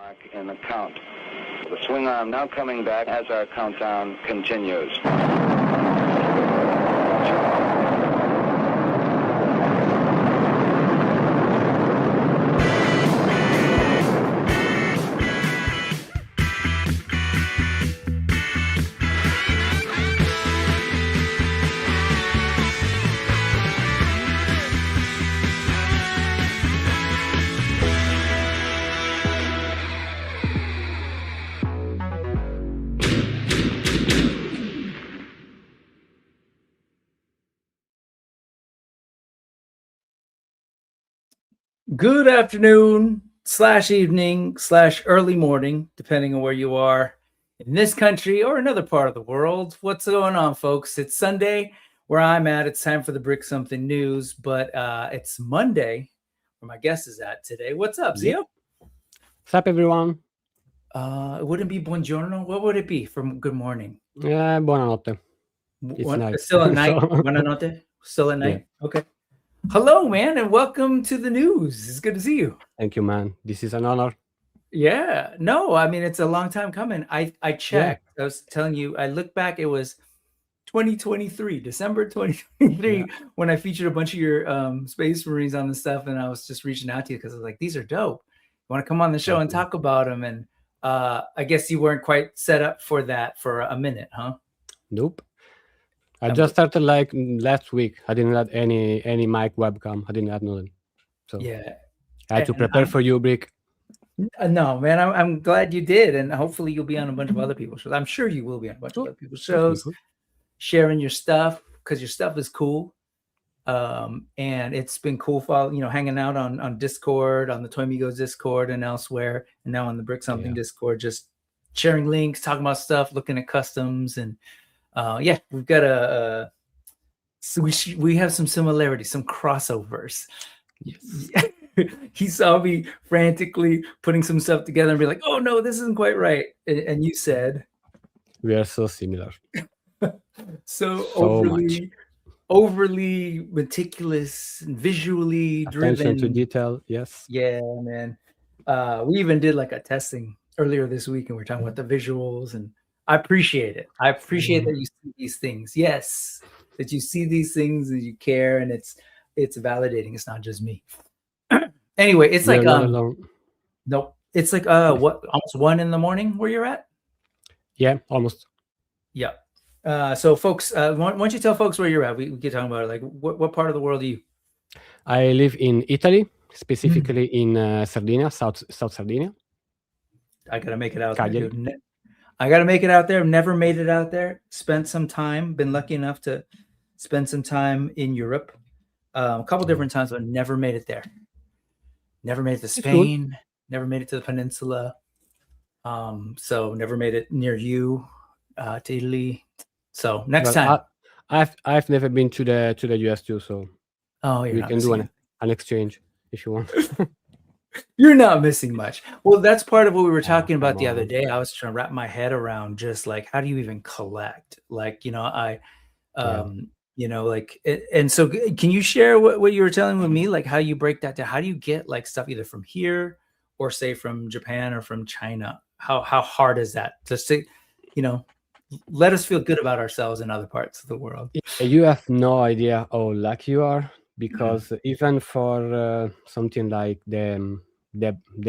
Mark in the count. The swing arm now coming back as our countdown continues. Good afternoon / evening / early morning, depending on where you are in this country or another part of the world. What's going on, folks? It's Sunday where I'm at. It's time for the Brick Something News, but it's Monday where my guest is at today. What's up, Zio? What's up, everyone? It wouldn't be buongiorno. What would it be from good morning? Buonanotte. It's night. Still at night. Buonanotte. Still at night. Yeah. Okay. Hello, man, and welcome to the news. It's good to see you. Thank you, man. This is an honor. Yeah. No, I mean, it's a long time coming. I checked. Yeah. I was telling you, I looked back. It was 2023, December 2023, when I featured a bunch of your Space Marines on the stuff, and I was just reaching out to you because I was like, these are dope. You want to come on the show and talk about them? And I guess you weren't quite set up for that for a minute, huh? Nope. I just started like last week. I didn't have any mic webcam. I didn't have nothing. So yeah, I had to prepare for you, Brick. No, man, I'm glad you did, and hopefully you'll be on a bunch of other people's shows. I'm sure you will be on a bunch of other people's shows, sharing your stuff because your stuff is cool. And it's been cool, hanging out on Discord, on the Toy Migos Discord, and elsewhere, and now on the Brick Something Discord, just sharing links, talking about stuff, looking at customs, and we've got we have some similarities, some crossovers. Yes. He saw me frantically putting some stuff together and be like, "Oh no, this isn't quite right," and you said, "We are so similar." so overly meticulous and visually driven. Attention to detail, yes. Yeah, man. We even did like a testing earlier this week, and we're talking about the visuals, and I appreciate it. I appreciate that you see these things. Yes, that you see these things and you care, and it's validating. It's not just me. Anyway, it's like nope. It's like what, almost 1 a.m. where you're at? Yeah, almost. Yeah. So folks, why don't you tell folks where you're at? We keep talking about it. Like what part of the world are you? I live in Italy, specifically in Sardinia, South Sardinia. I gotta make it out there, dude. I gotta make it out there. I've never made it out there. Spent some time, been lucky enough to spend some time in Europe. A couple different times, but never made it there. Never made it to Spain, never made it to the peninsula. So never made it near you, to Italy. So next time. I've never been to the US too, so we can do an exchange if you want. You're not missing much. Well, that's part of what we were talking about the other day. I was trying to wrap my head around just like, how do you even collect? Like, and so can you share what you were telling with me, like how you break that down? How do you get like stuff either from here or say from Japan or from China? How hard is that to say, let us feel good about ourselves in other parts of the world? You have no idea how lucky you are, because even for something like the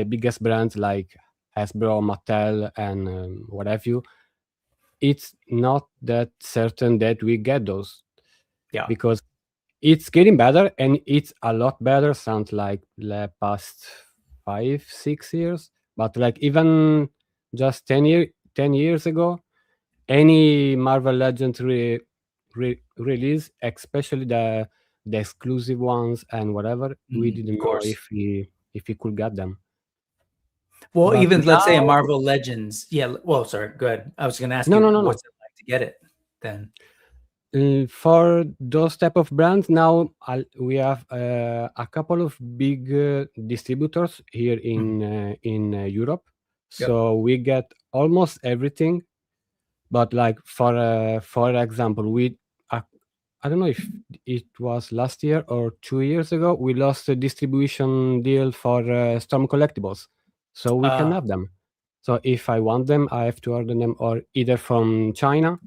biggest brands like Hasbro, Mattel, and what have you, it's not that certain that we get those. Yeah, because it's getting better, and it's a lot better. Sounds like the past 5-6 years, but like even just 10 years ago, any Marvel Legends release, especially the exclusive ones and whatever, we didn't know if we could get them. Well, but even let's say a Marvel Legends. Yeah. Well, sorry. Go ahead. I was going to ask you what's it like to get it then. For those type of brands, now we have a couple of big distributors here in Europe, so we get almost everything. But like for example, I don't know if it was last year or 2 years ago, we lost a distribution deal for Storm Collectibles. so we can have them. So if I want them, I have to order them or either from China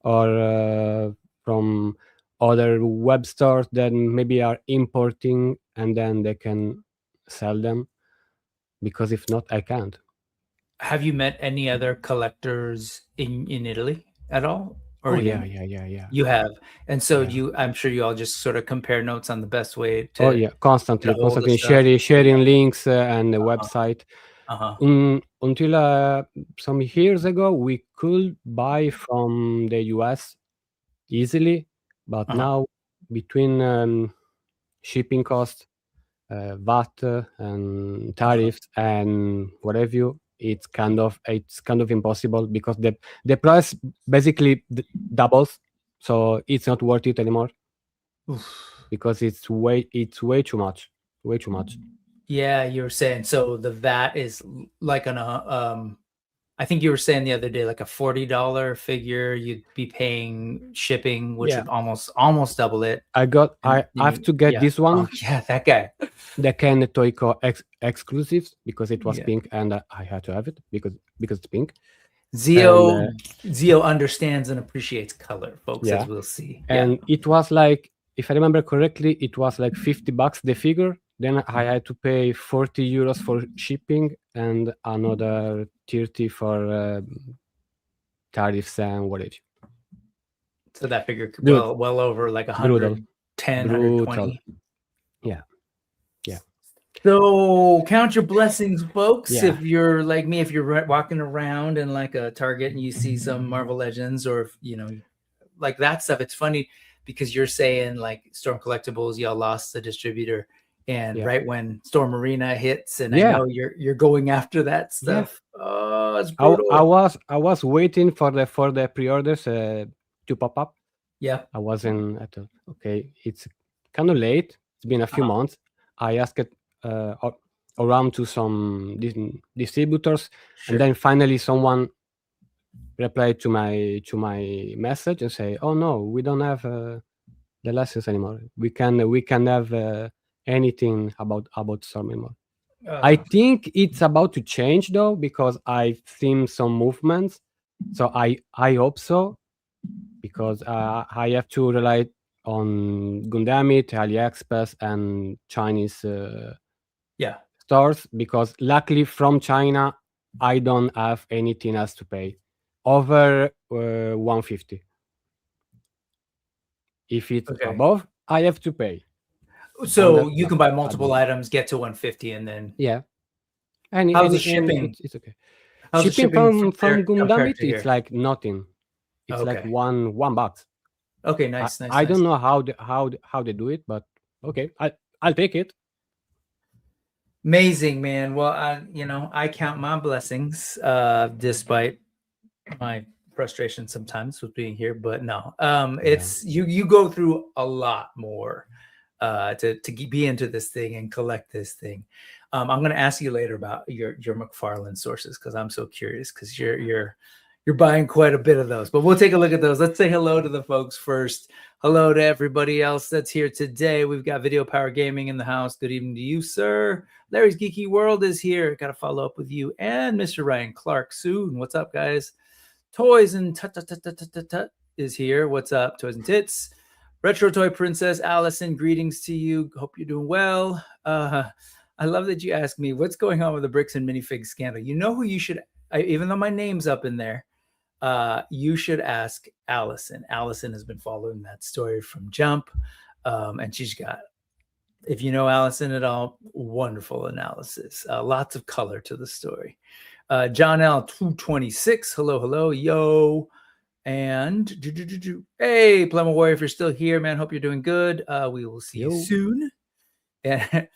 or from other web stores that maybe are importing, and then they can sell them, because if not, I can't. Have you met any other collectors in Italy at all? Or Yeah. You have. And so Yeah. I'm sure you all just sort of compare notes on the best way to. Oh yeah, constantly hold the stuff. sharing links and the website. Until some years ago, we could buy from the US easily, but now between shipping costs, VAT and tariffs and whatever, it's kind of impossible, because the price basically doubles, so it's not worth it anymore. Because it's way too much. Yeah, you were saying so the VAT is like on a I think you were saying the other day, like a $40 figure, you'd be paying shipping, which would almost double it. I have to get this one. Oh, yeah, that guy. The Ken Toiko exclusives, because it was pink, and I had to have it because it's pink. Zio understands and appreciates color, folks, as we'll see. And it was like, if I remember correctly, it was like $50 the figure. Then I had to pay 40 euros for shipping and another 30 for tariffs and whatever. So that figure could well over like 110, 120. Yeah. So count your blessings, folks. If you're like me, if you're walking around in like a Target and you see some Marvel Legends, or if, like that stuff, it's funny because you're saying like Storm Collectibles, y'all lost the distributor, and right when Storm Arena hits, and I know you're going after that stuff. Oh, it's brutal. I was waiting for the pre-orders to pop up. I wasn't at all. Okay, it's kind of late. It's been a few months. I asked around to some distributors, and then finally someone replied to my message and say, "Oh no, we don't have the license anymore. We can have anything about Storm anymore." I think it's about to change though, because I've seen some movements. So I hope so, because I have to rely on Gundamit, AliExpress, and Chinese stores, because luckily from China I don't have anything else to pay over 150. If it's above, I have to pay. So you can buy multiple items, get to 150, and then and how's the shipping? It's okay. How's Shipping from Gundamit, it's like nothing. It's like $1. Okay, nice. I don't know how they do it, but okay, I'll take it. Amazing, man. Well, I count my blessings, despite my frustration sometimes with being here, but no, it's you go through a lot more to be into this thing and collect this thing. I'm going to ask you later about your McFarlane sources, because I'm so curious, because you're buying quite a bit of those, but we'll take a look at those. Let's say hello to the folks first. Hello to everybody else that's here today. We've got Video Power Gaming in the house. Good evening to you, sir. Larry's Geeky World is here. Got to follow up with you. And Mr. Ryan Clark soon. What's up, guys? Toys and Tut is here. What's up, Toys and Tits? Retro Toy Princess Allison, greetings to you. Hope you're doing well. I love that you asked me what's going on with the bricks and minifig scandal. You know who you should, even though my name's up in there, you should ask Allison. Allison has been following that story from Jump, and she's got, if you know Allison at all, wonderful analysis. Lots of color to the story. John L. 226, hello, yo. And hey, Plumber Warrior, if you're still here, man, hope you're doing good. We will see you soon. And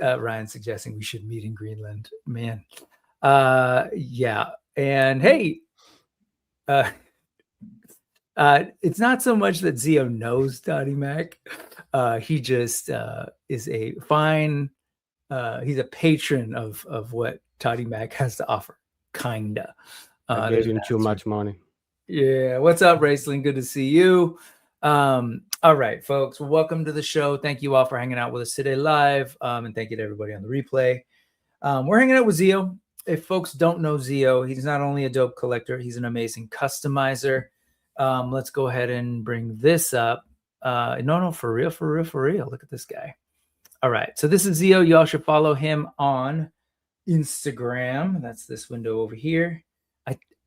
Ryan suggesting we should meet in Greenland, man. Yeah, and hey, it's not so much that Zio knows Dottie Mac. He just is a fine. He's a patron of what Toddy Mac has to offer. Kinda. I gave him too much money. Yeah. What's up, Raceling? Good to see you. All right, folks. Welcome to the show. Thank you all for hanging out with us today live. And thank you to everybody on the replay. We're hanging out with Zio. If folks don't know Zio, he's not only a dope collector, he's an amazing customizer. Let's go ahead and bring this up. No, for real. Look at this guy. All right. So this is Zio. Y'all should follow him on Instagram. That's this window over here.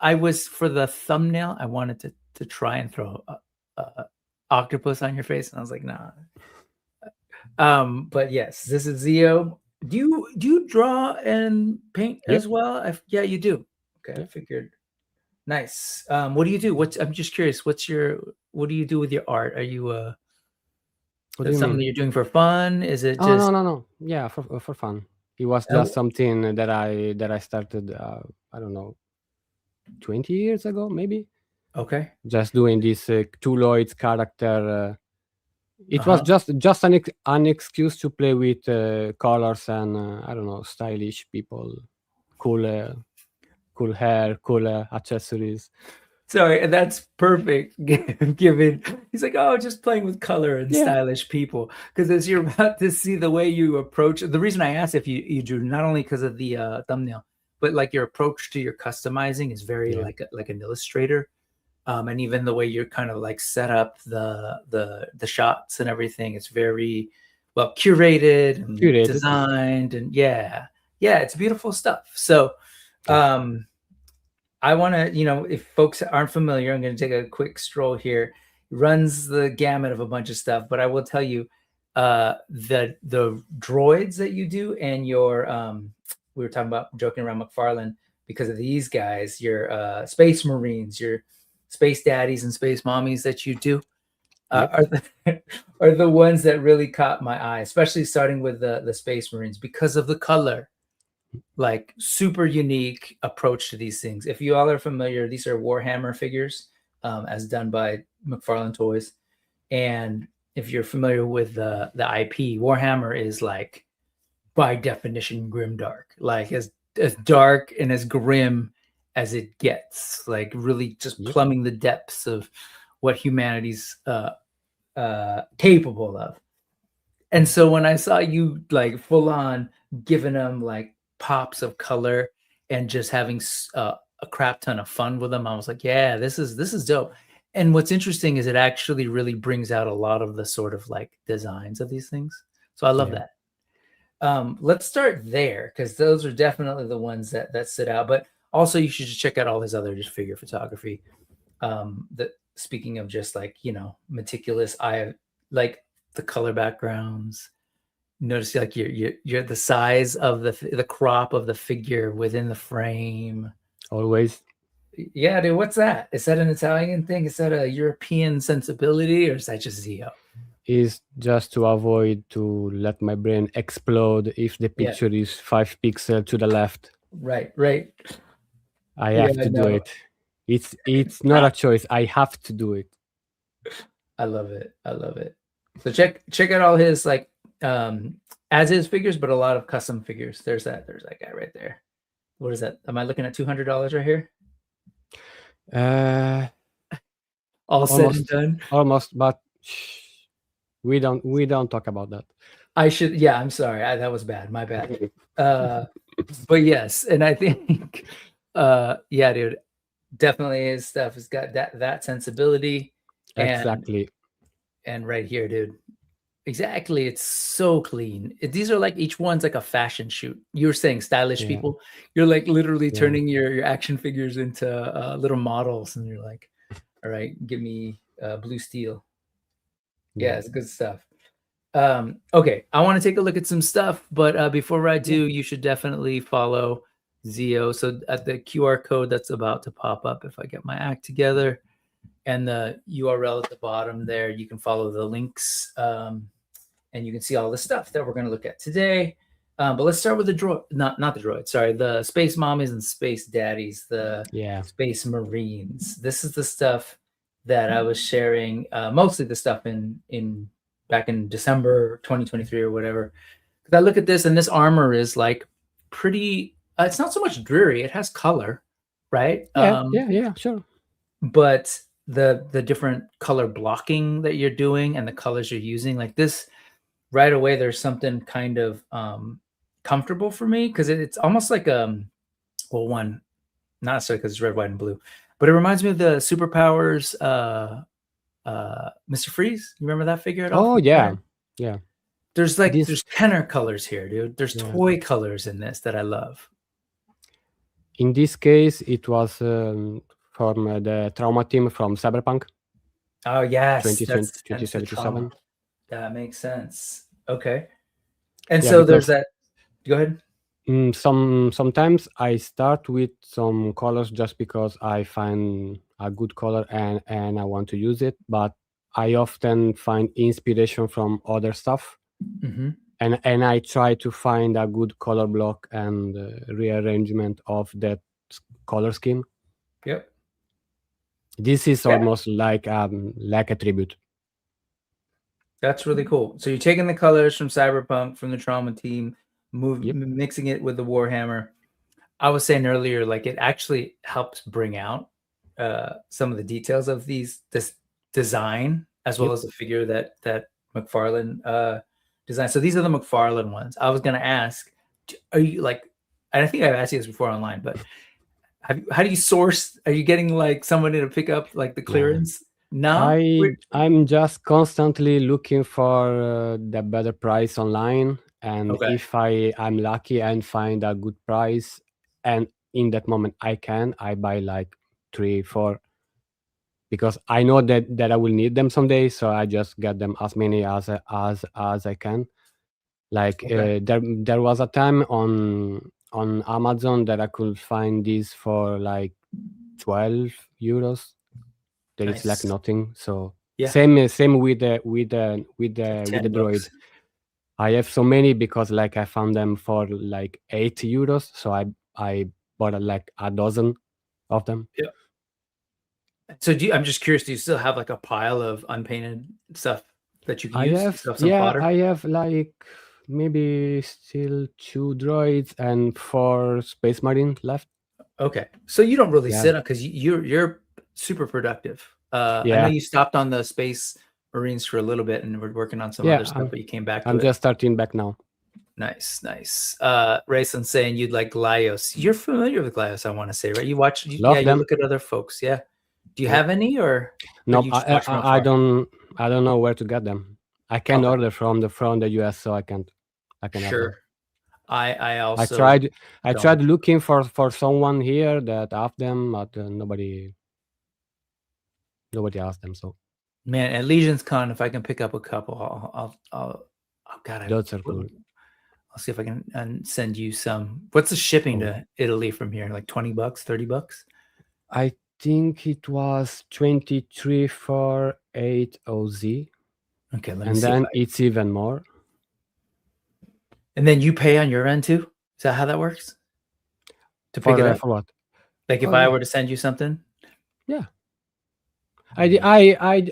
I was, for the thumbnail, I wanted to try and throw a octopus on your face, and I was like, nah. But yes, this is Zio. Do you draw and paint as well? Yeah, you do. Okay, I figured. Nice. What do you do? I'm just curious. What do you do with your art? Are you what do you something mean? That you're doing for fun? Is it just no. Yeah, for fun. It was just something that I started I don't know, 20 years ago, maybe. Okay. Just doing this Tuloids character. It was just an excuse to play with colors and I don't know, stylish people, cool hair, cool accessories. Sorry, that's perfect. Given he's like, oh, just playing with color and stylish people. Because as you're about to see the way you approach, the reason I asked if you drew, not only because of the thumbnail, but like your approach to your customizing is very like an illustrator, and even the way you're kind of like set up the shots and everything, it's very well curated and designed, and it's beautiful stuff. So. I want to, if folks aren't familiar, I'm going to take a quick stroll here. Runs the gamut of a bunch of stuff, but I will tell you, the droids that you do and your, we were talking about joking around McFarlane because of these guys, your space marines, your space daddies and space mommies that you do, are the ones that really caught my eye, especially starting with the space marines because of the color. Like super unique approach to these things. If you all are familiar, these are Warhammer figures, as done by McFarlane Toys. And if you're familiar with the IP, Warhammer is like by definition grimdark, like as dark and as grim as it gets, like really just plumbing the depths of what humanity's capable of. And so when I saw you like full on giving them like pops of color and just having a crap ton of fun with them, I was like, yeah, this is dope. And what's interesting is it actually really brings out a lot of the sort of like designs of these things. So I love that. Let's start there because those are definitely the ones that sit out. But also you should just check out all his other just figure photography. That speaking of just like, meticulous, I like the color backgrounds. Notice like you're the size of the crop of the figure within the frame. Always. Yeah, dude. What's that? Is that an Italian thing? Is that a European sensibility, or is that just Zio? Is just to avoid to let my brain explode if the picture is 5 pixels to the left. Right. I have to do it. It's not a choice. I have to do it. I love it. So check out all his like as is figures, but a lot of custom figures. There's that guy right there. What is that? Am I looking at $200 right here? All said and done. Almost, but we don't talk about that. I should. Yeah, I'm sorry. That was bad. My bad. But yes, and I think, dude, definitely his stuff has got that sensibility. Exactly. And right here, dude. Exactly. It's so clean. These are like each one's like a fashion shoot. You were saying stylish people. You're like literally turning your action figures into little models, and you're like, all right, give me blue steel. Yeah, it's good stuff. Okay, I want to take a look at some stuff, but before I do, you should definitely follow Zio. So at the QR code that's about to pop up, if I get my act together, and the URL at the bottom there, you can follow the links, and you can see all the stuff that we're going to look at today. But let's start with the droid, not the droid, sorry, the space mommies and space daddies, the space marines. This is the stuff that I was sharing, mostly the stuff back in December 2023 or whatever. Because I look at this, and this armor is like pretty. It's not so much dreary; it has color, right? Yeah, sure. But the different color blocking that you're doing and the colors you're using, like this, right away, there's something kind of comfortable for me because it's almost like well, one, not necessarily because it's red, white, and blue, but it reminds me of the Superpowers Mr. Freeze. You remember that figure at all? Oh yeah, yeah. There's like This, there's tenor colors here, dude. There's yeah. toy colors in this that I love. In this case, it was from the Trauma team from Cyberpunk. Oh yes, 2077. That makes sense. Okay, and Yeah, so there's that. Go ahead. Sometimes I start with some colors just because I find a good color and I want to use it, but I often find inspiration from other stuff. Mm-hmm. And I try to find a good color block and rearrangement of that color scheme. Yep. This is almost like a tribute. That's really cool. So you're taking the colors from Cyberpunk, from the Trauma team, mixing it with the Warhammer. I was saying earlier, like it actually helps bring out some of the details of this design, as well as the figure that McFarlane designed. So these are the McFarlane ones. I was going to ask, are you like, and I think I've asked you this before online, but how do you source? Are you getting like somebody to pick up like the clearance? No, I'm just constantly looking for the better price online, and if I'm lucky and find a good price, and in that moment I buy like 3, 4, because I know that I will need them someday, so I just get them as many as I can. Like there was a time on Amazon that I could find these for like 12 euros. That is like nothing. So same with the droid. I have so many because like I found them for like 8 euros. So I bought like a dozen of them. Yeah. So I'm just curious, do you still have like a pile of unpainted stuff that you can use? I have like maybe still 2 droids and 4 Space Marine left. Okay, so you don't really sit on, because you're super productive. I know you stopped on the Space Marines for a little bit and we're working on some other stuff, but you came back to I'm it. just starting back now. Nice. Rayson saying you'd like Glios. You're familiar with Glios, I want to say, right? You watch, you look at other folks. Yeah. Do you have any, or no? I don't know where to get them. I can order from the US, so I can't. Sure. I also I tried looking for someone here that have them, but nobody asked them. So man, at Legion's Con, if I can pick up a couple, I'll God, those are cool. I'll see if I can send you some. What's the shipping to Italy from here? Like $20, $30? I think it was 23 for 8 OZ. Okay, let me and see. Then it's even more. And then you pay on your end too? Is that how that works? To pick it up? For what? Like if I were to send you something? Yeah. There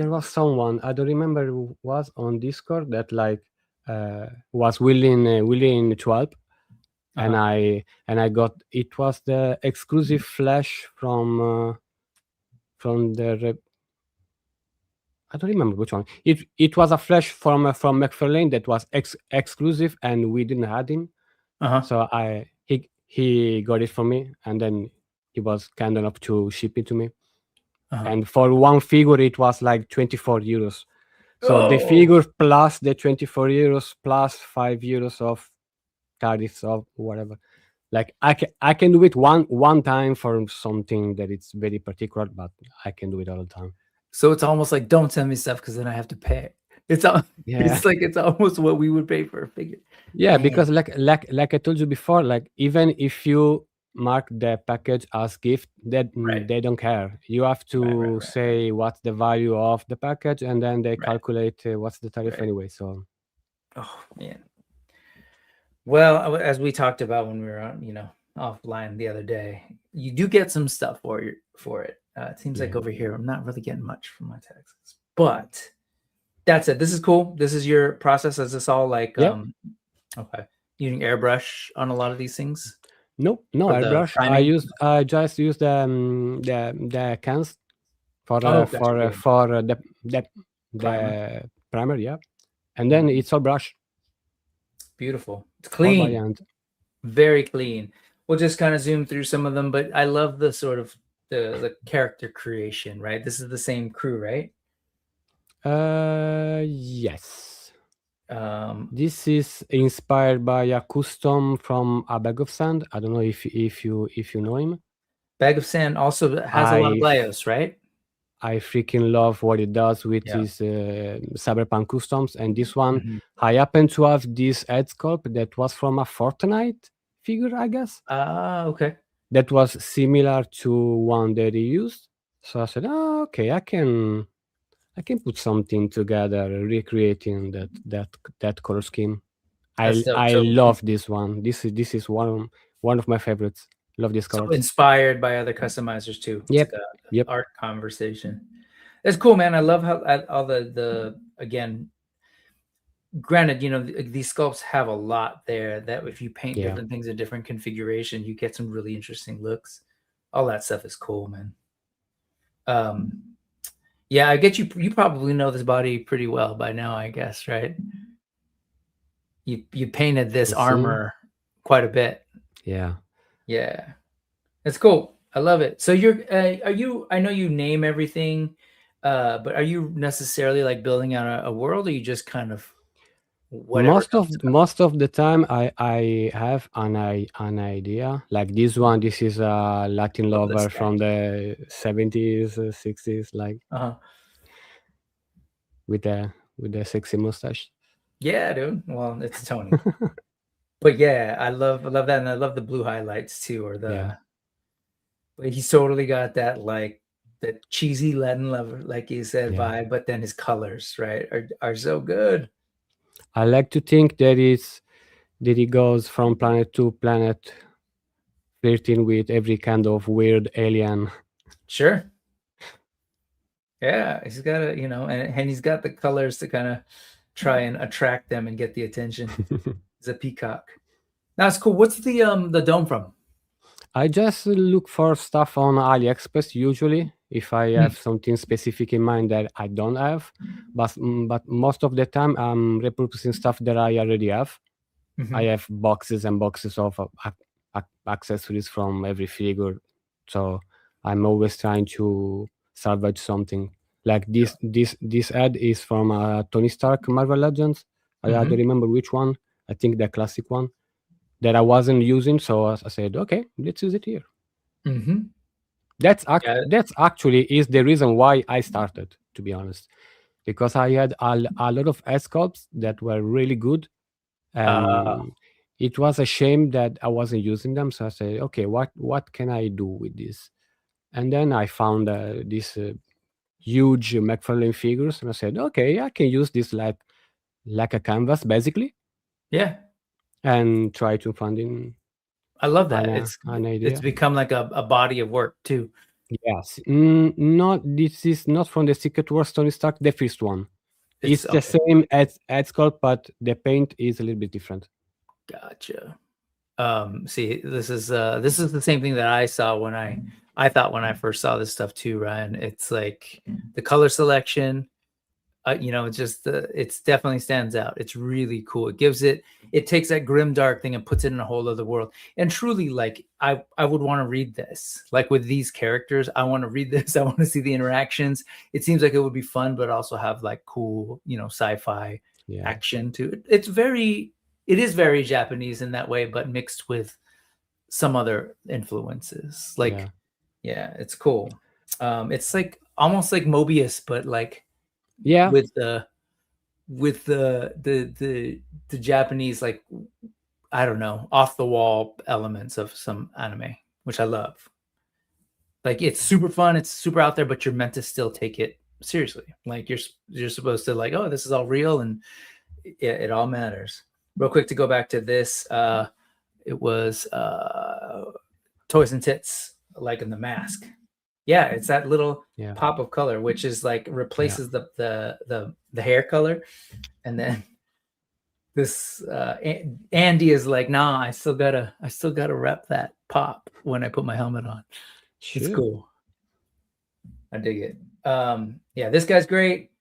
was someone, I don't remember who was on Discord, that like was willing to help. And I got, it was the exclusive flash from the I don't remember which one. It was a flash from McFarlane that was exclusive, and we didn't have him. So he got it for me, and then he was kind enough to ship it to me. And for one figure, it was like 24 euros. So the figure plus the 24 euros plus 5 euros of tariffs of whatever. Like I can do it one time for something that it's very particular, but I can do it all the time. So it's almost like, don't send me stuff because then I have to pay. It's like it's almost what we would pay for a figure. Yeah, because like I told you before, like even if you mark the package as gift, that they don't care. You have to say what's the value of the package, and then they calculate what's the tariff anyway. So, oh man. Well, as we talked about when we were on, offline the other day, you do get some stuff for it. It seems like over here I'm not really getting much from my taxes, but that's it. This is cool. This is your process. Is this all like okay, using airbrush on a lot of these things? No airbrush. I just use the cans for the primer, and then it's all brush. beautiful. It's All by clean, hand. very clean. We'll just kind of zoom through some of them, but I love the sort of the character creation, right? This is the same crew, right? Yes. Um, This is inspired by a custom from A Bag of Sand. I don't know if you know him. Bag of Sand also has a lot of I bios, right? I freaking love what it does with Yeah. his cyberpunk customs. And this one, Mhm. I happen to have this head sculpt that was from a Fortnite figure, I guess. Ah, okay. That was similar to one that he used. So I said, oh, okay, I can put something together, recreating that color scheme. That's dope. I So, love this one. This is one of my favorites. Love these so colors. inspired by other customizers too. It's Yep. like a Yep. art conversation. That's cool, man. I love how all the again. Granted, you know, these sculpts have a lot there that if you paint Yeah. different things in different configuration, you get some really interesting looks. All that stuff is cool, man. Yeah, I get you. You probably know this body pretty well by now, I guess, right? You painted this You see? armor quite a bit. Yeah. Yeah, it's cool. I love it. So are you? I know you name everything, but are you necessarily like building out a world, or you just kind of whatever comes to Most of the time I have an idea. Like this one, this is a Latin of the lover sketch? from the 70s, 60s, like Uh-huh. with the sexy mustache. Yeah, dude. Well, it's Tony. But yeah, I love that, and I love the blue highlights too, or Yeah. but he's totally got that like the cheesy Latin lover, like you said, Yeah. vibe. But then his colors, right, are so good. I like to think that he goes from planet to planet, flirting with every kind of weird alien. Sure. Yeah, he's got a and he's got the colors to kind of try and attract them and get the attention. He's a peacock. That's cool. What's the dome from? I just look for stuff on AliExpress usually if I have something specific in mind that I don't have, but most of the time I'm repurposing stuff that I already have. I have boxes and boxes of accessories from every figure, so I'm always trying to salvage something. Like this ad is from Tony Stark Marvel Legends. I don't remember which one. I think the classic one that I wasn't using, so I said, okay, let's use it here. That's actually is the reason why I started, to be honest, because I had a lot of S sculpts that were really good, and it was a shame that I wasn't using them. So I said, okay, what can I do with this? And then I found these huge McFarlane figures, and I said, okay, I can use this like a canvas, basically. Yeah. And try to find I love that. an idea. It's become like a body of work too. Yes. This is not from the Secret Wars Tony Stark, the first one. It's the same as sculpt, but the paint is a little bit different. Gotcha. See, this is the same thing that I saw when I thought when I first saw this stuff too, Ryan. It's like the color selection, it's just it's definitely stands out. It's really cool. It takes that grim dark thing and puts it in a whole other world. And truly, like I would want to read this. Like with these characters, I want to read this. I want to see the interactions. It seems like it would be fun, but also have like cool, sci-fi action to it. It is very Japanese in that way, but mixed with some other influences. Like, yeah, it's cool. It's like almost like Mobius, but like with the Japanese, like, I don't know, off the wall elements of some anime, which I love. Like it's super fun, it's super out there, but you're meant to still take it seriously. Like you're supposed to like, oh, this is all real, and it all matters. Real quick to go back to this, it was Toys and Tits, like in the mask. Yeah, it's that little pop of color, which is like replaces the hair color, and then this Andy is like, nah, I still gotta rep that pop when I put my helmet on. Sure. It's cool. I dig it. Yeah, this guy's great.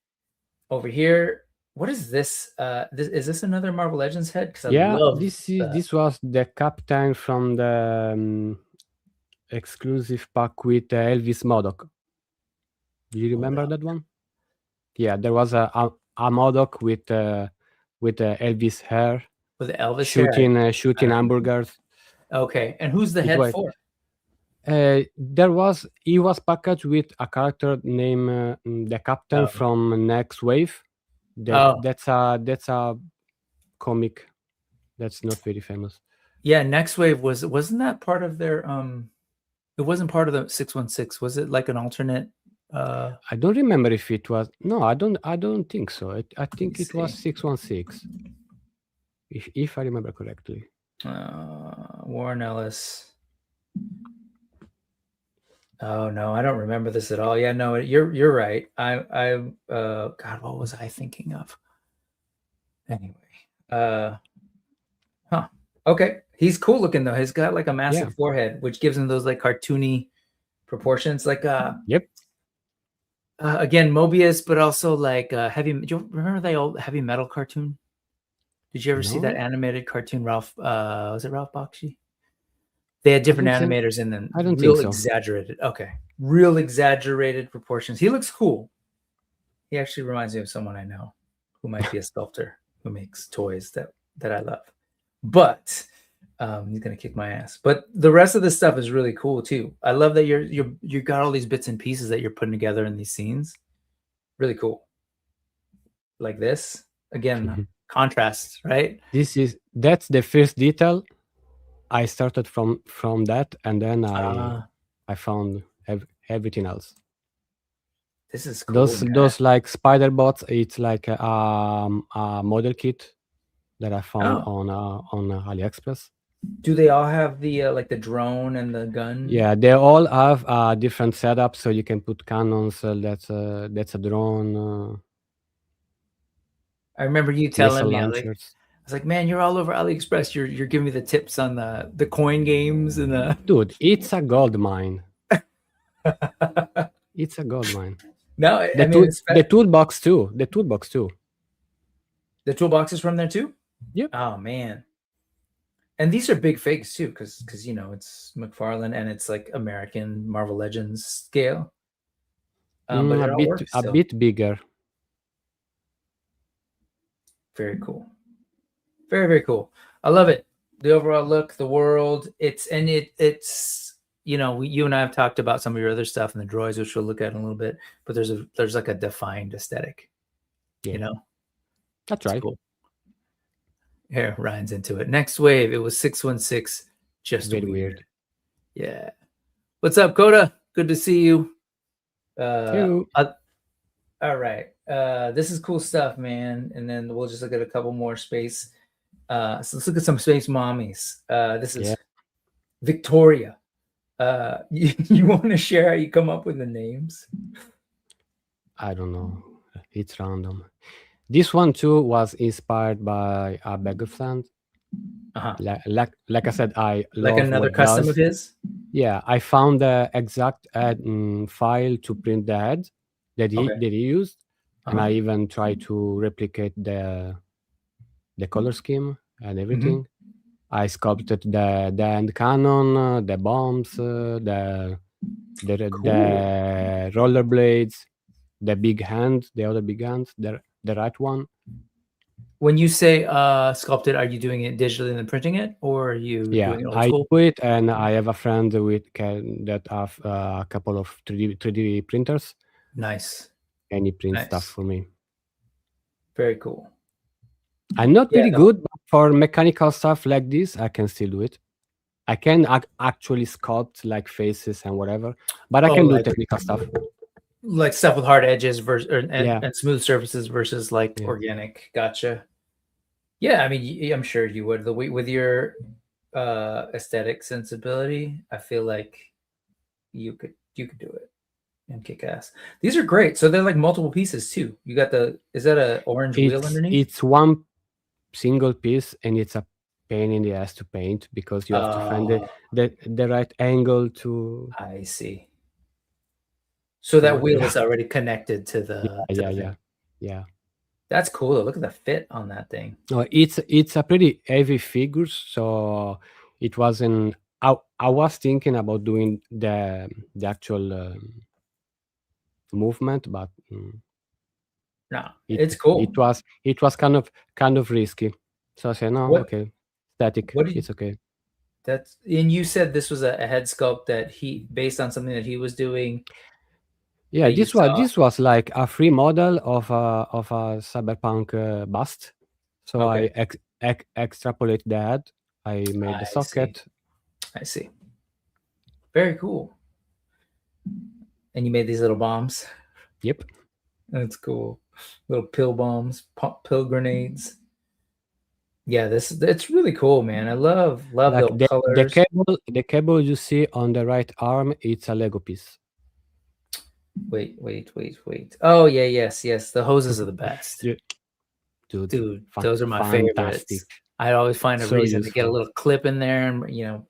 Over here, What is this? Is this another Marvel Legends head? Because I Yeah, love this was the captain from the exclusive pack with Elvis Modoc. Do you remember that one? Yeah, there was a Modoc with Elvis hair with the Elvis shooting hamburgers. Okay, and who's the head for? He was packaged with a character named the captain from N.E.W.S. That's a comic that's not very famous. Yeah, N.E.W.S wasn't that part of their it wasn't part of the 616, was it like an alternate? I don't remember if it was. No, I don't think so. I think it was 616, if I remember correctly. Warren Ellis. Oh no, I don't remember this at all. Yeah, no, you're right. God, what was I thinking of? Anyway, okay, he's cool looking though. He's got like a massive forehead, which gives him those like cartoony proportions. Like yep. Again, Mobius, but also like heavy. Do you remember the old Heavy Metal cartoon? Did you ever see that animated cartoon, Ralph? Was it Ralph Bakshi? They had different animators in them. I don't think so. Exaggerated. Okay. Real exaggerated proportions. He looks cool. He actually reminds me of someone I know who might be a sculptor who makes toys that I love. But he's gonna kick my ass. But the rest of this stuff is really cool too. I love that you got all these bits and pieces that you're putting together in these scenes. Really cool. Like this. Again, contrast, right? That's the first detail. I started from that, and then I found everything else. This is cool. Those like spider bots. It's like a model kit that I found on AliExpress. Do they all have the like the drone and the gun? Yeah, they all have different setups, so you can put cannons. That's a drone. I remember you telling me, I was like, man, you're all over AliExpress. You're giving me the tips on the coin games and the. Dude, it's a gold mine. It's a gold mine. No, the toolbox too. The toolbox too. The toolbox is from there too. Yep. Oh man. And these are big figs too, because it's McFarlane and it's like American Marvel Legends scale. But a bit bigger. Very cool. Very, very cool. I love it. The overall look, the world. It's you and I have talked about some of your other stuff in the droids, which we'll look at in a little bit. But there's like a defined aesthetic. Yeah. That's right. Cool. Here, Ryan's into it. Next wave, it was 616. Just very weird. Yeah. What's up, Coda? Good to see you. All right. This is cool stuff, man. And then we'll just look at a couple more space. So let's look at some space mommies. This is Victoria. You want to share how you come up with the names? I don't know. It's random. This one too was inspired by a bag of sand. Like I said, I love like another custom of his. Yeah, I found the exact file to print the head that he used, and I even tried to replicate the color scheme and everything. I sculpted the end cannon, the bombs, the rollerblades, the big hand, the other big hand, the right one. When you say sculpted, are you doing it digitally and then printing it, or are you doing it old school? I do it, and I have a friend that have a couple of 3D printers. Nice. And he prints stuff for me. Very cool. I'm not very good, but for mechanical stuff like this, I can still do it. I can actually sculpt like faces and whatever, but I can do technical stuff. Like stuff with hard edges and smooth surfaces versus like organic. Gotcha. Yeah, I mean, I'm sure you would. With your aesthetic sensibility, I feel like you could do it and kick ass. These are great. So they're like multiple pieces too. You got is that an orange wheel underneath? It's one single piece, and it's a pain in the ass to paint because you have to find the right angle to. I see. So that wheel is already connected to the. Yeah. That's cool. Look at the fit on that thing. No, it's a pretty heavy figure, so it wasn't. I was thinking about doing the actual movement, but No, it's cool. it was kind of risky. So I said, no, What- okay, static. what do you- It's okay. And you said this was a head sculpt that he based on something that he was doing. Yeah, that you saw. this was like a free model of a cyberpunk bust. So Okay. I extrapolate that. I made the I see. socket. I see. Very cool. And you made these little bombs. Yep. That's cool. Little pill bombs, pill grenades. Yeah, it's really cool, man. I love Like the colors. the cable you see on the right arm, it's a Lego piece. Wait. Oh yeah, yes. The hoses are the best. Yeah. Dude, Those are my fantastic. favorites. I always find a So reason to get a useful. little clip in there, and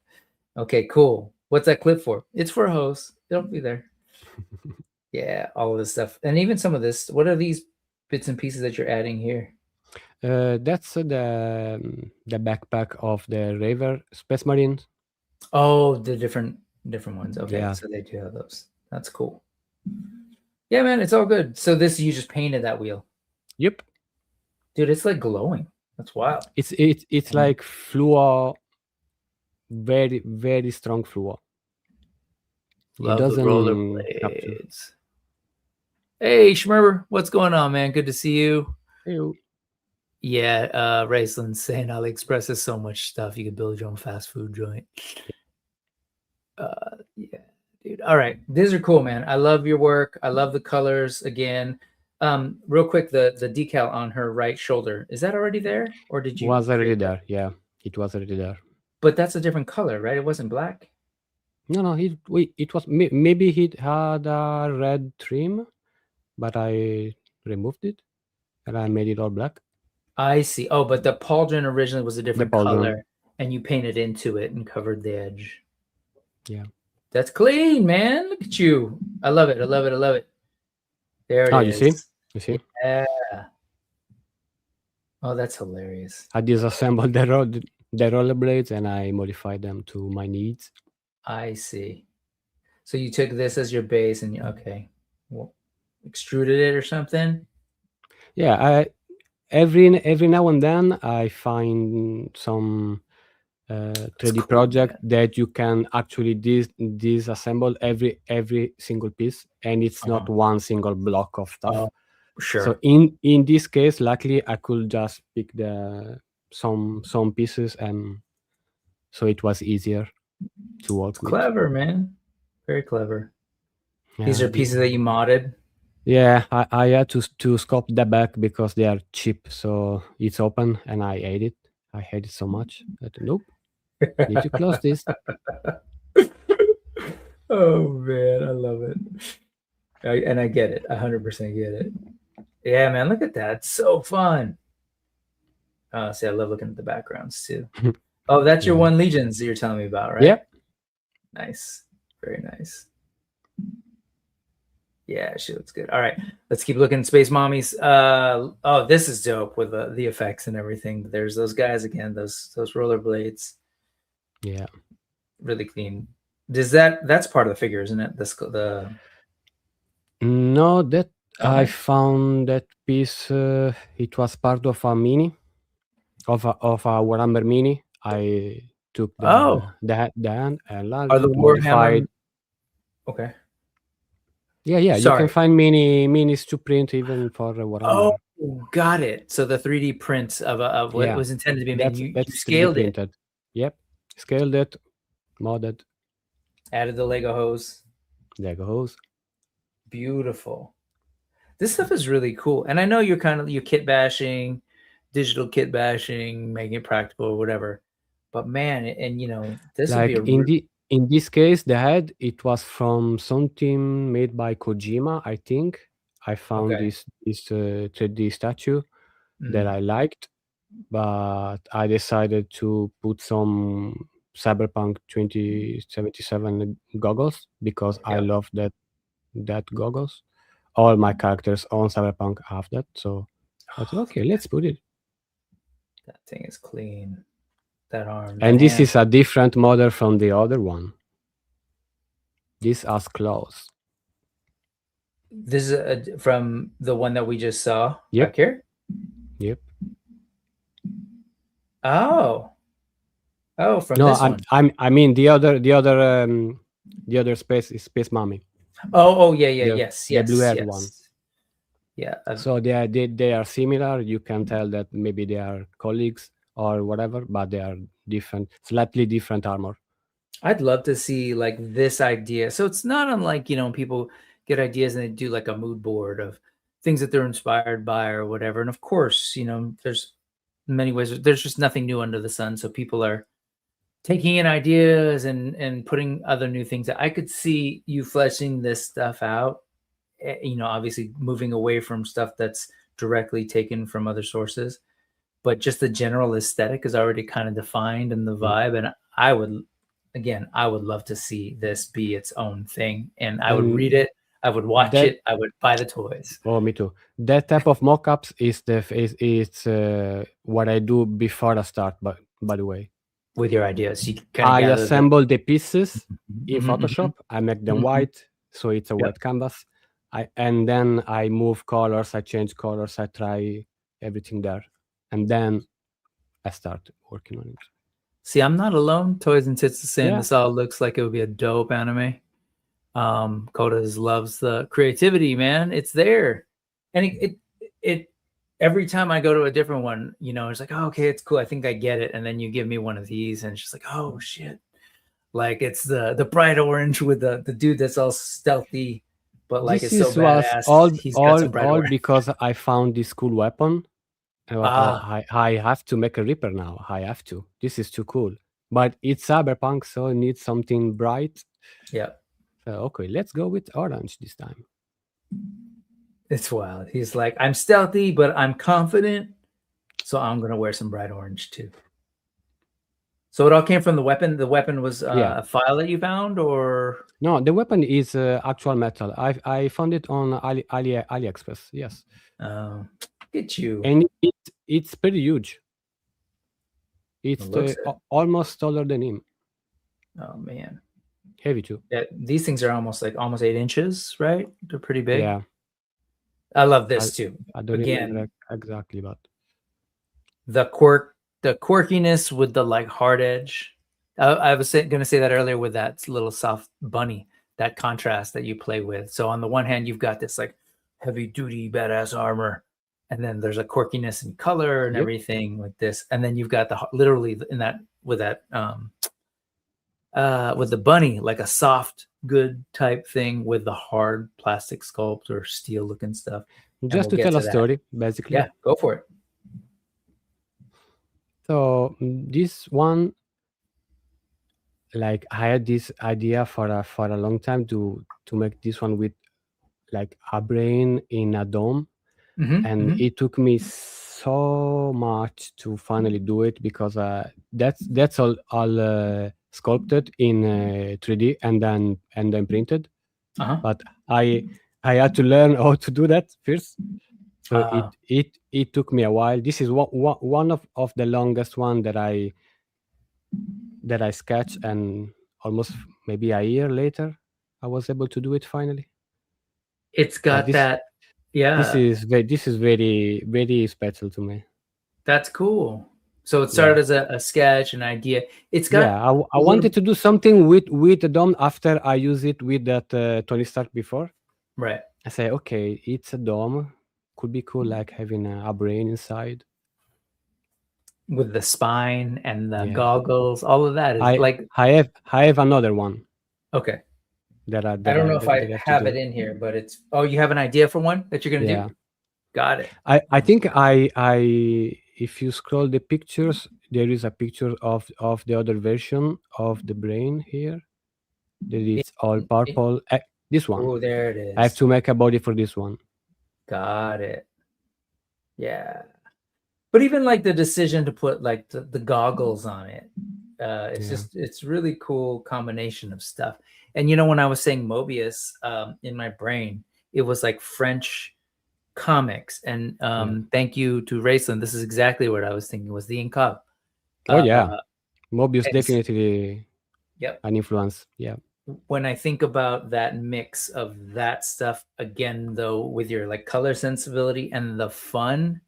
okay, cool. What's that clip for? It's for a hose. It'll be there. Yeah, all of this stuff, and even some of this. What are these bits and pieces that you're adding here? That's the backpack of the Raver Space Marine. Oh, the different ones. Okay, Yeah. so they do have those. That's cool. Yeah, man, it's all good. So this, you just painted that wheel. Yep. Dude, it's like glowing. That's wild. It's like fluor, very very strong fluor. Love It doesn't the rollerblades. Hey, Schmerber, what's going on, man? Good to see you. Hey. Yeah, Raceland's saying AliExpress has so much stuff. You can build your own fast food joint. Yeah, dude. All right. These are cool, man. I love your work. I love the colors again. Real quick, the decal on her right shoulder, is that already there? Or did you? Was already there. Yeah, it was already there. But that's a different color, right? It wasn't black? No, it was, maybe he had a red trim, but I removed it and I made it all black. I see. Oh, but the pauldron originally was a different pauldron. color, and you painted into it and covered the edge. Yeah. That's clean, man. Look at you. I love it. There it is. You see? Yeah. Oh, that's hilarious. I disassembled the rollerblades and I modified them to my needs. I see. So you took this as your base and extruded it or something? Yeah, every now and then I find some 3D cool, project that you can actually disassemble every single piece, and it's not one single block of stuff. Sure. So in this case, luckily I could just pick some pieces, and so it was easier to work with. Clever, man. Very clever. Yeah, these are pieces that you modded? Yeah, I had to sculpt the back because they are cheap, so it's open, and I hate it. I hate it so much that nope. Need to close this. Oh man, I love it. And I get it. 100% get it. Yeah, man, look at that. It's so fun. See, I love looking at the backgrounds too. Oh, that's your one Legions that you're telling me about, right? Yep. Nice. Very nice. Yeah, she looks good. All right, let's keep looking. Space Mommies. Oh, this is dope with the effects and everything. There's those guys again. Those rollerblades. Yeah. Really clean. That's part of the figure, isn't it? No, that I found that piece. It was part of a mini, of a Warhammer mini. I took the hand and modified. Okay. Yeah. You can find minis to print even for Warhammer. Oh, got it. So the 3D print of what was intended to be made. You scaled it. Yep. Scaled it, modded. Added the Lego hose. Beautiful. This stuff is really cool. And I know you're kit bashing, digital kit bashing, making it practical or whatever. But man, and this like would be in this case, the head, it was from something made by Kojima, I think. I found this 3D statue that I liked, but I decided to put some Cyberpunk 2077 goggles because I love that goggles. All my characters on Cyberpunk have that, so But okay, let's put it. That thing is clean. That arm. And that this hand. is a different model from the other one. This has claws. This is from the one that we just saw Yep. back here. Yep. Oh, from No, this one. I mean the other space mommy. Oh, yeah, The yes, blue-haired yes. one. Yeah. So they are similar. You can tell that maybe they are colleagues or whatever, but they are different, slightly different armor. I'd love to see like this idea. So it's not unlike, people get ideas and they do like a mood board of things that they're inspired by or whatever. And of course, there's many ways. There's just nothing new under the sun. So people are taking in ideas and putting other new things. I could see you fleshing this stuff out, obviously moving away from stuff that's directly taken from other sources, but just the general aesthetic is already kind of defined in the vibe. And I would love to see this be its own thing. And I would read it. I would watch it. I would buy the toys. Oh, me too. That type of mockups is what I do before I start. But by the way, with your ideas, you I assemble the pieces in Photoshop. I make them white, so it's a white canvas. And then I move colors. I change colors. I try everything there, and then I start working on it. See, I'm not alone. Toys and Tits is saying this all looks like it would be a dope anime. Kodas loves the creativity, man. It's there. And it every time I go to a different one, it's like, oh, okay, it's cool. I think I get it. And then you give me one of these and it's just like, oh shit. Like it's the bright orange with the dude that's all stealthy, but like this it's so badass. He's got some bright orange. Because I found this cool weapon. I have to make a Reaper now. I have to. This is too cool. But it's cyberpunk, so it needs something bright. Yeah. Okay, let's go with orange this time. It's wild. He's like, I'm stealthy, but I'm confident, so I'm gonna wear some bright orange too. So it all came from the weapon. The weapon was a file that you found, or no? The weapon is actual metal. I found it on AliExpress. Yes. Get you. And it's pretty huge. It's almost taller than him. Oh man. Heavy too. Yeah, these things are almost 8 inches, right? They're pretty big. Yeah. I love this too. I don't remember exactly, but the quirkiness with the hard edge. I was going to say that earlier with that little soft bunny, that contrast that you play with. So on the one hand, you've got this heavy duty badass armor, and then there's a quirkiness in color and everything like this, and then you've got literally in that with the bunny, like a soft good type thing with the hard plastic sculpt or steel looking stuff. Just to tell a story, basically. Yeah, go for it. So this one, I had this idea for a long time to make this one with a brain in a dome, and it took me so much to finally do it because that's all sculpted in 3D and then printed. But I had to learn how to do that first. So it took me a while. This is one of the longest one that I sketched, and almost maybe a year later I was able to do it finally. It's got that. Yeah. This is very, very special to me. That's cool. So it started as a sketch, an idea. It's got. Yeah, I wanted to do something with the dome after I used it with that Tony Stark before. Right. I say, okay, it's a dome. Could be cool, having a brain inside. With the spine and the goggles, all of that is I have another one. Okay. I don't know if I have it in here, but it's. Oh, you have an idea for one that you're gonna do? Got it. I think if you scroll the pictures, there is a picture of the other version of the brain here. That is all purple. This one. Oh, there it is. I have to make a body for this one. Got it. Yeah. But even the decision to put the goggles on it, it's really cool combination of stuff. And when I was saying Mobius in my brain, it was French comics, and thank you to Raceland. This is exactly what I was thinking, was the Inca. Oh yeah, Mobius definitely yep, an influence. Yeah. When I think about that mix of that stuff again, though, with your like color sensibility and the fun,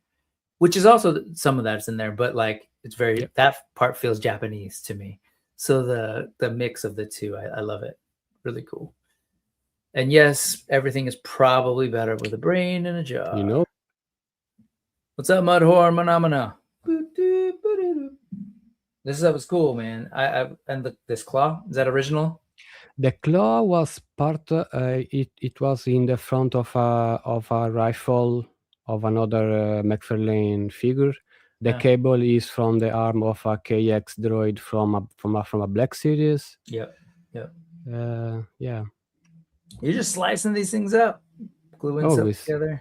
which is also some of that's in there, but like it's very that part feels Japanese to me. So the mix of the two, I love it. Really cool. And yes, everything is probably better with a brain and a jar. You know. What's up, Mudhor Manamana? This stuff is cool, man. And this claw, is that original? The claw was part. It was in the front of a rifle of another McFarlane figure. The cable is from the arm of a KX droid from a Black Series. Yep. Yeah. You're just slicing these things up, gluing stuff together.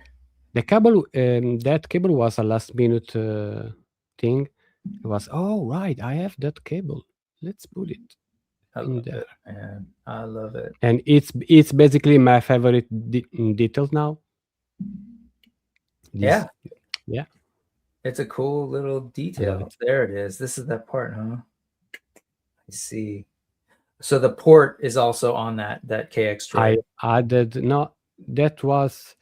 The cable, that cable was a last minute thing. It was, oh right, I have that cable. Let's put it in there. Man. I love it. And it's basically my favorite details now. Yeah. Yeah. It's a cool little detail. There it is. This is that part, huh? I see. So the port is also on that KX droid. I added that was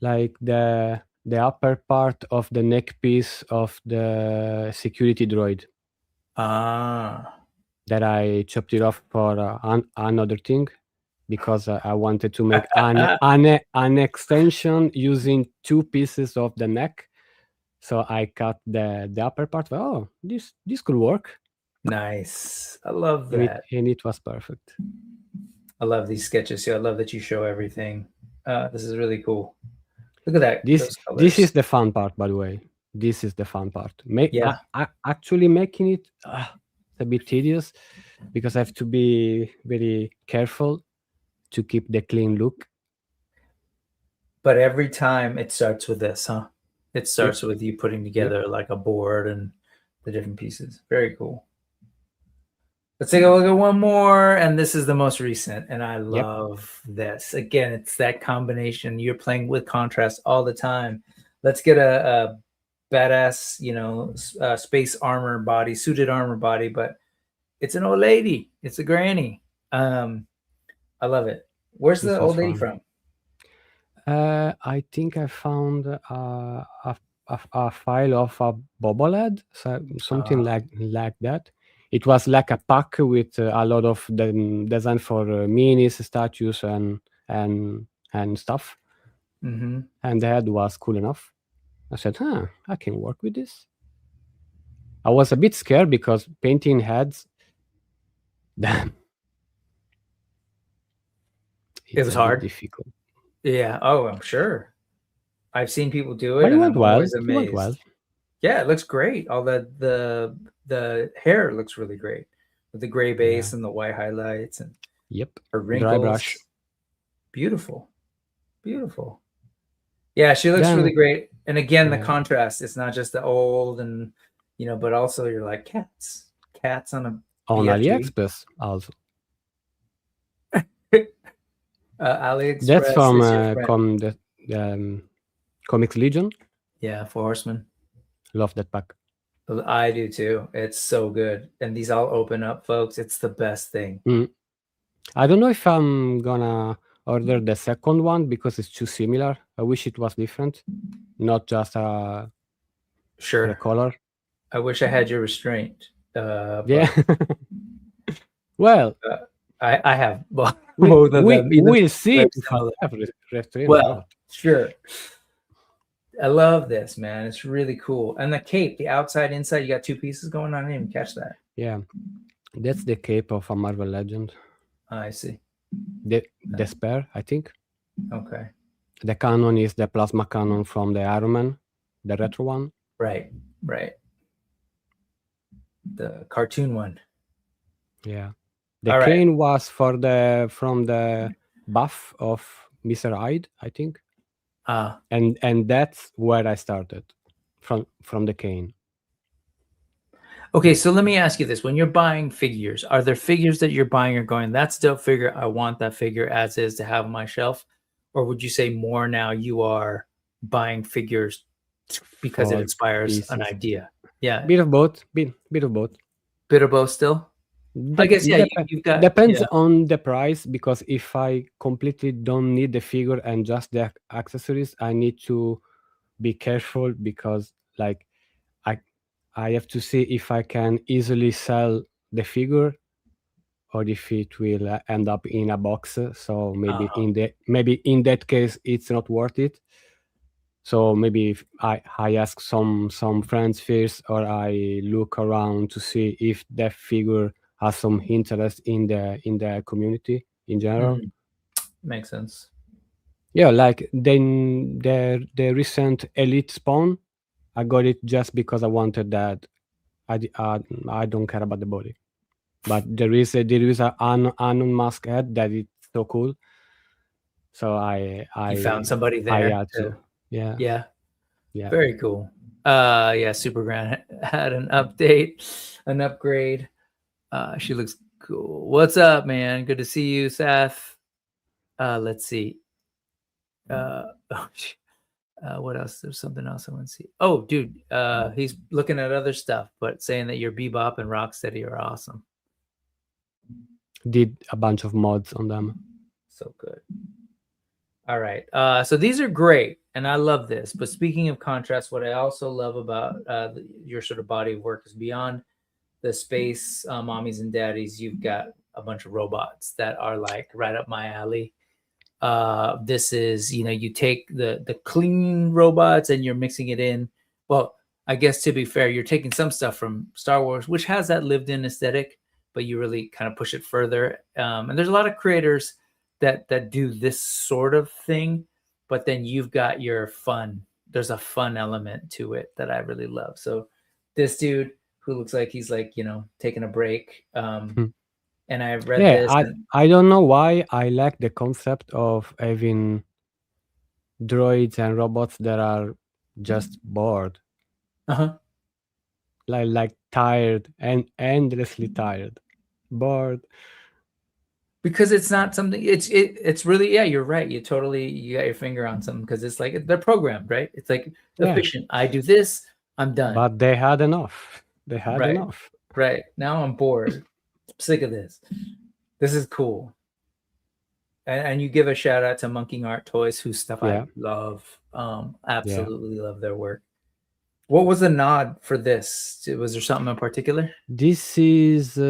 like the upper part of the neck piece of the security droid. That I chopped it off for another thing, because I wanted to make an extension using 2 pieces of the neck. So I cut the upper part. Oh, this could work. Nice. I love that. And it was perfect. I love these sketches here. I love that you show everything. This is really cool. Look at that. This is the fun part, by the way. This is the fun part. Actually making it a bit tedious, because I have to be very careful to keep the clean look. But every time it starts with this, huh? It starts with you putting together like a board and the different pieces. Very cool. Let's take a look at one more, and this is the most recent, and I love this. Again, it's that combination. You're playing with contrast all the time. Let's get a badass, space armor body, suited armor body, but it's an old lady. It's a granny. I love it. Where's the old lady from? I think I found a file of a bobblehead, so something like that. It was like a pack with a lot of the design for minis, statues, and stuff. Mm-hmm. And the head was cool enough. I said, I can work with this. I was a bit scared because painting heads, damn, it was hard. Difficult. Yeah. Oh, I'm sure. I've seen people do it, but and I'm always amazed. It went well. Yeah, it looks great. All the hair looks really great with the gray base and the white highlights and her wrinkles. Dry brush. Beautiful. Yeah, she looks really great. And again, the contrast. It's not just the old and but also you're like cats on AliExpress also. AliExpress. That's from the Comics Legion. Yeah, 4 Horsemen. Love that pack. I do too. It's so good. And these all open up, folks. It's the best thing. I don't know if I'm gonna order the second one because it's too similar. I wish it was different, not just a color. I wish I had your restraint. Yeah. Well, I have both of them. We'll see. Well, sure. I love this, man. It's really cool. And the cape, the outside, inside, you got 2 pieces going on. I didn't even catch that. Yeah. That's the cape of a Marvel Legend. I see. The spare, I think. Okay. The cannon is the plasma cannon from the Iron Man, the retro one. Right. The cartoon one. Yeah. The cane was from the buff of Mr. Hyde, I think. And that's where I started, from the cane. Okay, so let me ask you this: when you're buying figures, are there figures that you're buying or going, "That's dope figure. I want that figure as is to have on my shelf," or would you say more now you are buying figures because it inspires an idea? Yeah, bit of both. Bit of both. Bit of both still. I guess you've got depends on the price, because if I completely don't need the figure and just the accessories, I need to be careful, because like I have to see if I can easily sell the figure or if it will end up in a box. So maybe in that case it's not worth it. So maybe if I ask some friends first, or I look around to see if that figure has some interest in the community in general. Makes sense. Yeah, like then the recent Elite Spawn, I got it just because I wanted that. I don't care about the body, but there is a Anon mask head that is so cool. So I found somebody there. I had to. Yeah. Very cool. Yeah, Superground had an update, an upgrade. She looks cool. What's up, man? Good to see you, Seth. Let's see. What else? There's something else I want to see. Oh, dude, he's looking at other stuff, but saying that your Bebop and Rocksteady are awesome. Did a bunch of mods on them. So good. All right. So these are great, and I love this. But speaking of contrast, what I also love about your sort of body of work is beyond the space mommies and daddies. You've got a bunch of robots that are like right up my alley. This is, you take the clean robots and you're mixing it in. Well, I guess to be fair, you're taking some stuff from Star Wars, which has that lived-in aesthetic, but you really kind of push it further. And there's a lot of creators that do this sort of thing, but then you've got your fun. There's a fun element to it that I really love. So this dude who looks like he's like, taking a break. And I read this. I don't know why I like the concept of having droids and robots that are just bored. Like tired and endlessly tired. Bored. Because it's not something, it's really, yeah, you're right. You got your finger on something, because it's like they're programmed, right? It's like efficient. I do this, I'm done. But they had enough. Enough. Right. Now I'm bored. I'm sick of this. This is cool. And you give a shout out to Monkey Art Toys, whose stuff I love. Absolutely love their work. What was the nod for this? Was there something in particular? This is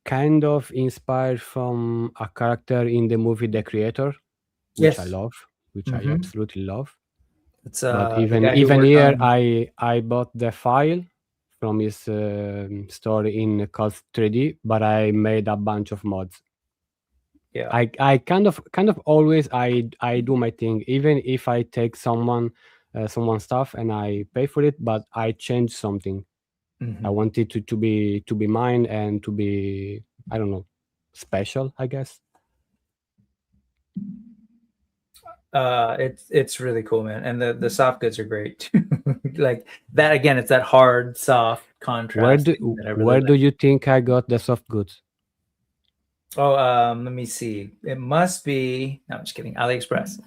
kind of inspired from a character in the movie The Creator, which I love, which I absolutely love. It's but even here, I bought the file from his store in Cult 3D, but I made a bunch of mods. Yeah, I kind of always I do my thing, even if I take someone's stuff and I pay for it, but I change something. I want it to be mine and to be, I don't know, special, I guess. It's really cool, man, and the soft goods are great. Like that again, it's that hard soft contrast. Where do you think I got the soft goods? Oh, let me see. It must be. No, I'm just kidding. AliExpress.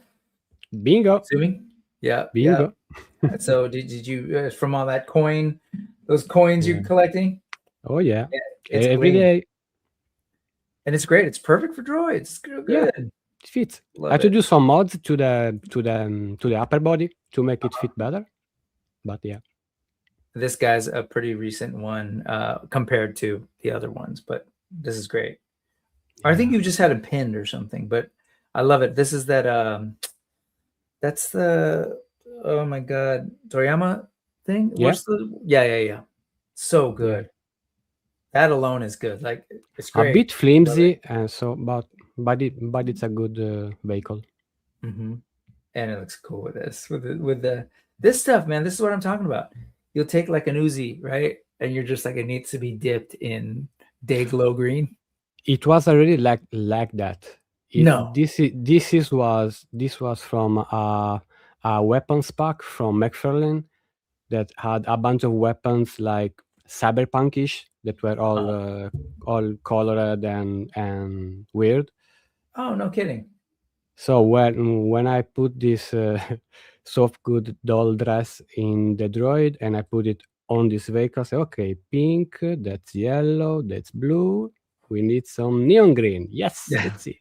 Bingo. Assuming. Yeah. Bingo. Yeah. So did you from all that those coins you're collecting? Oh yeah. It's every day. And it's great. It's perfect for droids. It's good. Yeah, it fits. I had to do some mods to the upper body to make it fit better. But yeah. This guy's a pretty recent one compared to the other ones, but this is great. Yeah. I think you just had it pinned or something, but I love it. This is that that's the, oh my god, Toriyama thing. Yeah. Yeah. So good. That alone is good. Like it's great. A bit flimsy, and so but it's a good vehicle. And it looks cool with this with this stuff, man. This is what I'm talking about. You'll take like an Uzi, right? And you're just like, it needs to be dipped in day glow green. It was already like that. This was from a weapons pack from McFarlane that had a bunch of weapons like cyberpunkish that were all colored and weird. Oh, no kidding. So when I put this soft good doll dress in the droid, and I put it on this vehicle. Say, okay, pink, that's yellow, that's blue. We need some neon green. Yes, let's see.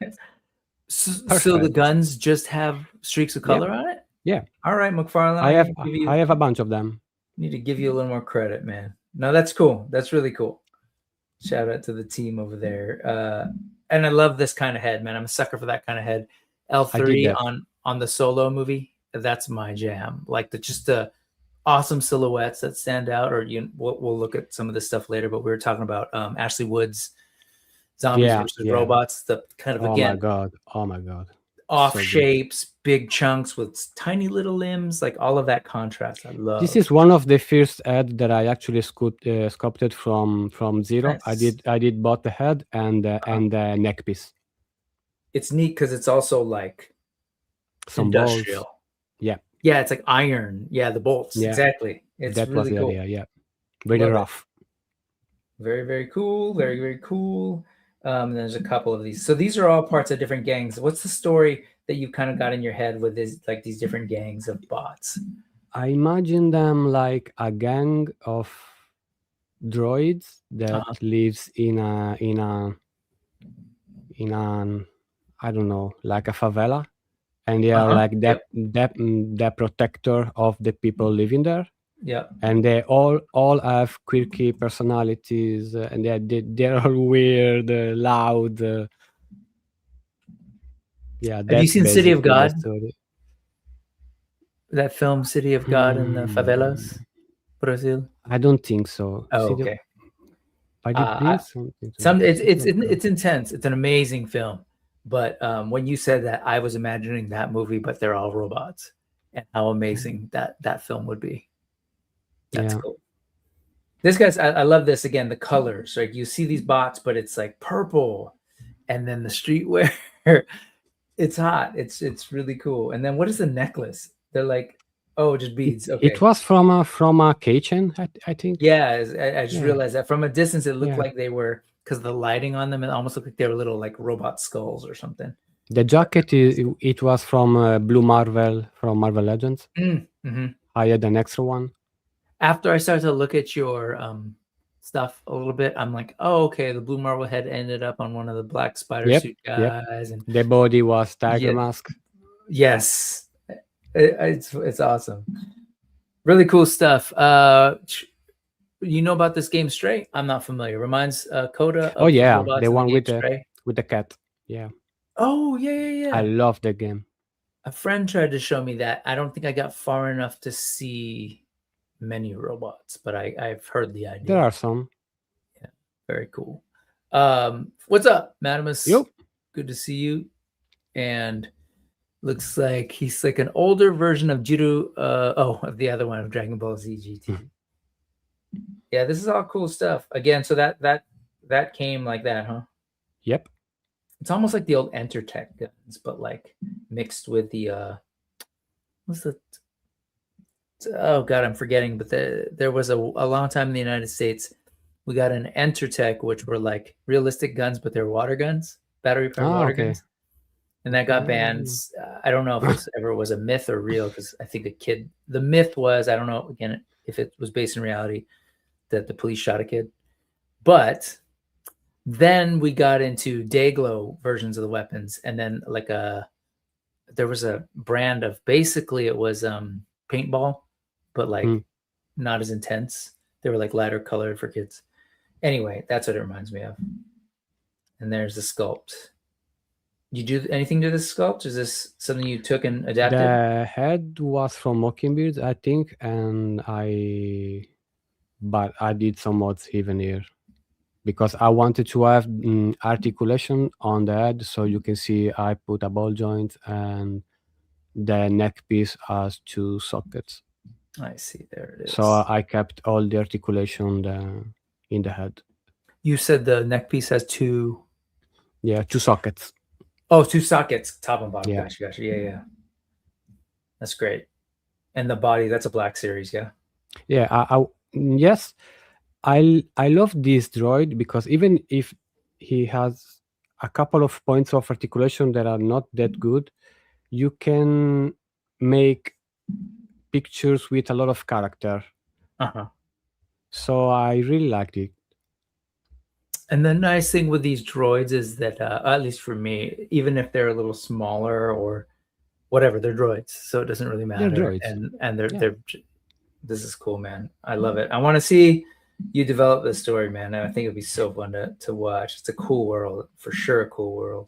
So the guns just have streaks of color on it? Yeah. All right, McFarlane. I have a bunch of them. Need to give you a little more credit, man. No, that's cool. That's really cool. Shout out to the team over there. And I love this kind of head, man. I'm a sucker for that kind of head. L3 on the Solo movie. That's my jam. Like just the awesome silhouettes that stand out. Or we'll look at some of this stuff later. But we were talking about Ashley Wood's Zombies versus Robots. The kind of Oh my god. Off shapes, big chunks with tiny little limbs, like all of that contrast. I love. This is one of the first head that I actually sculpted from zero. Nice. I did both the head and the neck piece. It's neat because it's also like some industrial. Bolts. Yeah. Yeah, it's like iron. Yeah, the bolts. Yeah. Exactly. It's that really was the cool. idea. Yeah. Very rough. Very, very cool. Very, very cool. And there's a couple of these. So these are all parts of different gangs. What's the story that you kind of got in your head with these different gangs of bots? I imagine them like a gang of droids that lives in an I don't know, like a favela, and they are like the protector of the people living there. Yeah, and they all have quirky personalities, and they're all weird, loud. Yeah, have you seen City of God? That film, City of God in the favelas, Brazil? I don't think so. Oh, okay. I did read something. It's intense. It's an amazing film. But when you said that, I was imagining that movie, but they're all robots, and how amazing that film would be. That's cool. This guy's, I love this again, the colors. Like you see these bots, but it's like purple, and then the streetwear. It's hot. It's really cool. And then what is the necklace? They're like, oh, just beads. Okay. It was from a keychain, I think. Yeah, I just realized that from a distance it looked like they were, because the lighting on them, it almost looked like they were little like robot skulls or something. The jacket it was from Blue Marvel, from Marvel Legends. I had an extra one. After I started to look at your stuff a little bit, I'm like, oh, okay, the Blue Marvel head ended up on one of the black spider suit guys, and the body was tiger mask. Yes, it's awesome, really cool stuff. You know about this game Stray? I'm not familiar. Reminds Coda. Oh yeah, the one with the cat. Yeah. Oh yeah. I love the game. A friend tried to show me that. I don't think I got far enough to see many robots, but I've heard the idea. There are some. Yeah, very cool. What's up, Madamus? Yep. Good to see you. And looks like he's like an older version of Judo. Of the other one of Dragon Ball Z GT. Yeah, this is all cool stuff. Again, so that came like that, huh? Yep. It's almost like the old Entertech guns, but like mixed with the what's the oh god, I'm forgetting, but there was a long time in the United States we got an Entertech, which were like realistic guns, but they're water guns, battery powered water guns, and that got banned. I don't know if this ever was a myth or real, because I think the myth was, I don't know again if it was based in reality, that the police shot a kid. But then we got into Dayglow versions of the weapons, and then like there was a brand of, basically it was paintball, but like not as intense. They were like lighter colored for kids. Anyway, that's what it reminds me of. And there's the sculpt. You do anything to this sculpt? Is this something you took and adapted? The head was from Mockingbird, I think, but I did some mods even here, because I wanted to have articulation on the head, so you can see I put a ball joint, and the neck piece has 2 sockets. I see, there it is. So I kept all the articulation in the head. You said the neck piece has 2... Yeah, 2 sockets. Oh, 2 sockets, top and bottom. Yeah. Gotcha. Yeah. That's great. And the body, that's a Black Series, yeah? Yeah, yes. I love this droid, because even if he has a couple of points of articulation that are not that good, you can make pictures with a lot of character. So I really liked it. And the nice thing with these droids is that, at least for me, even if they're a little smaller or whatever, they're droids, so it doesn't really matter. They're droids. And they're this is cool, man. I love it. I want to see you develop this story, man. I think it'd be so fun to watch. It's a cool world, for sure. A cool world.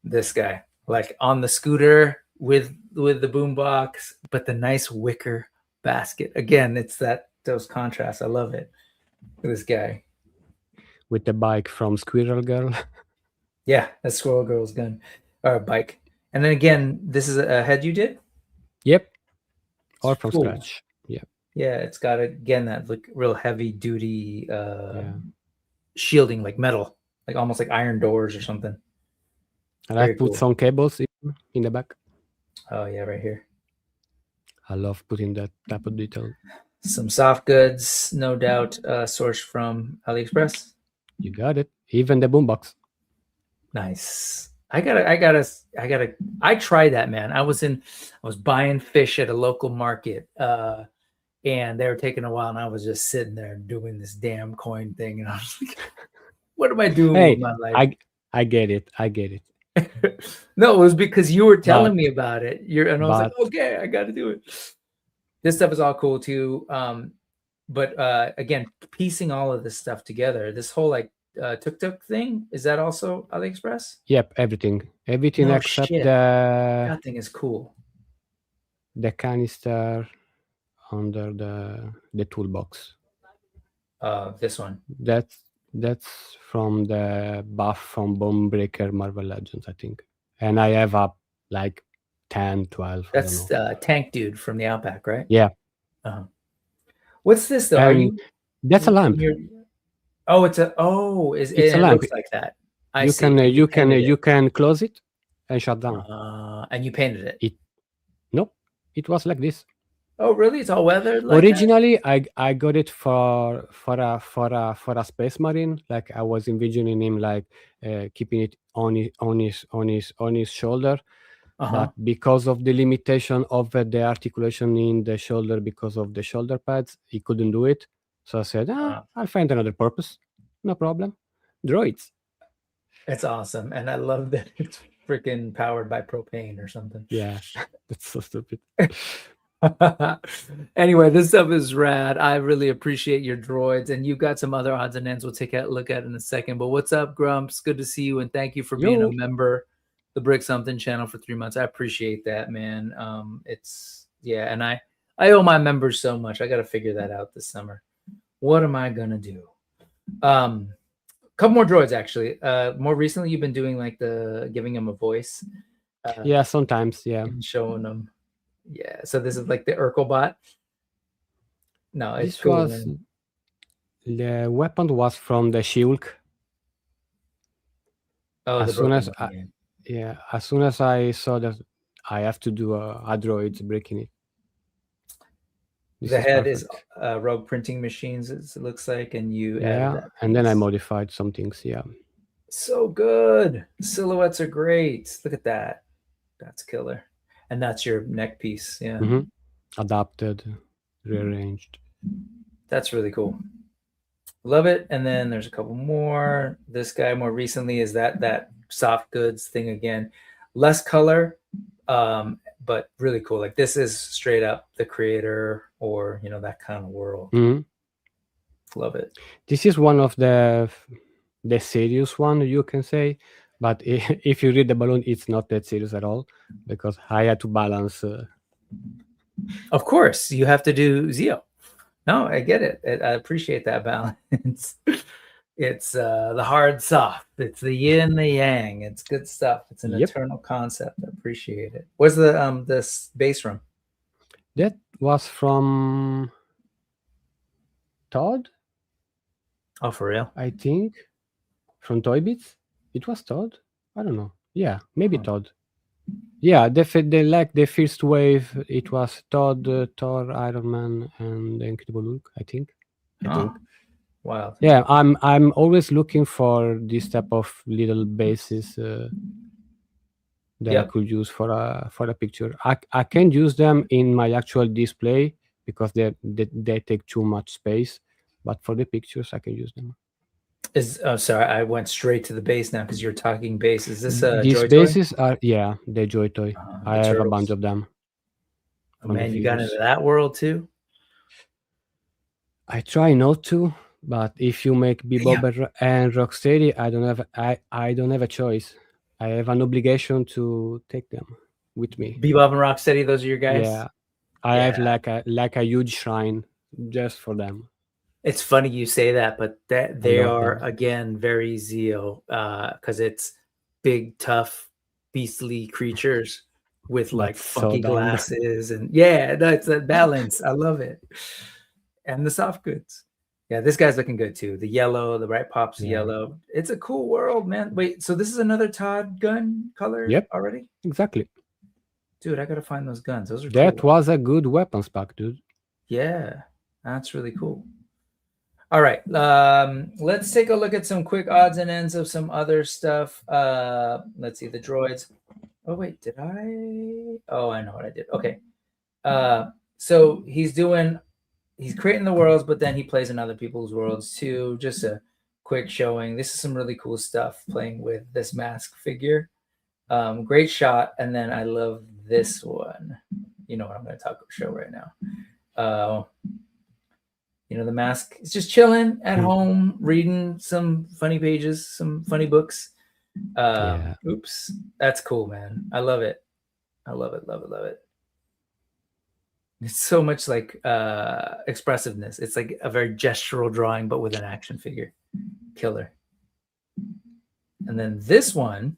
This guy, like on the scooter with the boombox, but the nice wicker basket. Again, it's those contrasts. I love it. Look at this guy with the bike from Squirrel Girl. Yeah, that's Squirrel Girl's gun or bike. And then again, this is a head you did? Yep. Or from scratch. Yeah. Yeah, it's got again that like real heavy duty shielding, like metal, like almost like iron doors or something. And I put some cables in the back. Oh yeah, right here. I love putting that type of detail. Some soft goods, no doubt, sourced from AliExpress. You got it. Even the boombox. Nice. I tried that, man. I was buying fish at a local market, and they were taking a while, and I was just sitting there doing this damn coin thing, and I was like, "What am I doing with my life?" I get it. No, it was because you were telling me about it. And I was like, "Okay, I got to do it." This stuff is all cool too, but again, piecing all of this stuff together, this whole like tuk-tuk thing, is that also AliExpress? Yep, everything except that thing is cool. The canister under the toolbox. This one. That's from the buff from Bonebreaker Marvel Legends, I think. And I have up like 10, 12. That's Tank Dude from the Outback, right? Yeah. What's this though? That's a lamp. It's a lamp. Looks like that. You can close it and shut down. And you painted it. Nope. It was like this. Oh really? It's all weathered. Originally, I got it for a space marine. Like I was envisioning him like keeping it on his shoulder. But because of the limitation of the articulation in the shoulder, because of the shoulder pads, he couldn't do it. So I said, I'll find another purpose. No problem. Droids. It's awesome. And I love that it's freaking powered by propane or something. Yeah, that's so stupid. Anyway, this stuff is rad. I really appreciate your droids, and you've got some other odds and ends we'll take a look at in a second. But what's up, Grumps? Good to see you, and thank you for being a member the Brick Something channel for 3 months. I appreciate that, man. And I owe my members so much. I got to figure that out this summer. What am I gonna do? Couple more droids actually. More recently, you've been doing like giving them a voice. Yeah, sometimes. Yeah, and showing them. Yeah. So this is like the Urkelbot. No, it's cool. The weapon was from the Shulk. Oh, as soon as I saw that I have to do a droid breaking it. The head is Rogue Printing Machines, it looks like, and you added that piece. And then I modified some things. Yeah, so good. Silhouettes are great. Look at that. That's killer. And that's your neck piece. Yeah. Adapted, rearranged. That's really cool. Love it. And then there's a couple more. This guy more recently is that soft goods thing again. Less color, but really cool. Like this is straight up the creator or, that kind of world. Love it. This is one of the serious one, you can say. But if you read the balloon, it's not that serious at all because I had to balance. Of course, you have to do Zio. No, I get it. I appreciate that balance. It's the hard soft. It's the yin, the yang. It's good stuff. It's an eternal concept. I appreciate it. Where's the this base from? That was from Todd. Oh, for real? I think from Toy Bits. It was Todd. I don't know. Yeah, maybe Todd. Yeah, they like the first wave. It was Todd, Thor, Iron Man, and the Incredible Hulk. I think. Wow. Yeah, I'm always looking for this type of little bases. that I could use for a picture. I can't use them in my actual display because they take too much space, but for the pictures I can use them. Sorry, I went straight to the base now because you're talking base. Is this a These Joy bases are the Joy Toy. I have a bunch of them. Oh man, you got into that world too? I try not to, but if you make Bebop and Rocksteady, I don't have a choice. I have an obligation to take them with me. Bebop and Rocksteady, those are your guys? Yeah. I have like a huge shrine just for them. It's funny you say that, but they are again very Zio, because it's big, tough, beastly creatures with like funky glasses, and it's that balance. I love it. And the soft goods. Yeah, this guy's looking good too. The yellow, the right pops yellow. It's a cool world, man. Wait, so this is another Todd gun color already? Exactly. Dude, I gotta find those guns. Those are that cool. was a good weapons pack, dude. Yeah, that's really cool. All right, let's take a look at some quick odds and ends of some other stuff. Let's see, the droids. Oh wait, did I? Oh, I know what I did. Okay. So he's creating the worlds, but then he plays in other people's worlds too. Just a quick showing. This is some really cool stuff playing with this mask figure. Great shot. And then I love this one. You know what I'm going to show right now. You know, the mask is just chilling at home, reading some funny pages, some funny books. Oops. That's cool, man. I love it. I love it. Love it. Love it. It's so much like expressiveness. It's like a very gestural drawing, but with an action figure. Killer. And then this one,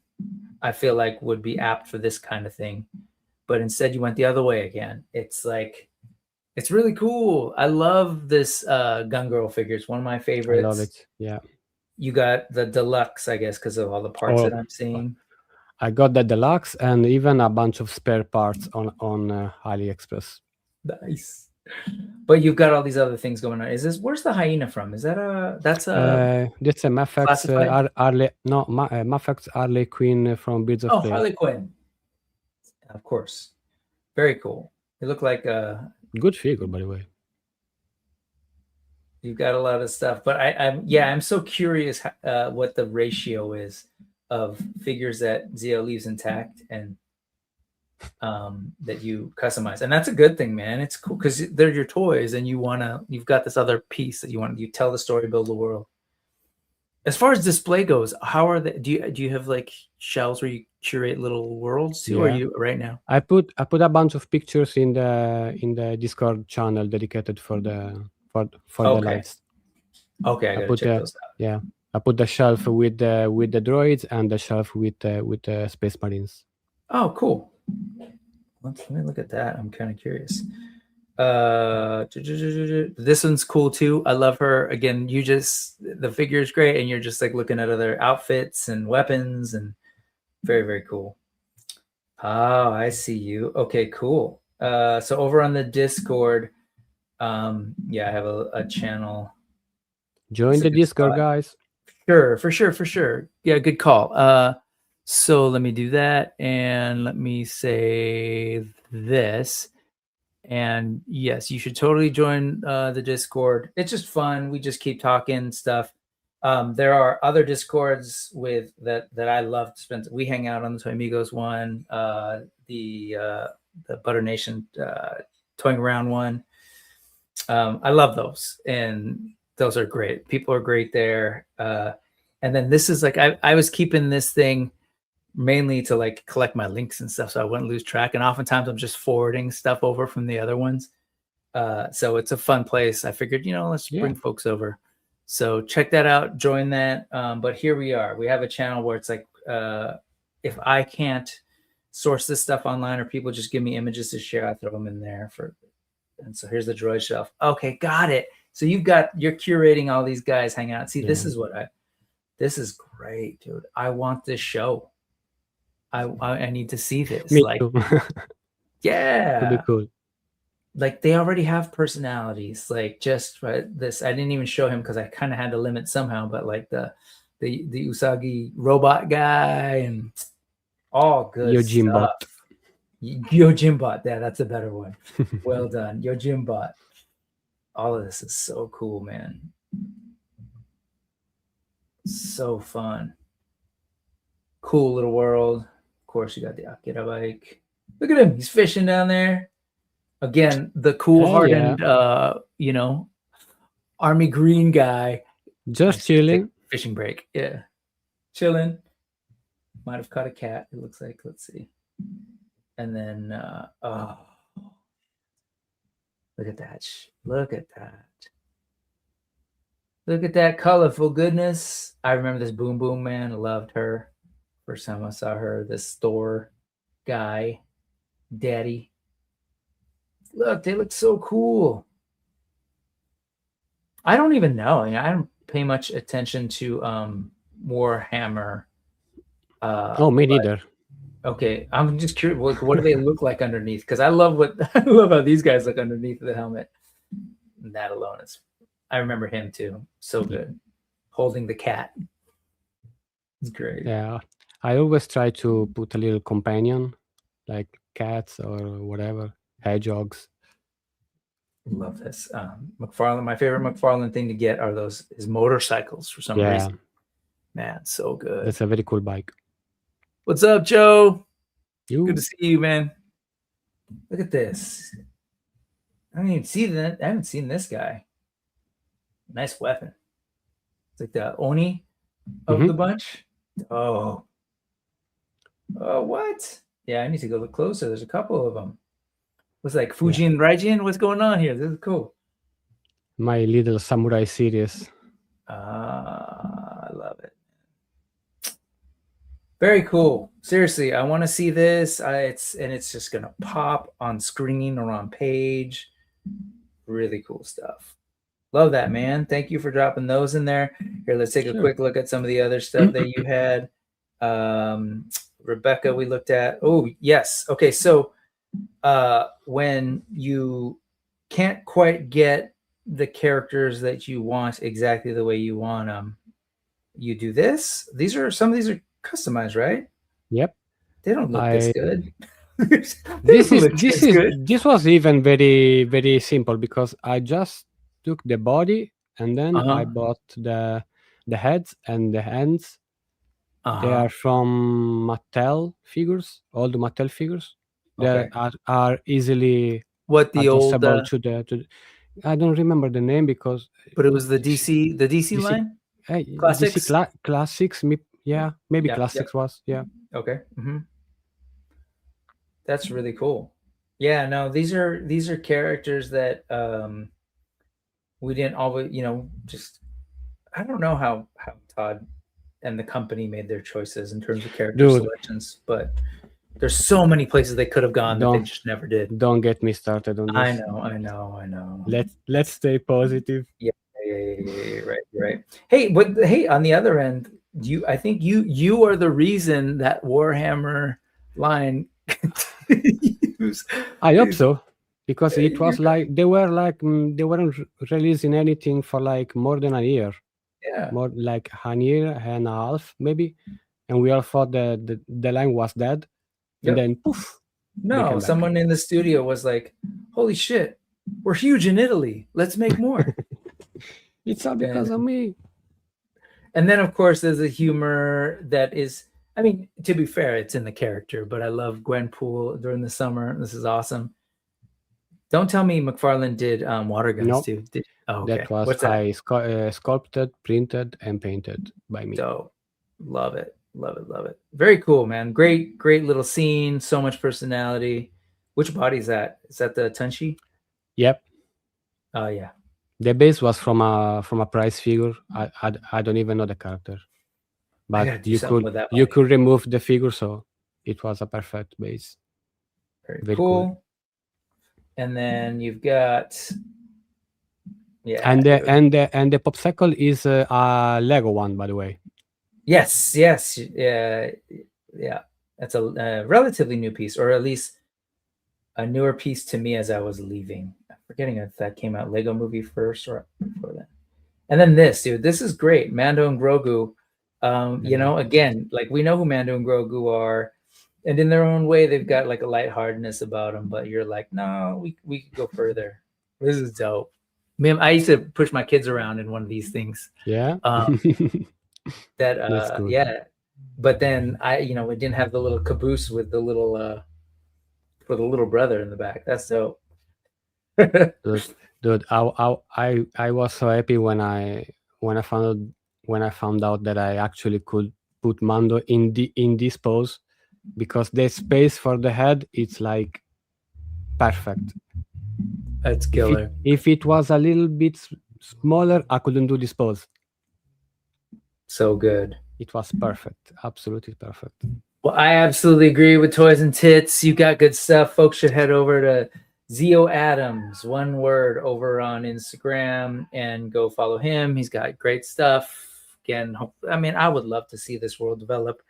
I feel like would be apt for this kind of thing. But instead you went the other way again. It's like, it's really cool. I love this Gun Girl figure. It's one of my favorites. I love it. Yeah. You got the deluxe, I guess, because of all the parts that I'm seeing. I got the deluxe and even a bunch of spare parts on AliExpress. Nice. But you've got all these other things going on. Where's the hyena from? Is that that's a Mafex Mafex Harley Quinn from Birds of Prey. Oh, Harley Quinn. Of course. Very cool. You look like a good figure, by the way. You've got a lot of stuff, but I'm so curious what the ratio is of figures that Zio leaves intact and that you customize. And that's a good thing, man. It's cool because they're your toys and you've got this other piece that you tell the story, build the world. As far as display goes, how are they? Do you have like shelves where you curate little worlds too? Or are you right now? I put a bunch of pictures in the Discord channel dedicated for the lights. Okay, I gotta check those out. Yeah, I put the shelf with the droids and the shelf with the Space Marines. Oh, cool. Let me look at that. I'm kind of curious. This one's cool too. I love her. Again, the figure is great, and you're just like looking at other outfits and weapons, and very, very cool. Oh, I see you. Okay, cool. So over on the Discord, I have a channel. Join the Discord, guys. Sure, for sure. Yeah, good call. So let me do that, and let me say this. And yes, you should totally join the Discord. It's just fun. We just keep talking stuff. There are other Discords that I love to spend. We hang out on the Toy Amigos one, the Butter Nation toying around one. I love those, and those are great. People are great there. And then this is like I was keeping this thing mainly to like collect my links and stuff so I wouldn't lose track. And oftentimes I'm just forwarding stuff over from the other ones. So it's a fun place. I figured, let's bring folks over. So check that out, join that. But here we are. We have a channel where it's like, if I can't source this stuff online or people just give me images to share, I throw them in there and so here's the droid shelf. Okay, got it. So you're curating all these guys hang out. See, this is great, dude. I want this show. I need to see this. Me too. Yeah. It'd be cool. Like they already have personalities. Like just this, I didn't even show him because I kind of had to limit somehow. But like the Usagi robot guy and All good Yojimbot. stuff. Yojimbot. Yeah, that's a better one. Well done. Yojimbot. All of this is so cool, man. So fun. Cool little world. Of course, you got the Akira bike. Look at him. He's fishing down there. Again, the cool-hardened, you know, army green guy. Just chilling. Fishing break. Yeah. Chilling. Might have caught a cat, it looks like. Let's see. And then, oh, look at that. Look at that. Look at that colorful goodness. I remember this Boom Boom Man. I loved her. First time I saw her, this store guy, daddy. Look, they look so cool. I don't even know. I don't pay much attention to Warhammer. Oh, me neither. Okay, I'm just curious. What do they look like underneath? Because I love how these guys look underneath the helmet. And that alone is. I remember him too. So good, holding the cat. It's great. Yeah, I always try to put a little companion, like cats or whatever, hedgehogs. Love this. McFarlane. My favorite McFarlane thing to get are his motorcycles for some reason. Man, so good. That's a very cool bike. What's up, Joe? You? Good to see you, man. Look at this. I don't even see that. I haven't seen this guy. Nice weapon. It's like the Oni of the bunch. Oh, what? Yeah, I need to go look closer. There's a couple of them. What's like Fujin Raijin? What's going on here? This is cool. My little samurai series. I love it. Very cool. Seriously, I want to see this. It's just gonna pop on screen or on page. Really cool stuff. Love that, man. Thank you for dropping those in there. Here, let's take a quick look at some of the other stuff that you had. Rebecca, we looked at. Oh, yes. Okay, so when you can't quite get the characters that you want exactly the way you want them, you do this. Some of these are customized, right? Yep. They don't look this good. This was even very, very simple because I just took the body and then I bought the heads and the hands. They are from Mattel figures, all the Mattel figures. They are easily adjustable to the. I don't remember the name because. But it was the DC line. Classics. Classics. Yeah, maybe Classics was. Yeah. Okay. That's really cool. Yeah. No, these are characters that we didn't always, just I don't know how Todd and the company made their choices in terms of character selections, but there's so many places they could have gone that they just never did. Don't get me started on this. I know. Let's stay positive. Yeah, right. Hey, on the other end, I think you are the reason that Warhammer line continues. I hope so, because it was like they weren't releasing anything for like more than a year. Yeah, more like a year and a half maybe, and we all thought that the line was dead, and then poof. No, someone in the studio was like, "Holy shit, we're huge in Italy. Let's make more." It's all because of me. And then, of course, there's a humor that is. I mean, to be fair, it's in the character, but I love Gwenpool during the summer. This is awesome. Don't tell me McFarlane did water guns too. That was sculpted, printed, and painted by me. So, love it. Very cool, man. Great little scene. So much personality. Which body is that? Is that the Tunchi? Yep. Oh yeah. The base was from a prize figure. I don't even know the character, but you could remove the figure, so it was a perfect base. Very cool. And then you've got and the popsicle is a Lego one, by the way. Yes, yeah. That's a relatively new piece, or at least a newer piece to me as I was leaving. I'm forgetting if that came out Lego Movie first or before that. And then this is great. Mando and Grogu. Again, like we know who Mando and Grogu are. And in their own way, they've got like a lightheartedness about them, but you're like, no, we could go further. This is dope. Man, I used to push my kids around in one of these things. Yeah. That's cool. Yeah. But then it didn't have the little caboose with the little for the little brother in the back. That's dope. Dude, I was so happy when I found out that I actually could put Mando in this pose, because the space for the head, it's like perfect. That's killer. If it was a little bit smaller, I couldn't do this pose. So good. It was perfect. Absolutely perfect. Well, I absolutely agree with Toys and Tits. You got good stuff. Folks should head over to Zio Adams, one word, over on Instagram, and go follow him. He's got great stuff. Again, I would love to see this world develop.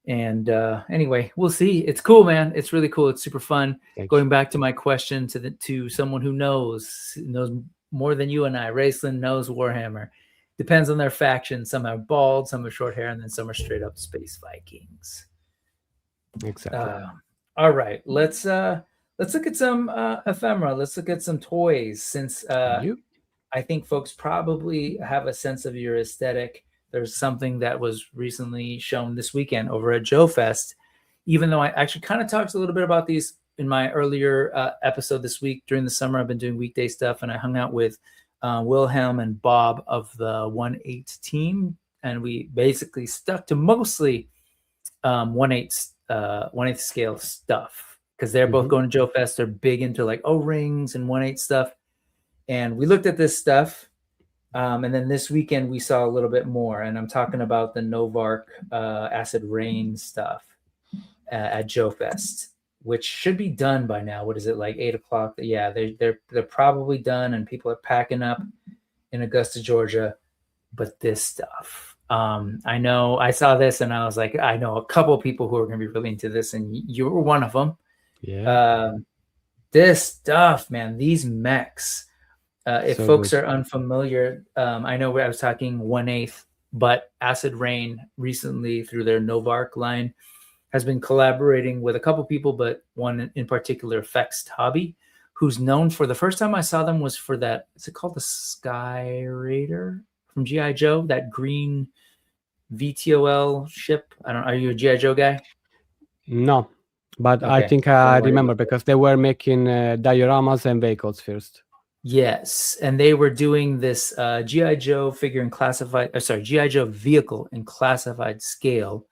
And anyway, we'll see. It's cool, man. It's really cool. It's super fun. Going back to my question to someone who knows more than you and I. Raceland knows Warhammer. Depends on their faction. Some are bald, some are short hair, and then some are straight up space Vikings. Exactly. All right, let's look at some ephemera. Let's look at some toys, since I think folks probably have a sense of your aesthetic. There's something that was recently shown this weekend over at Joe Fest. Even though I actually kind of talked a little bit about these in my earlier episode this week. During the summer, I've been doing weekday stuff, and I hung out with Wilhelm and Bob of the 1/8 team, and we basically stuck to mostly 1/8 scale stuff, because they're both going to Joe Fest. They're big into like O-rings and 1/8 stuff, and we looked at this stuff, and then this weekend we saw a little bit more, and I'm talking about the Novark Acid Rain stuff at Joe Fest, which should be done by now. What is it, like 8 o'clock? Yeah, they're probably done, and people are packing up in Augusta, Georgia. But this stuff, I know I saw this and I was like, I know a couple of people who are going to be really into this, and you were one of them. Yeah. This stuff, man, these mechs. If So folks good. are unfamiliar, I know I was talking 1/8, but Acid Rain recently, through their Novark line, has been collaborating with a couple people, but one in particular, Fext Hobby, who's known for, the first time I saw them was for that, is it called the Sky Raider from G.I. Joe, that green VTOL ship? I don't know. Are you a G.I. Joe guy? No, but Okay. I think I remember, because they were making dioramas and vehicles first. Yes, and they were doing this G.I. Joe figure in classified, G.I. Joe vehicle in classified scale.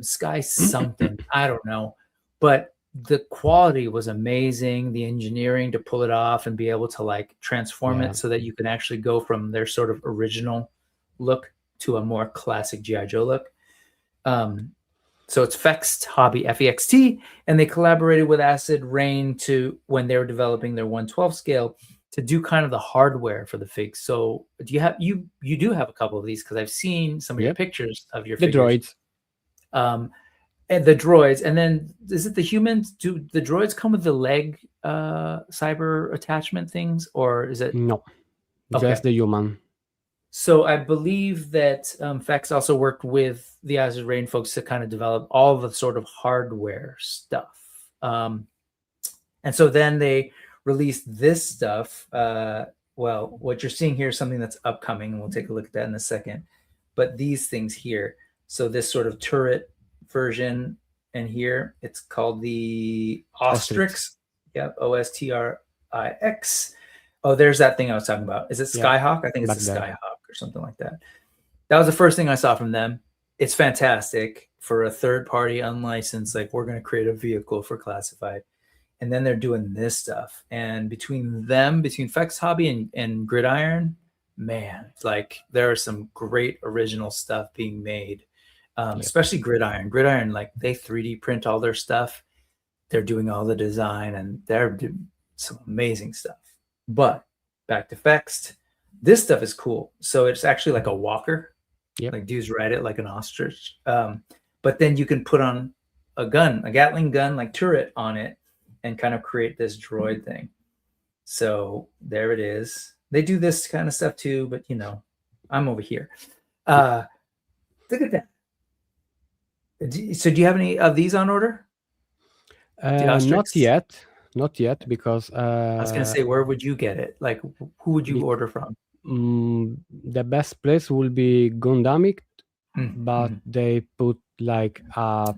Sky something, I don't know, but the quality was amazing. The engineering to pull it off and be able to like transform it so that you can actually go from their sort of original look to a more classic G.I. Joe look. So it's Fext Hobby, F-E-X-T, and they collaborated with Acid Rain when they were developing their 1/12 scale, to do kind of the hardware for the figs. So do you have you do have a couple of these, because I've seen some of your pictures of your figures. Droids. And the droids, and then is it the humans? Do the droids come with the leg cyber attachment things, or is it no? Just the human. So I believe that Fex also worked with the Acid Rain folks to kind of develop all the sort of hardware stuff. And so then they released this stuff. Well, what you're seeing here is something that's upcoming, and we'll take a look at that in a second. But these things here, so this sort of turret version, and here it's called the Ostrix. Yep, O-S-T-R-I-X. Oh, there's that thing I was talking about. Is it Skyhawk? I think it's a Skyhawk or something like that. That was the first thing I saw from them. It's fantastic for a third party, unlicensed, like, we're going to create a vehicle for classified. And then they're doing this stuff. And between Fex Hobby and Gridiron, man, it's like there are some great original stuff being made, especially Gridiron. Gridiron, like, they 3D print all their stuff. They're doing all the design, and they're doing some amazing stuff. But back to Fext, this stuff is cool. So it's actually like a walker. Like dudes ride it like an ostrich. But then you can put on a gun, a Gatling gun, like turret on it, and kind of create this droid thing. So there it is. They do this kind of stuff too, but I'm over here. Look at that. So do you have any of these on order? Not yet, because I was gonna say, where would you get it? Like, who would you order from? The best place will be Gundamic, but Mm-hmm. they put like a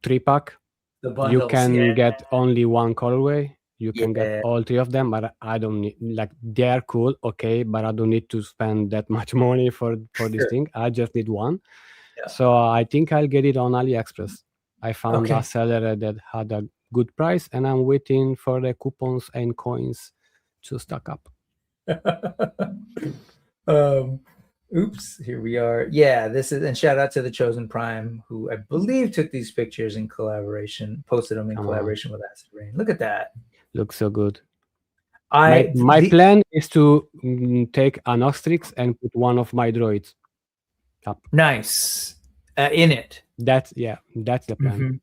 3-pack. The bundles, You can get only one colorway. You can get Yeah. all 3 of them, but I don't need, like, they are cool, okay, but I don't need to spend that much money for this thing. I just need one. Yeah. So I think I'll get it on AliExpress. I found Okay. a seller that had a good price, and I'm waiting for the coupons and coins to stack up. Oops, here we are. Yeah, this is, and shout out to the Chosen Prime, who I believe took these pictures in collaboration, posted them in collaboration with Acid Rain. Look at that. Looks so good. My plan is to take an Ostrix and put one of my droids up. Nice. In it. That's the plan.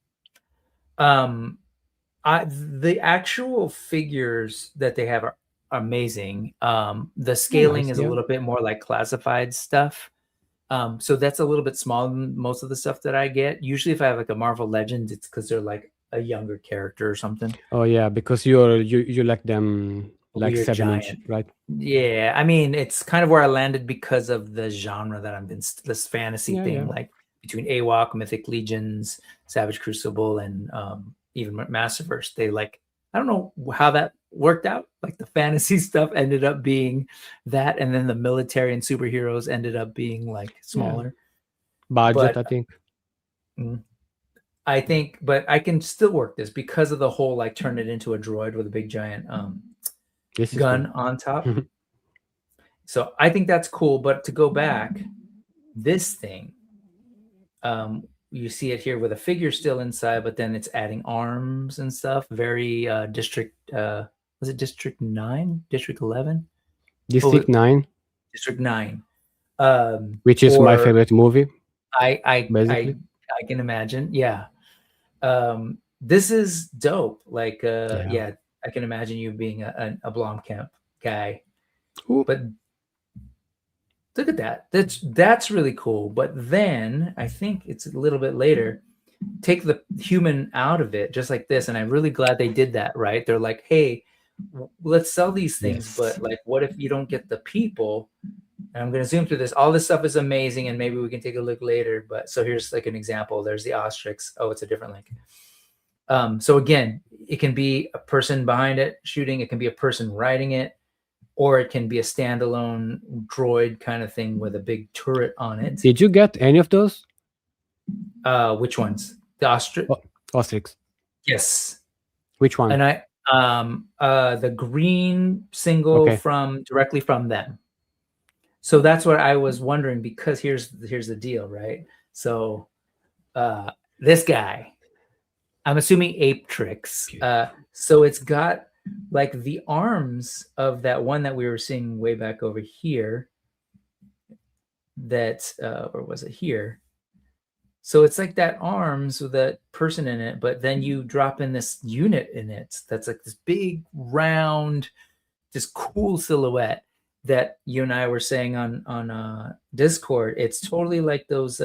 The actual figures that they have are amazing. The scaling is a little bit more like classified stuff. So that's a little bit smaller than most of the stuff that I get. Usually if I have like a Marvel Legend, it's because they're like a younger character or something. Oh yeah, because you like them like 7-inch, right? Yeah, I mean, it's kind of where I landed because of the genre that I'm in, this fantasy thing, like between AWOC, Mythic Legions, Savage Crucible, and even Massiverse. They like, I don't know how that worked out. Like the fantasy stuff ended up being that, and then the military and superheroes ended up being like smaller budget, I think. But I can still work this because of the whole like turn it into a droid with a big giant gun on top. So I think that's cool. But to go back, this thing, you see it here with a figure still inside, but then it's adding arms and stuff. Very District, was it District 9? District 11? District 9. District 9. Which is my favorite movie. I can imagine. Yeah. This is dope. Like, yeah, I can imagine you being a Blomkamp guy. Ooh. But look at that. That's really cool. But then I think it's a little bit later. Take the human out of it, just like this. And I'm really glad they did that, right? They're like, hey, let's sell these things, but like, what if you don't get the people? And I'm going to zoom through this. All this stuff is amazing, and maybe we can take a look later. But so here's like an example. There's the Ostrix. Oh, it's a different link. So again, it can be a person behind it shooting. It can be a person writing it, or it can be a standalone droid kind of thing with a big turret on it. Did you get any of those? Which ones? The Ostrix. Yes. Which one? And the green single directly from them. So that's what I was wondering, because here's the deal, right? So this guy, I'm assuming Ape Tricks. So it's got like the arms of that one that we were seeing way back over here. That or was it here? So it's like that arms with that person in it, but then you drop in this unit in it that's like this big round, this cool silhouette that you and I were saying on Discord. It's totally like those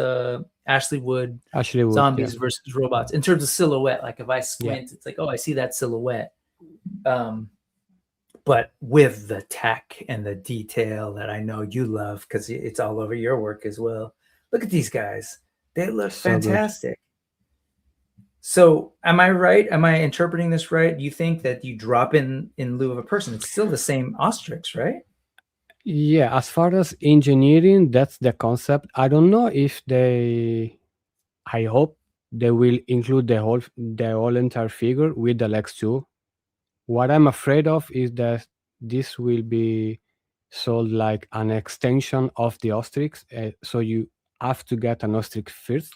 Ashley Wood zombies versus robots in terms of silhouette. Like if I squint, it's like, oh, I see that silhouette. But with the tech and the detail that I know you love, because it's all over your work as well. Look at these guys. They look fantastic. Good. So am I right? Am I interpreting this right? You think that you drop in lieu of a person? It's still the same Ostrix, right? Yeah, as far as engineering, that's the concept. I don't know if I hope they will include the whole entire figure with the legs too. What I'm afraid of is that this will be sold like an extension of the Ostrix. So you have to get an Ostrix first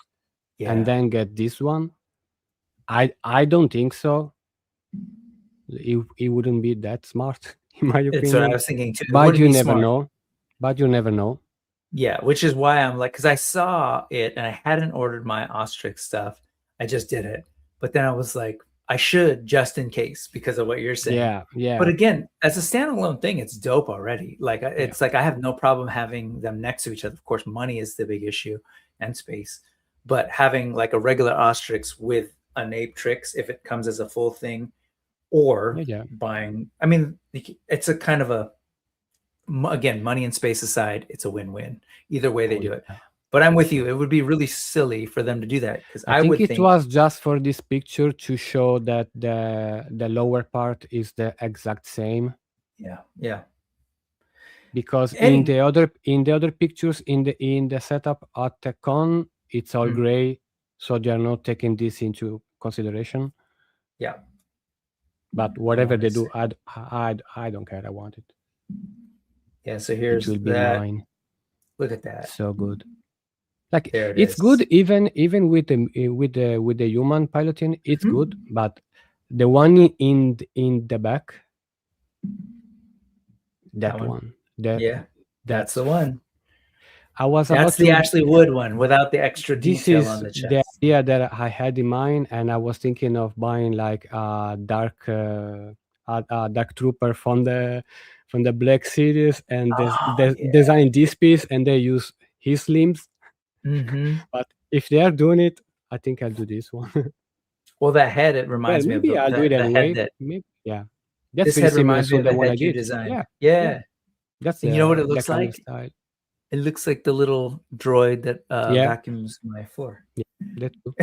and then get this one. I don't think so. It wouldn't be that smart, in my opinion. That's what I was thinking too. But you never know. But you never know. Yeah, which is why I'm like, because I saw it and I hadn't ordered my Ostrix stuff. I just did it. But then I was like, I should, just in case, because of what you're saying. Yeah. But again, as a standalone thing, it's dope already. Like it's like I have no problem having them next to each other. Of course, money is the big issue and space. but having like a regular Ostrix with a N.E.W.S, if it comes as a full thing, or buying, I mean, it's a kind of a, again, money and space aside, it's a win-win. Either way they do it. But I'm with you. It would be really silly for them to do that, because I would think it was just for this picture to show that the lower part is the exact same. Yeah. Because in the other pictures in the setup at the con, it's all gray, so they are not taking this into consideration. Yeah. But whatever they do, I don't care. I want it. Yeah. So here's it will be that. mine. Look at that. So good. Like there it's good even with the human piloting. It's good, but the one in the back, that one. That's the one. That's the Ashley Wood one without the extra detail on the chest. The idea that I had in mind, and I was thinking of buying like a dark trooper from the Black Series, and design this piece, and they use his limbs. But if they are doing it, I think I'll do this one. Well, that head, it reminds me of maybe I'll do it anyway. That's this head reminds me of the one head I you did. designed. That's you know what it looks like? Style. It looks like the little droid that vacuums my floor. That's cool.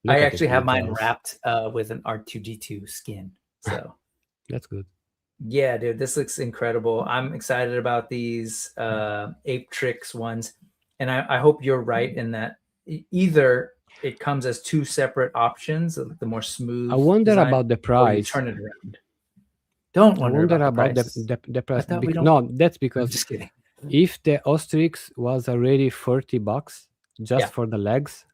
I actually have mine wrapped with an R2D2 skin. So that's good. Yeah, dude, this looks incredible. I'm excited about these N.E.W.S ones. And I hope you're right in that either it comes as two separate options, the more smooth. I wonder design, about the price. Turn it around. Don't wonder about the price. No, that's because I'm just kidding. If the Ostrix was already $40 just for the legs,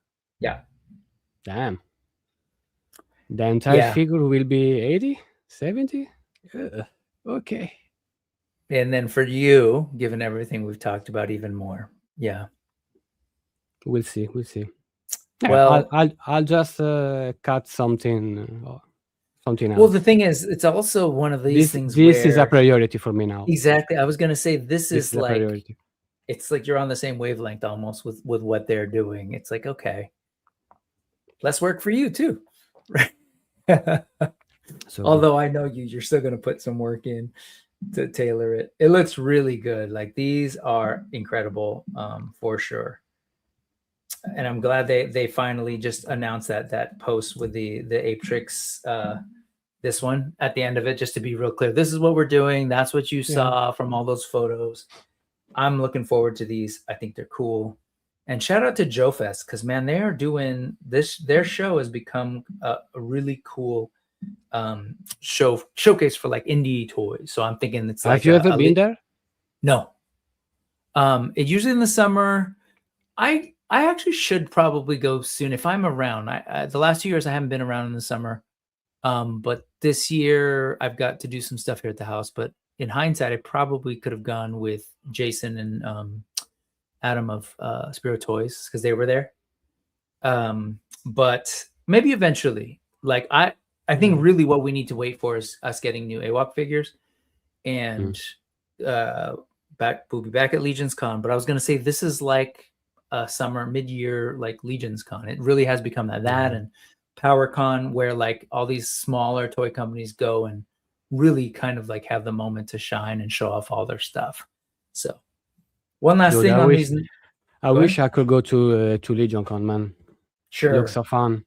damn, the entire figure will be 80, 70. Okay. And then for you, given everything we've talked about, even more. We'll see. Well, I'll just cut something else. Well, the thing is, it's also one of these things. This is a priority for me now. Exactly. I was going to say this is like priority. It's like you're on the same wavelength almost with what they're doing. It's like, okay, less work for you too, right? Although I know you're still going to put some work in to tailor it. It looks really good. Like these are incredible, for sure. And I'm glad they finally just announced that post with the N.E.W.S, this one at the end of it, just to be real clear. This is what we're doing. That's what you saw from all those photos. I'm looking forward to these. I think they're cool. And shout out to Joe Fest, because man, they are doing this. Their show has become a really cool showcase for like indie toys. So I'm thinking it's like. Have you ever been there? No. It usually in the summer. I actually should probably go soon if I'm around. The last 2 years I haven't been around in the summer, but this year I've got to do some stuff here at the house. But in hindsight, I probably could have gone with Jason and Adam of Spiro Toys because they were there. But maybe eventually, like I think really what we need to wait for is us getting new AWOC figures, and we'll be back at Legion's Con. But I was gonna say this is like a summer mid-year like Legion's Con. It really has become that and PowerCon, where like all these smaller toy companies go and really kind of like have the moment to shine and show off all their stuff. So one last thing on these. I wish I could go to Legion Con, man. Sure. It looks so fun.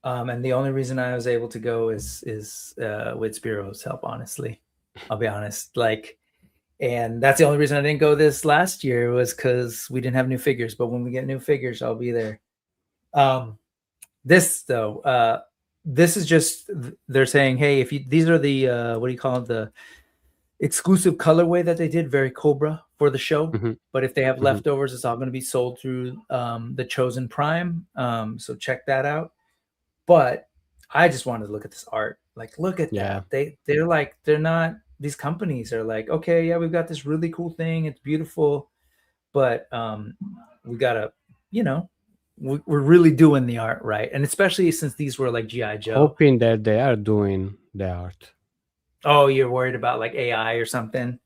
And the only reason I was able to go is with Spiro's help, honestly. I'll be honest. And that's the only reason I didn't go this last year was because we didn't have new figures. But when we get new figures, I'll be there. This though, this is just, they're saying, hey, these are the what do you call it, the exclusive colorway that they did, very Cobra for the show. But if they have leftovers, it's all going to be sold through the Chosen Prime. So check that out. But I just wanted to look at this art. Like, look at that. They're not. These companies are like, okay, yeah, we've got this really cool thing. It's beautiful, but we gotta, we're really doing the art right, and especially since these were like G.I. Joe. Hoping that they are doing the art. Oh, you're worried about like AI or something?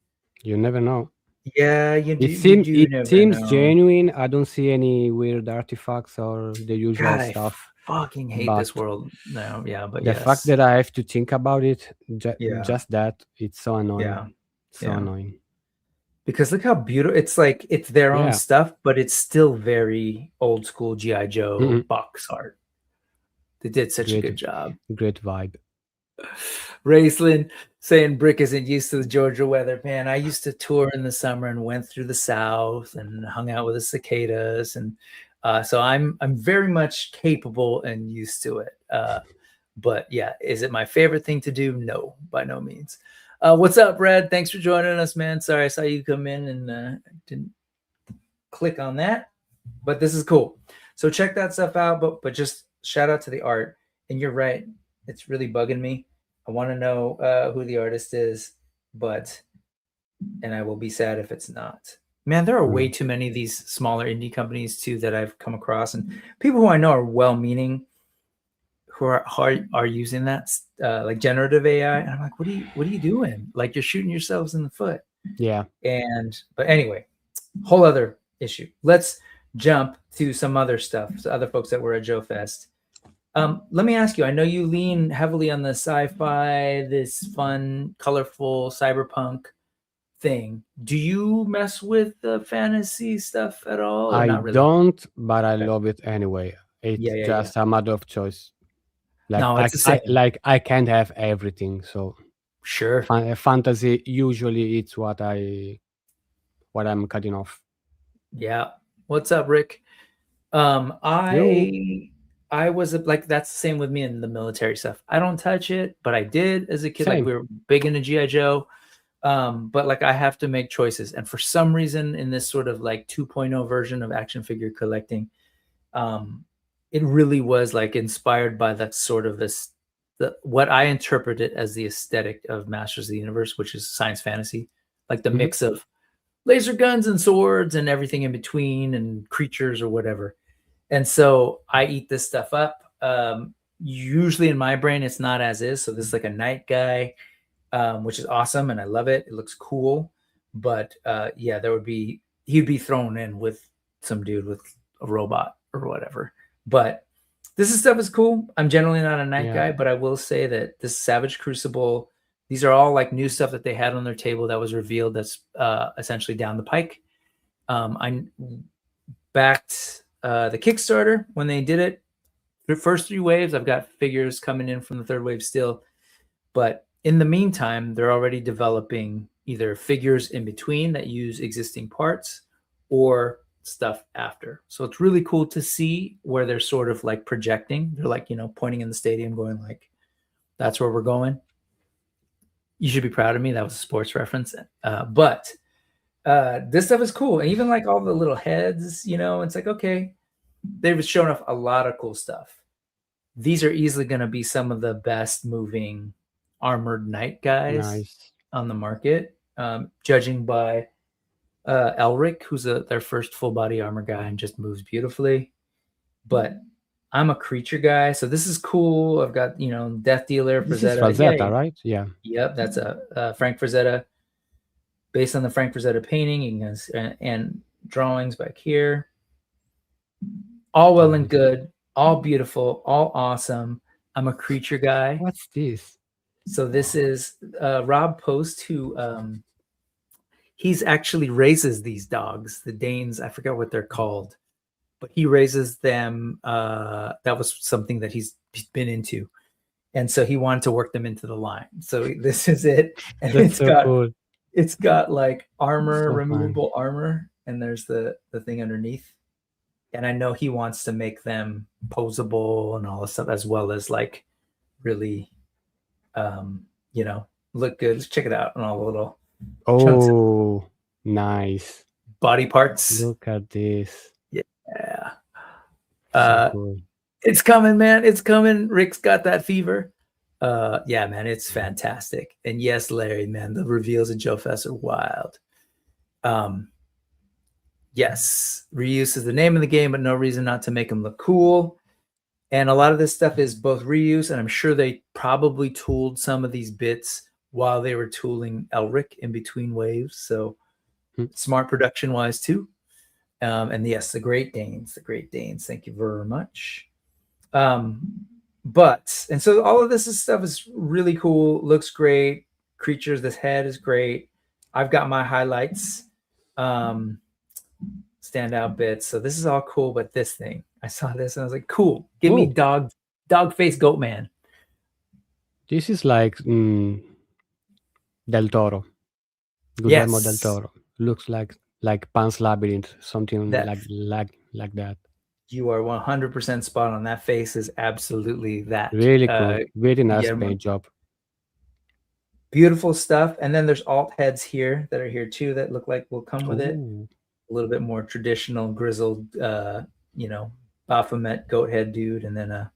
You never know. Yeah, you do. It Never seems know. genuine. I don't see any weird artifacts or the usual God, I stuff. fucking hate But this world now. Yeah, but the fact yes. that I have to think about it, Yeah. just that, it's so annoying. Yeah. So annoying. Because look how beautiful it's like. It's their own Yeah. stuff, but it's still very old school GI Joe box art. They did such a good job. Great vibe. Raceland saying Brick isn't used to the Georgia weather. Man, I used to tour in the summer and went through the South and hung out with the cicadas, and so I'm very much capable and used to it. But yeah, is it my favorite thing to do? No, by no means. What's up, Brad? Thanks for joining us, man. Sorry I saw you come in and didn't click on that, but this is cool. So check that stuff out. But just shout out to the art. And you're right, it's really bugging me. I want to know who the artist is, and I will be sad if it's not. Man, there are way too many of these smaller indie companies too that I've come across, and people who I know are well-meaning, who are using that like generative AI, and I'm like, what are you doing? Like, you're shooting yourselves in the foot. Yeah. But anyway, whole other issue. Let's jump to some other stuff. So other folks that were at Joe Fest. Let me ask you, I know you lean heavily on the sci-fi, this fun, colorful cyberpunk thing. Do you mess with the fantasy stuff at all? Or I not really? don't, but I love it anyway. It's just a matter of choice. Like, no, it's the same. I can't have everything. So sure. Fantasy usually it's what I'm cutting off. Yeah. What's up, Rick? I was like, that's the same with me in the military stuff. I don't touch it, but I did as a kid. Same. Like, we were big into GI Joe. But like, I have to make choices, and for some reason in this sort of like 2.0 version of action figure collecting, it really was like inspired by that sort of what I interpreted as the aesthetic of Masters of the Universe, which is science fantasy, like the mix of laser guns and swords and everything in between and creatures or whatever. And so I eat this stuff up. Usually in my brain, it's not as is. So this is like a night guy, which is awesome, and I love it. It looks cool. But yeah, he'd be thrown in with some dude with a robot or whatever. But this stuff is cool. I'm generally not a night guy, but I will say that this Savage Crucible, these are all like new stuff that they had on their table that was revealed that's essentially down the pike. I backed the Kickstarter when they did it. The first 3 waves, I've got figures coming in from the 3rd wave still. But in the meantime, they're already developing either figures in between that use existing parts or stuff after. So it's really cool to see where they're sort of like projecting. They're like, pointing in the stadium going like, that's where we're going. You should be proud of me. That was a sports reference. But this stuff is cool. And even like all the little heads, it's like, okay, they've shown off a lot of cool stuff. These are easily going to be some of the best moving armored knight guys on the market, judging by Elric, who's their first full body armor guy and just moves beautifully. But I'm a creature guy, so this is cool. I've got Death Dealer, This is Frazetta, right? Yeah. Yep, that's a Frank Frazetta, based on the Frank Frazetta painting and drawings back here. All well and good, all beautiful, all awesome. I'm a creature guy. What's this? So this is Rob Post, who he's actually raises these dogs, the Danes. I forget what they're called, but he raises them. That was something that he's been into, and so he wanted to work them into the line. So this is it, and cool. It's got like armor, removable armor, and there's the thing underneath. And I know he wants to make them posable and all this stuff, as well as like really, look good. Let's check it out on all the little nice body parts. Look at this. Yeah. So cool. It's coming, man. It's coming. Rick's got that fever. Yeah, man, it's fantastic. And yes, Larry, man, the reveals at Joe Fest are wild. Yes, reuse is the name of the game, but no reason not to make them look cool. And a lot of this stuff is both reuse, and I'm sure they probably tooled some of these bits while they were tooling Elric in between waves. So smart production wise too. And yes, the Great Danes. Thank you very much. And so all of this stuff is really cool. Looks great. Creatures. This head is great. I've got my highlights, standout bits. So this is all cool. But this thing, I saw this and I was like, cool. Give me dog face goat man. This is like Del Toro. Guillermo del Toro. Looks like Pan's Labyrinth, something like that. You are 100% spot on. That face is absolutely that. Really cool. Very nice paint job. Beautiful stuff. And then there's alt heads here that are here too that look like will come with it. A little bit more traditional grizzled, Baphomet goat head dude, and then a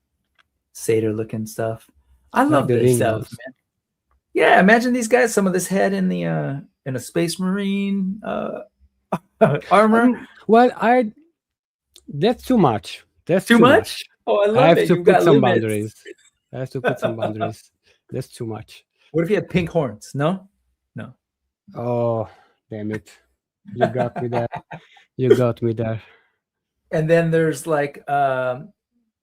satyr looking stuff. I love this stuff, man. Yeah, imagine these guys. Some of this head in the in a Space Marine armor. That's too much. That's too much. Oh, I love it. I have to put some boundaries. That's too much. What if you had pink horns? No. Oh, damn it! You got me there. And then there's like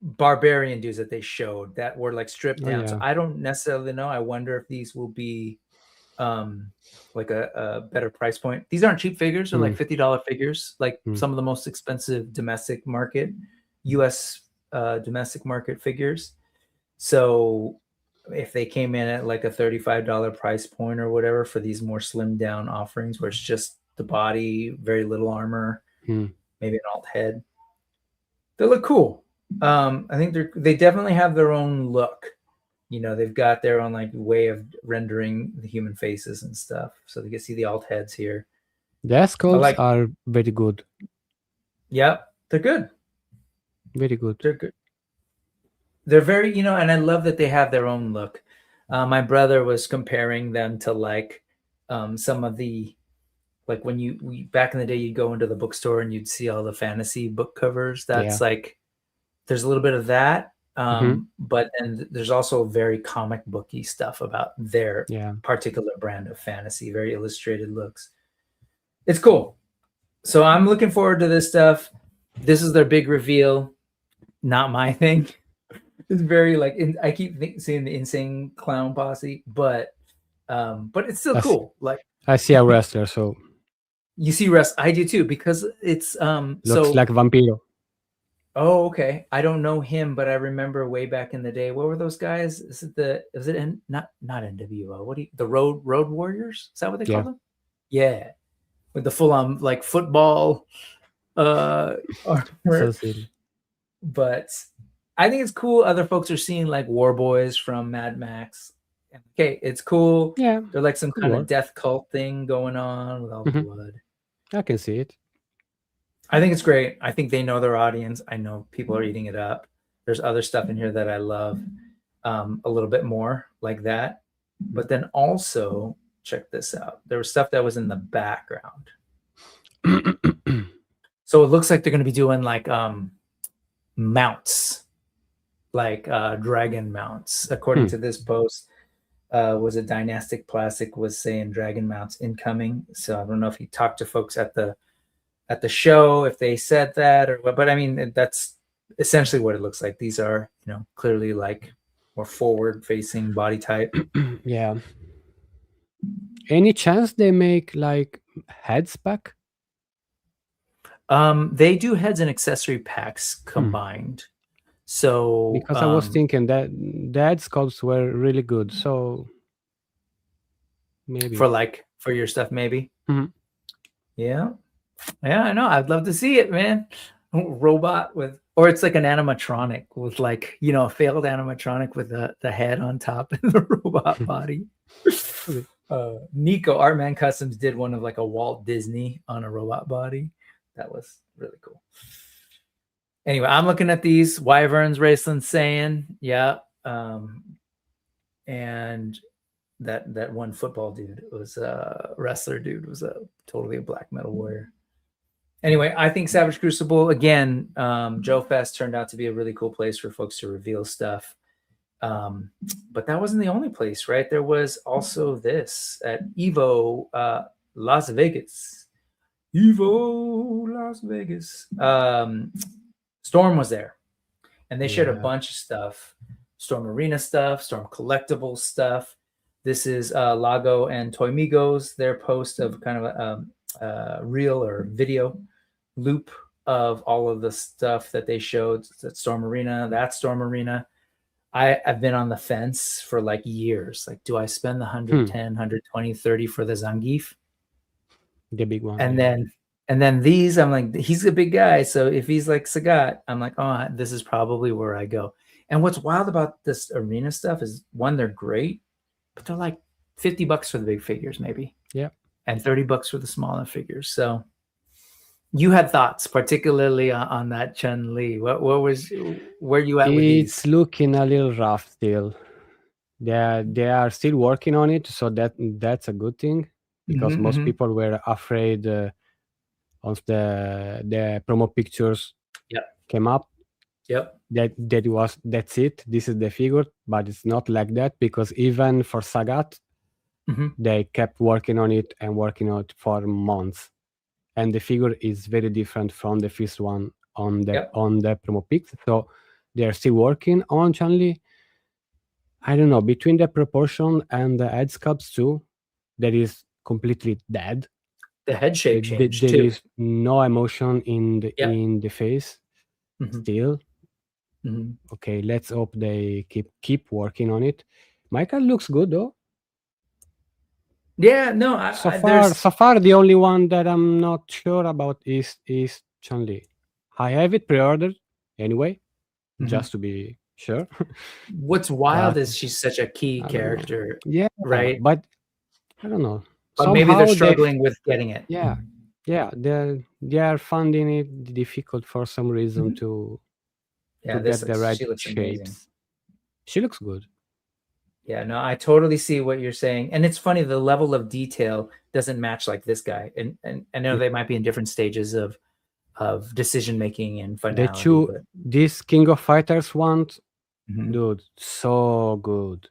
barbarian dudes that they showed that were like stripped down. So I don't necessarily know. I wonder if these will be like a better price point. These aren't cheap figures. They're like $50 figures, like some of the most expensive domestic market, US domestic market figures. So if they came in at like a $35 price point or whatever for these more slimmed down offerings where it's just the body, very little armor, maybe an alt head, they look cool. I think they definitely have their own look. They've got their own like way of rendering the human faces and stuff. So you can see the alt heads here. The sculpts are very good. Yep, they're good. Very good. They're good. They're very, and I love that they have their own look. My brother was comparing them to like some of the, like when you back in the day, you'd go into the bookstore and you'd see all the fantasy book covers. That's like, there's a little bit of that. But then there's also very comic booky stuff about their particular brand of fantasy, very illustrated looks. It's cool. So I'm looking forward to this stuff. This is their big reveal. Not my thing. It's very like I keep seeing the Insane Clown Posse, but it's still cool. Like I see a wrestler, so you see I do too, because it's looks like Vampiro. Oh, okay. I don't know him, but I remember way back in the day. What were those guys? Is it not NWO? The Road Warriors? Is that what they call them? Yeah, with the full on like football armor. So silly. But I think it's cool. Other folks are seeing like War Boys from Mad Max. Okay, it's cool. Yeah, they're like some kind of death cult thing going on with all the blood. I can see it. I think it's great. I think they know their audience. I know people are eating it up. There's other stuff in here that I love a little bit more like that. But then also, check this out. There was stuff that was in the background. So it looks like they're going to be doing like mounts, like dragon mounts. According to this post, was a Dynastic Plastic was saying dragon mounts incoming. So I don't know if he talked to folks at the show, if they said that or what, but I mean, that's essentially what it looks like. These are, clearly like more forward facing body type. Yeah. Any chance they make like heads pack? They do heads and accessory packs combined. So because I was thinking that the head sculpts were really good. So maybe for your stuff, maybe. Yeah, I know. I'd love to see it, man. Robot or it's like an animatronic with like, a failed animatronic with the head on top and the robot body. Nico Artman Customs did one of like a Walt Disney on a robot body. That was really cool. Anyway, I'm looking at these Wyverns, Raceland saying, and that one football dude was a wrestler dude was totally a black metal warrior. Anyway, I think Savage Crucible, again, Joe Fest turned out to be a really cool place for folks to reveal stuff. But that wasn't the only place, right? There was also this at Evo Las Vegas. Evo Las Vegas. Storm was there, and they shared a bunch of stuff. Storm Arena stuff, Storm Collectibles stuff. This is Lago and Toy Migos, their post of kind of a reel or video loop of all of the stuff that they showed at Storm Arena. That Storm Arena. I've been on the fence for like years. Like, do I spend the 110, 120, 30 for the Zangief? The big one. And then these, I'm like, he's a big guy. So if he's like Sagat, I'm like, oh, this is probably where I go. And what's wild about this arena stuff is, one, they're great, but they're like $50 for the big figures, maybe. Yeah. And $30 for the smaller figures. So you had thoughts, particularly on that Chun-Li. Where are you at with these? It's looking a little rough still. They are still working on it, so that's a good thing, because most people were afraid of the promo pictures came up. Yep. That's it. This is the figure, but it's not like that, because even for Sagat, they kept working on it for months, and the figure is very different from the first one on the promo pics. So they are still working on Chun-Li. I don't know, between the proportion and the head sculpts too, that is completely dead. The head shape changed there too. is no emotion in the face still. Okay, let's hope they keep working on it. Michael looks good though. Yeah, no. So far, the only one that I'm not sure about is Chun-Li. I have it pre-ordered anyway, just to be sure. What's wild is she's such a key character. Yeah, right. But I don't know. But maybe they're struggling with getting it. Yeah, they are finding it difficult for some reason to get the right shapes. Amazing. She looks good. Yeah, no, I totally see what you're saying. And it's funny, the level of detail doesn't match like this guy. And I know they might be in different stages of decision making and finality. This King of Fighters one, dude, so good.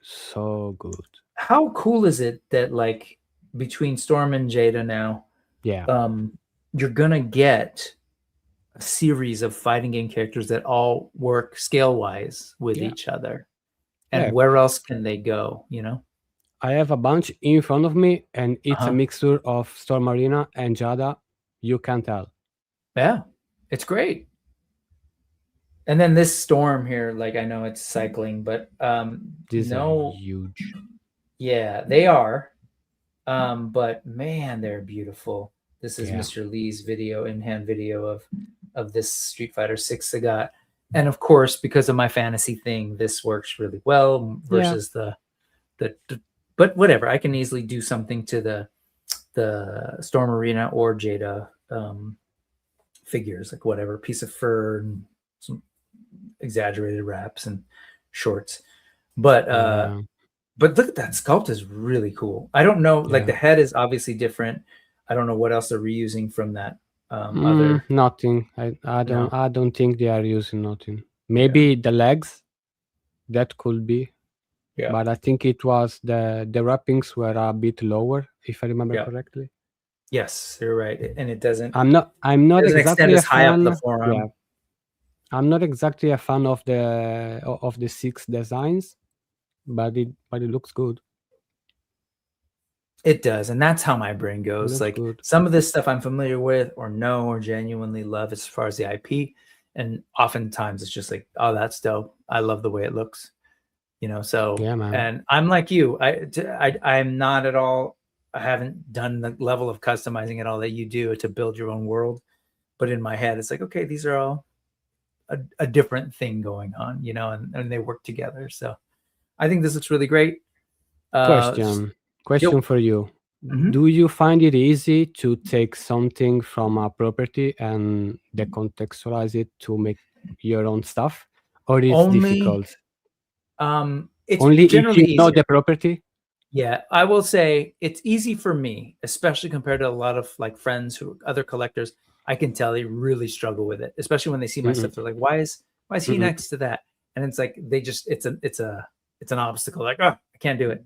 How cool is it that, like, between Storm and Jada now, you're gonna get a series of fighting game characters that all work scale wise with each other. And where else can they go, you know? I have a bunch in front of me, and it's a mixture of Storm Arena and Jada. You can tell. Yeah, it's great. And then this Storm here, like, I know it's cycling, but these are huge. Yeah, they are. But man, they're beautiful. This is Mr. Lee's video, in-hand video of this Street Fighter 6 Sagat. And of course, because of my fantasy thing, this works really well versus the but whatever, I can easily do something to the Storm Arena or Jada figures, like whatever, piece of fur and some exaggerated wraps and shorts. But look at that sculpt, is really cool. I don't know, like the head is obviously different. I don't know what else they're reusing from that. Nothing. I don't think they are using nothing. Maybe the legs, that could be. Yeah. But I think it was the wrappings were a bit lower, if I remember correctly. Yes, you're right. And it doesn't. I'm not exactly a fan. Up the forearm. Yeah. I'm not exactly a fan of the 6 designs, but it looks good. It does, and that's how my brain goes. Like some of this stuff I'm familiar with or know or genuinely love as far as the IP, and oftentimes it's just like, oh, that's dope. I love the way it looks, you know. So and I'm like you. I'm not at all. I haven't done the level of customizing at all that you do to build your own world, but in my head, it's like, okay, these are all a different thing going on, you know, and they work together. So I think this looks really great. Question for you. Do you find it easy to take something from a property and decontextualize it to make your own stuff, or is it difficult? It's only generally if you know the property. Yeah, I will say it's easy for me, especially compared to a lot of like friends other collectors. I can tell they really struggle with it, especially when they see my stuff. They're like, "Why is he next to that?" And it's like it's an obstacle. Like, oh, I can't do it.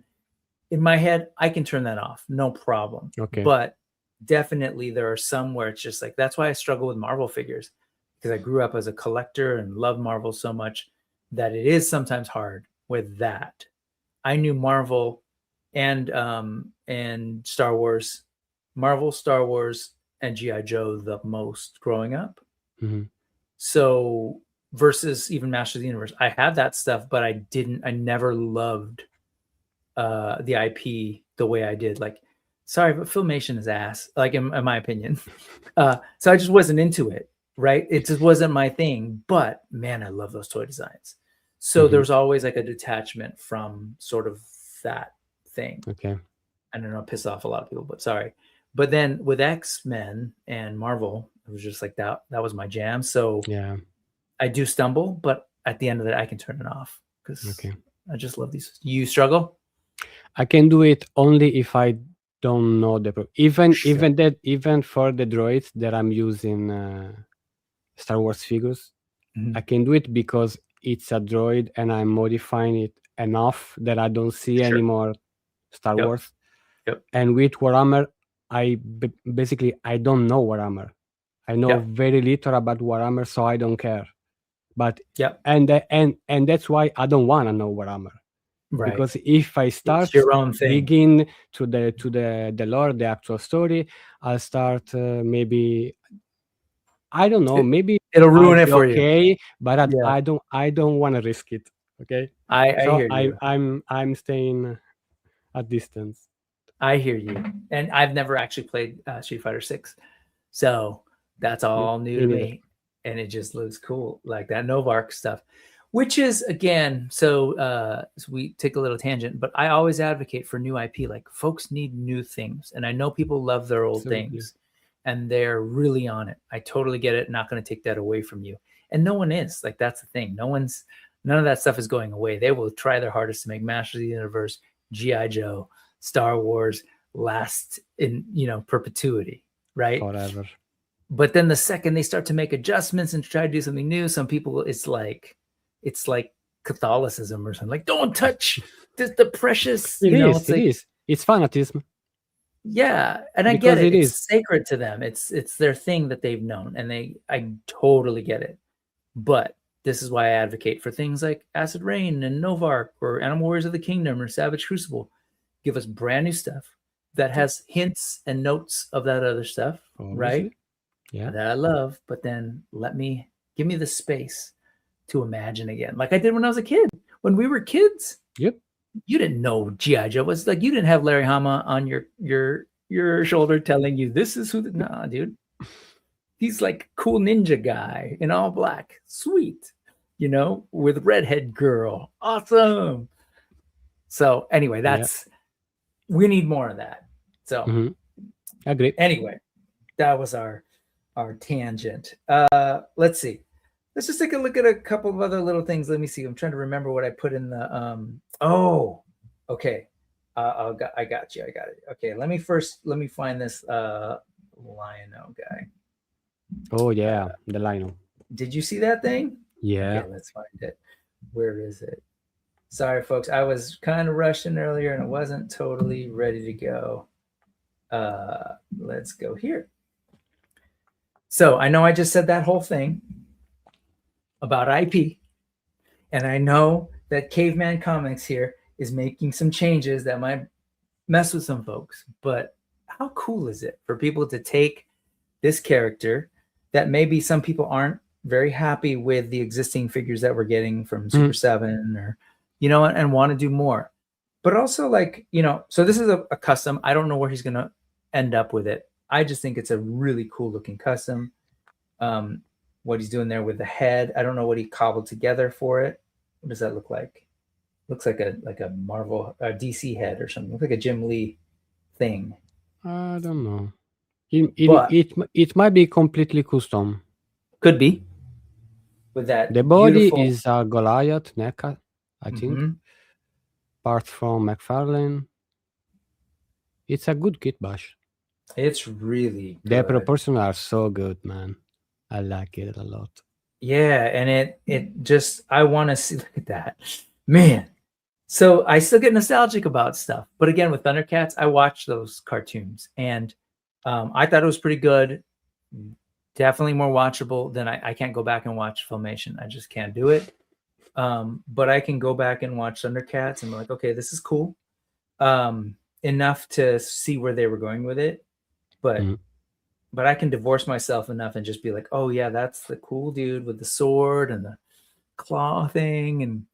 In my head, I can turn that off, no problem. Okay. But definitely there are some where it's just like, that's why I struggle with Marvel figures, because I grew up as a collector and loved Marvel so much that it is sometimes hard with that. I knew Marvel and Star Wars, Marvel, Star Wars, and G.I. Joe the most growing up. So versus even Masters of the Universe, I had that stuff, but I never loved the IP the way I did. Like, sorry, but Filmation is ass, like in my opinion. So I just wasn't into it, right? It just wasn't my thing. But man, I love those toy designs. So there's always like a detachment from sort of that thing. Okay. I don't know, piss off a lot of people, but sorry. But then with X-Men and Marvel, it was just like that was my jam. So yeah, I do stumble, but at the end of it, I can turn it off because I just love these. You struggle? I can do it only if I don't know even for the droids that I'm using Star Wars figures. I can do it because it's a droid and I'm modifying it enough that I don't see any more Star Wars. And with Warhammer, basically I don't know Warhammer. I know very little about Warhammer, so I don't care. But and that's why I don't want to know Warhammer. Right. Because if I start digging to the lore, the actual story, I'll start maybe, I don't know, maybe it'll ruin it for you. But I don't want to risk it. Okay. I hear you. I'm staying at distance. I hear you. And I've never actually played Street Fighter 6. So that's all new to me. And it just looks cool. Like that Novark stuff. Which is, again, so we take a little tangent, but I always advocate for new IP. Like, folks need new things. And I know people love their old things, and they're really on it. I totally get it. Not going to take that away from you. And no one is. Like, that's the thing. None of that stuff is going away. They will try their hardest to make Masters of the Universe, G.I. Joe, Star Wars last in, perpetuity, right? Forever. But then the second they start to make adjustments and try to do something new, some people, it's like Catholicism or something. Like, don't touch the precious. It is. It's fanatism. Yeah, and I get it. It's sacred to them. It's their thing that they've known, and I totally get it. But this is why I advocate for things like Acid Rain and Novark or Animal Warriors of the Kingdom or Savage Crucible. Give us brand new stuff that has hints and notes of that other stuff, right? Yeah, that I love. But then give me the space to imagine again, like I did when I was a kid. When we were kids, you didn't know G.I. Joe was like, you didn't have Larry Hama on your shoulder telling you this is who. Nah, dude, he's like cool ninja guy in all black, sweet, with redhead girl, awesome. So anyway, we need more of that. So agree. Anyway, that was our tangent. Let's see. Let's just take a look at a couple of other little things. Let me see. I'm trying to remember what I put in the. Okay. I got you. I got it. Okay. Let me find this Lionel guy. Oh yeah, the Lionel. Did you see that thing? Yeah. Okay, let's find it. Where is it? Sorry, folks. I was kind of rushing earlier and I wasn't totally ready to go. Let's go here. So I know I just said that whole thing about IP, and I know that Caveman Comics here is making some changes that might mess with some folks, but how cool is it for people to take this character that maybe some people aren't very happy with the existing figures that we're getting from Super 7 or, and want to do more, but also like, so this is a custom. I don't know where he's going to end up with it. I just think it's a really cool looking custom. What he's doing there with the head, I don't know what he cobbled together for it. What does that look like? Looks like a Marvel DC head or something. Looks like a Jim Lee thing. I don't know. It might be completely custom. Could be. With that, the body is a Goliath neck, I think. Part from McFarlane. It's a good kit bash. It's really good. The proportions are so good, man. I like it a lot. Yeah, and it just, I want to see, look at that, man. So I still get nostalgic about stuff, but again, with Thundercats, I watch those cartoons, and I thought it was pretty good. Definitely more watchable than I can't go back and watch Filmation. I just can't do it. But I can go back and watch Thundercats and be like, okay, this is cool. Enough to see where they were going with it. But I can divorce myself enough and just be like, oh yeah, that's the cool dude with the sword and the claw thing. And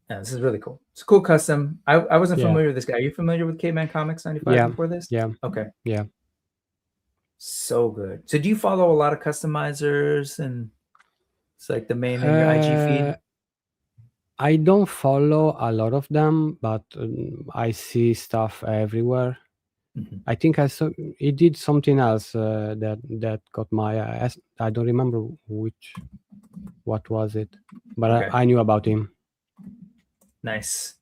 yeah, this is really cool. It's a cool custom. I wasn't familiar with this guy. Are you familiar with Caveman Comics 95 before this? Yeah. Okay. Yeah. So good. So do you follow a lot of customizers and it's like the main in your IG feed? I don't follow a lot of them, but I see stuff everywhere. I think I saw he did something else that got my eye. I don't remember what was it, but I knew about him. Nice.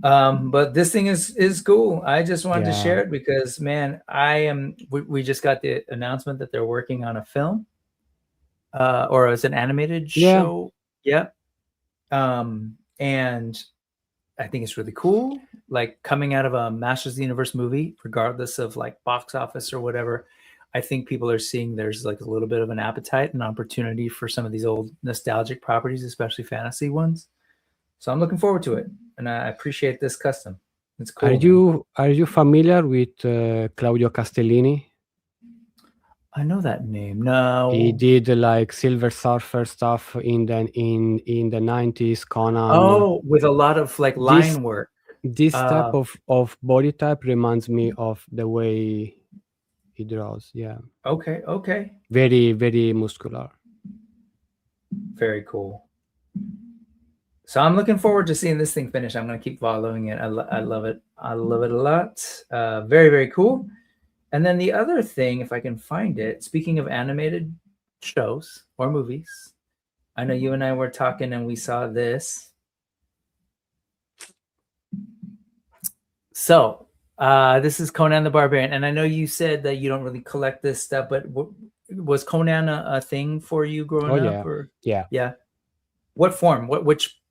But this thing is cool. I just wanted to share it because, man, we just got the announcement that they're working on a film, or as an animated show. Yep. And I think it's really cool. Like coming out of a Masters of the Universe movie, regardless of like box office or whatever, I think people are seeing there's like a little bit of an appetite and opportunity for some of these old nostalgic properties, especially fantasy ones. So I'm looking forward to it, and I appreciate this custom. It's cool. Are you familiar with Claudio Castellini? I know that name. No, he did like Silver Surfer stuff in the 90s. Conan. Oh, with a lot of like line work. This type of body type reminds me of the way he draws. Yeah. Okay. Very, very muscular. Very cool. So I'm looking forward to seeing this thing finish. I'm going to keep following it. I love it. I love it a lot. Very, very cool. And then the other thing, if I can find it, speaking of animated shows or movies, I know you and I were talking and we saw this. So this is Conan the Barbarian. And I know you said that you don't really collect this stuff, but was Conan a thing for you growing up? Or? Yeah. What form?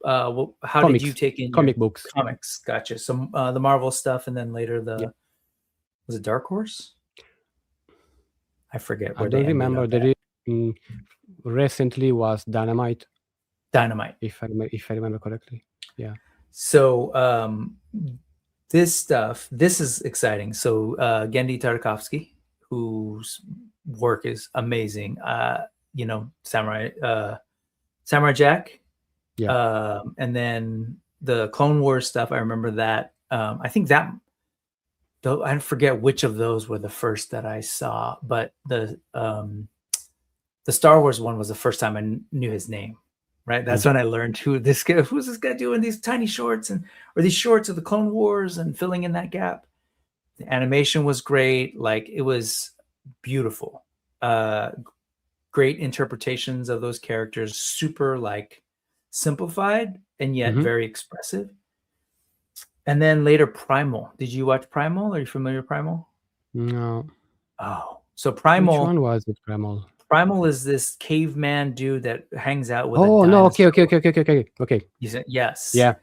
How comics. Did you take in comic books? Comics. Gotcha. So the Marvel stuff, and then later was it Dark Horse? I forget. I don't remember. Recently was Dynamite. If I remember correctly. Yeah. So this is exciting. So Genndy Tartakovsky, whose work is amazing. Samurai Jack. Yeah. And then the Clone Wars stuff, I remember that. I think that, though, I forget which of those were the first that I saw, but the Star Wars one was the first time I knew his name, right? That's when I learned who's this guy doing these tiny shorts or these shorts of the Clone Wars and filling in that gap. The animation was great. Like, it was beautiful. Great interpretations of those characters, super like simplified and yet very expressive. And then later Primal. Did you watch Primal? Are you familiar with Primal? No. Oh, so Primal. Which one was it? Primal is this caveman dude that hangs out with. Oh no! Okay. You said yes. Yeah.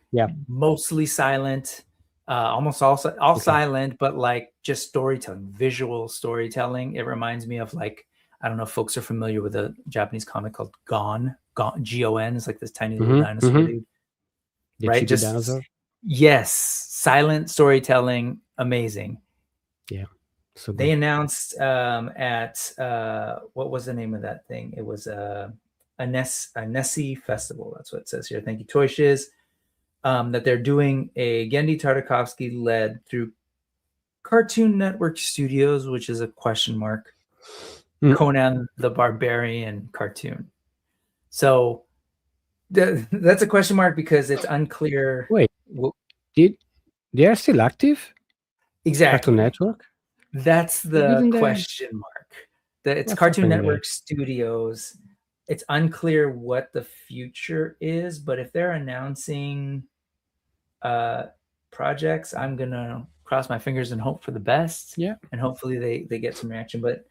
Mostly silent, almost all silent, but like just storytelling, visual storytelling. It reminds me of like, I don't know if folks are familiar with a Japanese comic called Gon. G-O-N is like this tiny little dinosaur dude. Right? Just dinosaur? Yes. Silent storytelling. Amazing. Yeah. So they announced at what was the name of that thing? It was a Nessie Festival. That's what it says here. Thank you, Toy Shiz. That they're doing a Genndy Tartakovsky led through Cartoon Network Studios, which is a question mark. Conan the Barbarian cartoon. So that's a question mark because it's unclear. Wait, they are still active? Exactly. Cartoon Network? That's the question mark. It's Cartoon Network Studios. It's unclear what the future is, but if they're announcing projects, I'm gonna cross my fingers and hope for the best. Yeah, and hopefully they get some reaction. But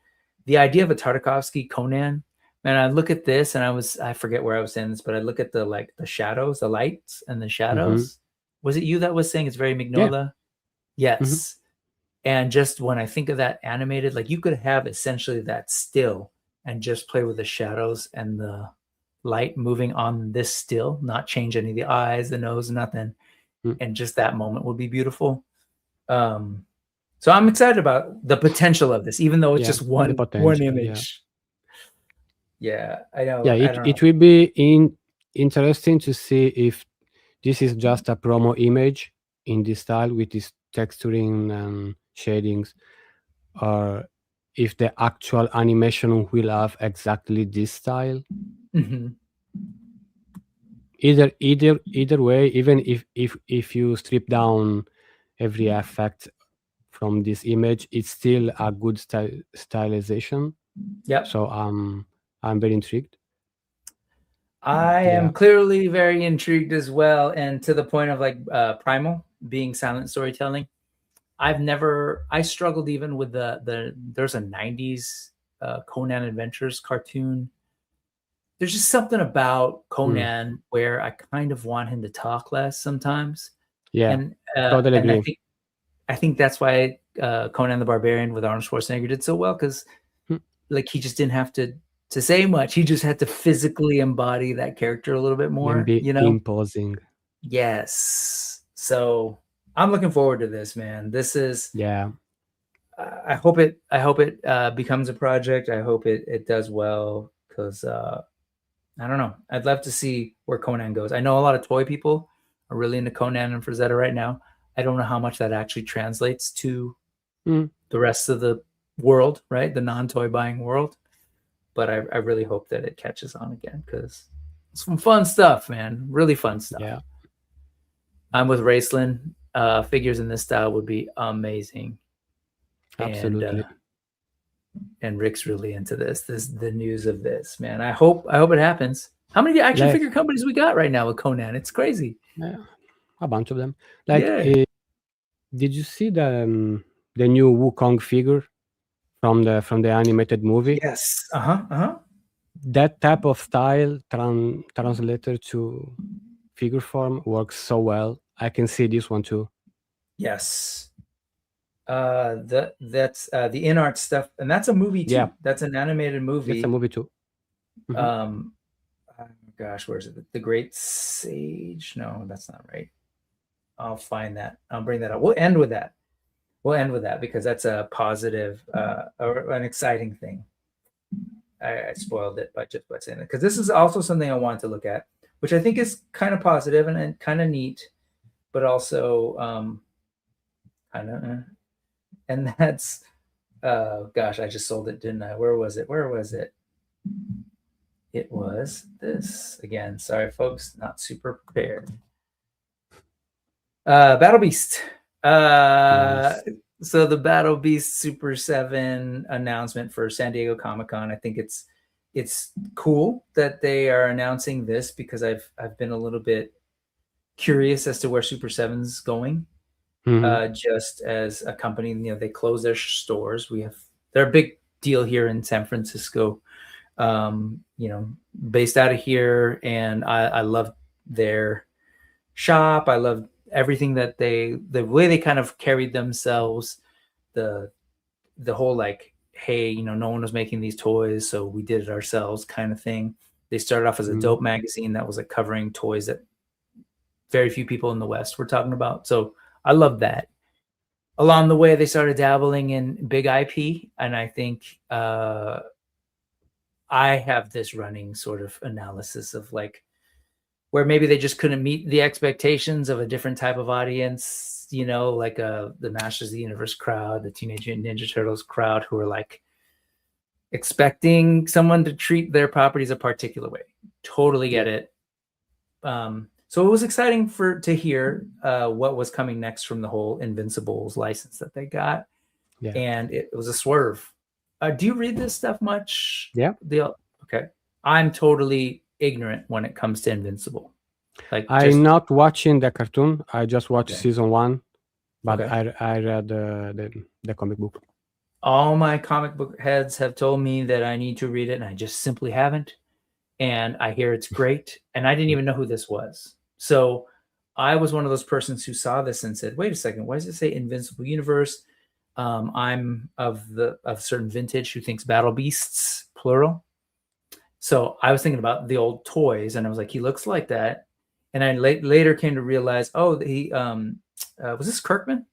the idea of a Tartakovsky Conan, man, I look at this and I forget where I was saying this, but I look at the shadows, the lights and the shadows. Was it you that was saying it's very Mignola? Yes. And just when I think of that animated, like you could have essentially that still and just play with the shadows and the light moving on this still, not change any of the eyes, the nose, nothing. And just that moment would be beautiful. So I'm excited about the potential of this, even though it's just one image. Yeah, I know. Yeah, it will be interesting to see if this is just a promo image in this style with this texturing and shadings, or if the actual animation will have exactly this style. Mm-hmm. Either way, even if you strip down every effect from this image, it's still a good stylization. Yeah. So I'm very intrigued. I am clearly very intrigued as well, and to the point of like Primal being silent storytelling. I struggled even with there's a 90s Conan Adventures cartoon. There's just something about Conan where I kind of want him to talk less sometimes. Yeah, and totally and agree. I think that's why Conan the Barbarian with Arnold Schwarzenegger did so well, because like he just didn't have to say much. He just had to physically embody that character a little bit more, and be imposing. Yes. So I'm looking forward to this, man. This is, yeah. I hope it becomes a project. I hope it does well, because I don't know. I'd love to see where Conan goes. I know a lot of toy people are really into Conan and Frazetta right now. I don't know how much that actually translates to the rest of the world, right? The non-toy buying world. But I really hope that it catches on again, because it's some fun stuff, man. Really fun stuff. Yeah. I'm with Raceland. Figures in this style would be amazing. Absolutely. And Rick's really into this. The news of this, man. I hope it happens. How many action figure companies we got right now with Conan? It's crazy. Yeah, a bunch of them. Like, did you see the new Wukong figure from the animated movie? Yes. That type of style translated to figure form works so well. I can see this one too. Yes. That's the in-art stuff, and that's a movie too. Yeah. That's an animated movie. That's a movie too. Oh gosh, where is it? The Great Sage? No, that's not right. I'll find that. I'll bring that up. We'll end with that. Because that's a positive, or an exciting thing. I spoiled it by saying it, because this is also something I want to look at, which I think is kind of positive and kind of neat, but also kind of. And that's, gosh, I just sold it, didn't I? Where was it? It was this again. Sorry, folks, not super prepared. Battle Beast. Nice. So the Battle Beast Super 7 announcement for San Diego Comic-Con. I think it's cool that they are announcing this, because I've been a little bit curious as to where Super 7's going. Just as a company, they close their stores. They're a big deal here in San Francisco, based out of here, and I love their shop. I love everything that the way they kind of carried themselves, the whole like, hey, no one was making these toys, so we did it ourselves kind of thing. They started off as a dope magazine that was like covering toys that very few people in the West were talking about. So I love that. Along the way, they started dabbling in big IP, and I think I have this running sort of analysis of like, where maybe they just couldn't meet the expectations of a different type of audience, like the Masters of the Universe crowd, the Teenage Mutant Ninja Turtles crowd, who are like expecting someone to treat their properties a particular way. Totally get it. So it was exciting to hear what was coming next from the whole Invincibles license that they got. Yeah. And it was a swerve. Do you read this stuff much? Yeah. Okay. I'm totally ignorant when it comes to Invincible. Like, I'm not watching the cartoon. I just watched season 1, but I read the comic book. All my comic book heads have told me that I need to read it, and I just simply haven't. And I hear it's great, and I didn't even know who this was. So I was one of those persons who saw this and said, wait a second, why does it say Invincible Universe? I'm of certain vintage who thinks battle beasts, plural. So I was thinking about the old toys, and I was like, he looks like that. And I later came to realize, oh, he was this Kirkman?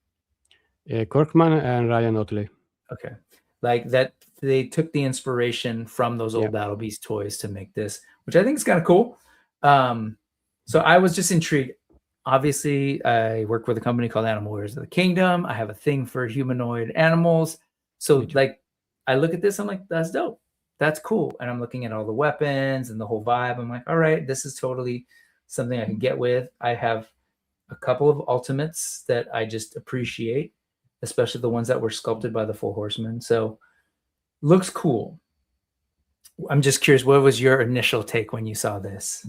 Kirkman and Ryan Otley. Okay, like that. They took the inspiration from those old Battle Beast toys to make this, which I think is kind of cool. So I was just intrigued. Obviously, I work with a company called Animal Warriors of the Kingdom. I have a thing for humanoid animals. So like, I look at this, I'm like, that's dope. That's cool. And I'm looking at all the weapons and the whole vibe. I'm like, all right, this is totally something I can get with. I have a couple of ultimates that I just appreciate, especially the ones that were sculpted by the Four Horsemen. So looks cool. I'm just curious, what was your initial take when you saw this,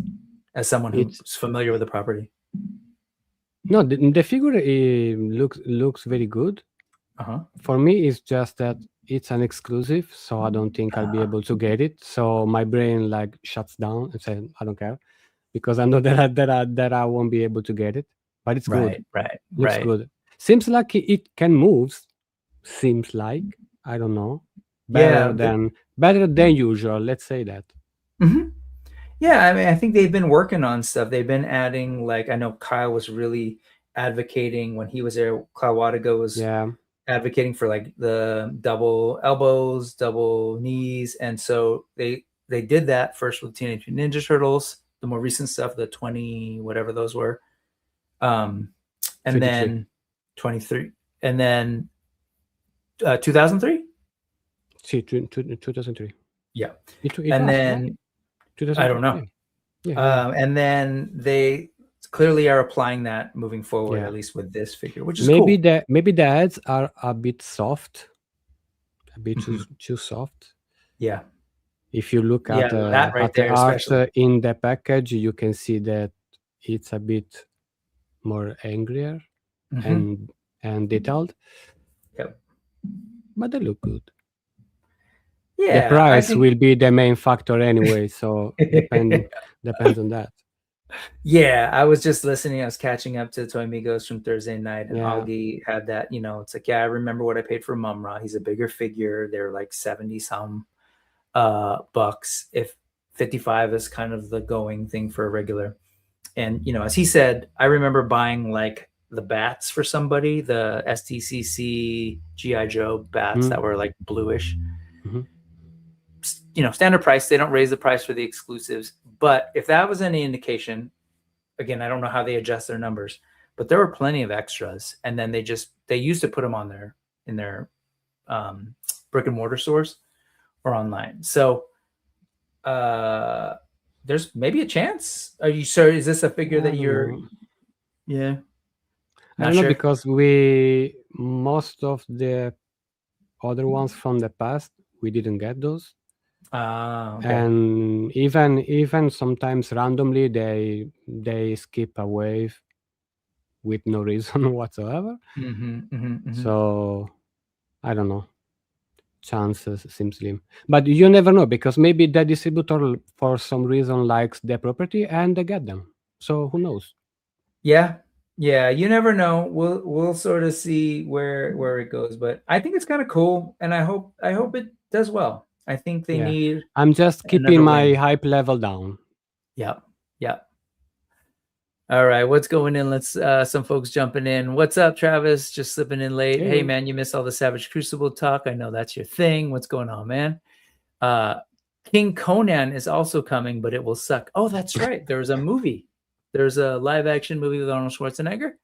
as someone who's familiar with the property? No, the figure looks very good. For me, it's just that it's an exclusive, so I don't think I'll be able to get it. So my brain like shuts down and says, I don't care, because I know that I won't be able to get it. But it's good. Looks good. Seems like it can move. Seems like, I don't know. Better than usual. Let's say that. Yeah, I mean, I think they've been working on stuff. They've been adding, like, I know Kyle was really advocating when he was there. Kyle Wadigo was advocating for like the double elbows, double knees, and so they did that first with Teenage Mutant Ninja Turtles, the more recent stuff, the 20 whatever those were, and 23. Then 23, and then 2003. 2003. Yeah, and then. I don't know. And then they clearly are applying that moving forward, at least with this figure, which is maybe cool. Maybe the ads are a bit soft, a bit too soft. Yeah. If you look at that right the there, art in the package, you can see that it's a bit more angrier and detailed. Yep. But they look good. Yeah, the price will be the main factor anyway, so depends on that. Yeah, I was just listening. I was catching up to Toy Migos from Thursday night, and Augie had that. It's like, I remember what I paid for Mumra. He's a bigger figure. They're like 70 some bucks. If 55 is kind of the going thing for a regular. And as he said, I remember buying like the bats for somebody, the STCC GI Joe bats that were like bluish. Standard price. They don't raise the price for the exclusives. But if that was any indication, again, I don't know how they adjust their numbers, but there were plenty of extras. And then they used to put them on in their brick and mortar stores or online. So there's maybe a chance. Are you sure? Is this a figure that you're? Yeah. I don't know, because most of the other ones from the past, we didn't get those. Okay. And even sometimes randomly they skip away with no reason whatsoever. So I don't know. Chances seem slim, but you never know, because maybe the distributor for some reason likes the property and they get them. So who knows? Yeah, you never know. We'll sort of see where it goes, but I think it's kind of cool, and I hope it does well. I think they need. I'm just keeping my hype level down. Yeah. All right, what's going in? Let's some folks jumping in. What's up, Travis? Just slipping in late. Hey man, you missed all the Savage Crucible talk. I know that's your thing. What's going on, man? King Conan is also coming, but it will suck. Oh, that's right. There's a movie. There's a live action movie with Arnold Schwarzenegger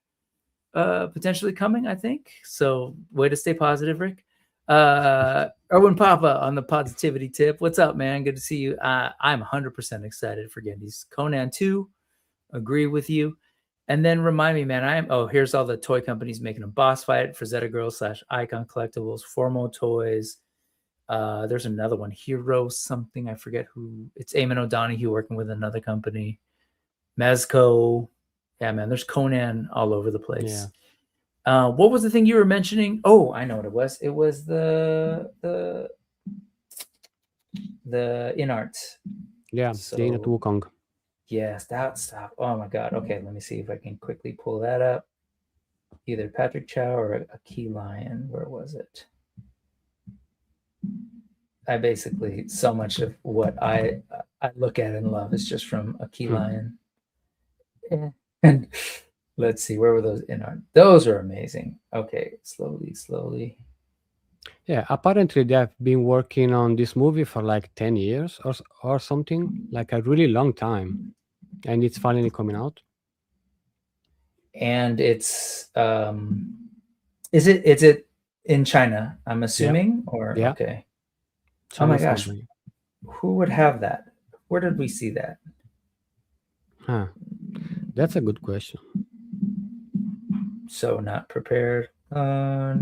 potentially coming, I think. So way to stay positive, Rick. Erwin Papa on the positivity tip. What's up, man? Good to see you. I'm 100% excited for Gendy's Conan 2. Agree with you. And then remind me, man, here's all the toy companies making a boss fight for Zeta Girls / Icon Collectibles, Formo Toys. There's another one, Hero something. I forget who. It's Eamon O'Donoghue working with another company. Mezco. Yeah, man, there's Conan all over the place. Yeah. What was the thing you were mentioning? Oh, I know what it was. It was the InArt. Yeah, the InArt Wukong. Yes, that stuff. Oh my God. Okay, let me see if I can quickly pull that up. either Patrick Chow or a key lion. Where was it? I basically, so much of what I look at and love is just from a key lion. And let's see, where were those in art? Those are amazing. Okay, slowly. Yeah, apparently they have been working on this movie for like 10 years or something, like a really long time. And it's finally coming out. And it's is it in China, I'm assuming? Or Yeah. okay. Chinese Oh my gosh. company. Who would have that? Where did we see that? Huh. That's a good question. So not prepared. I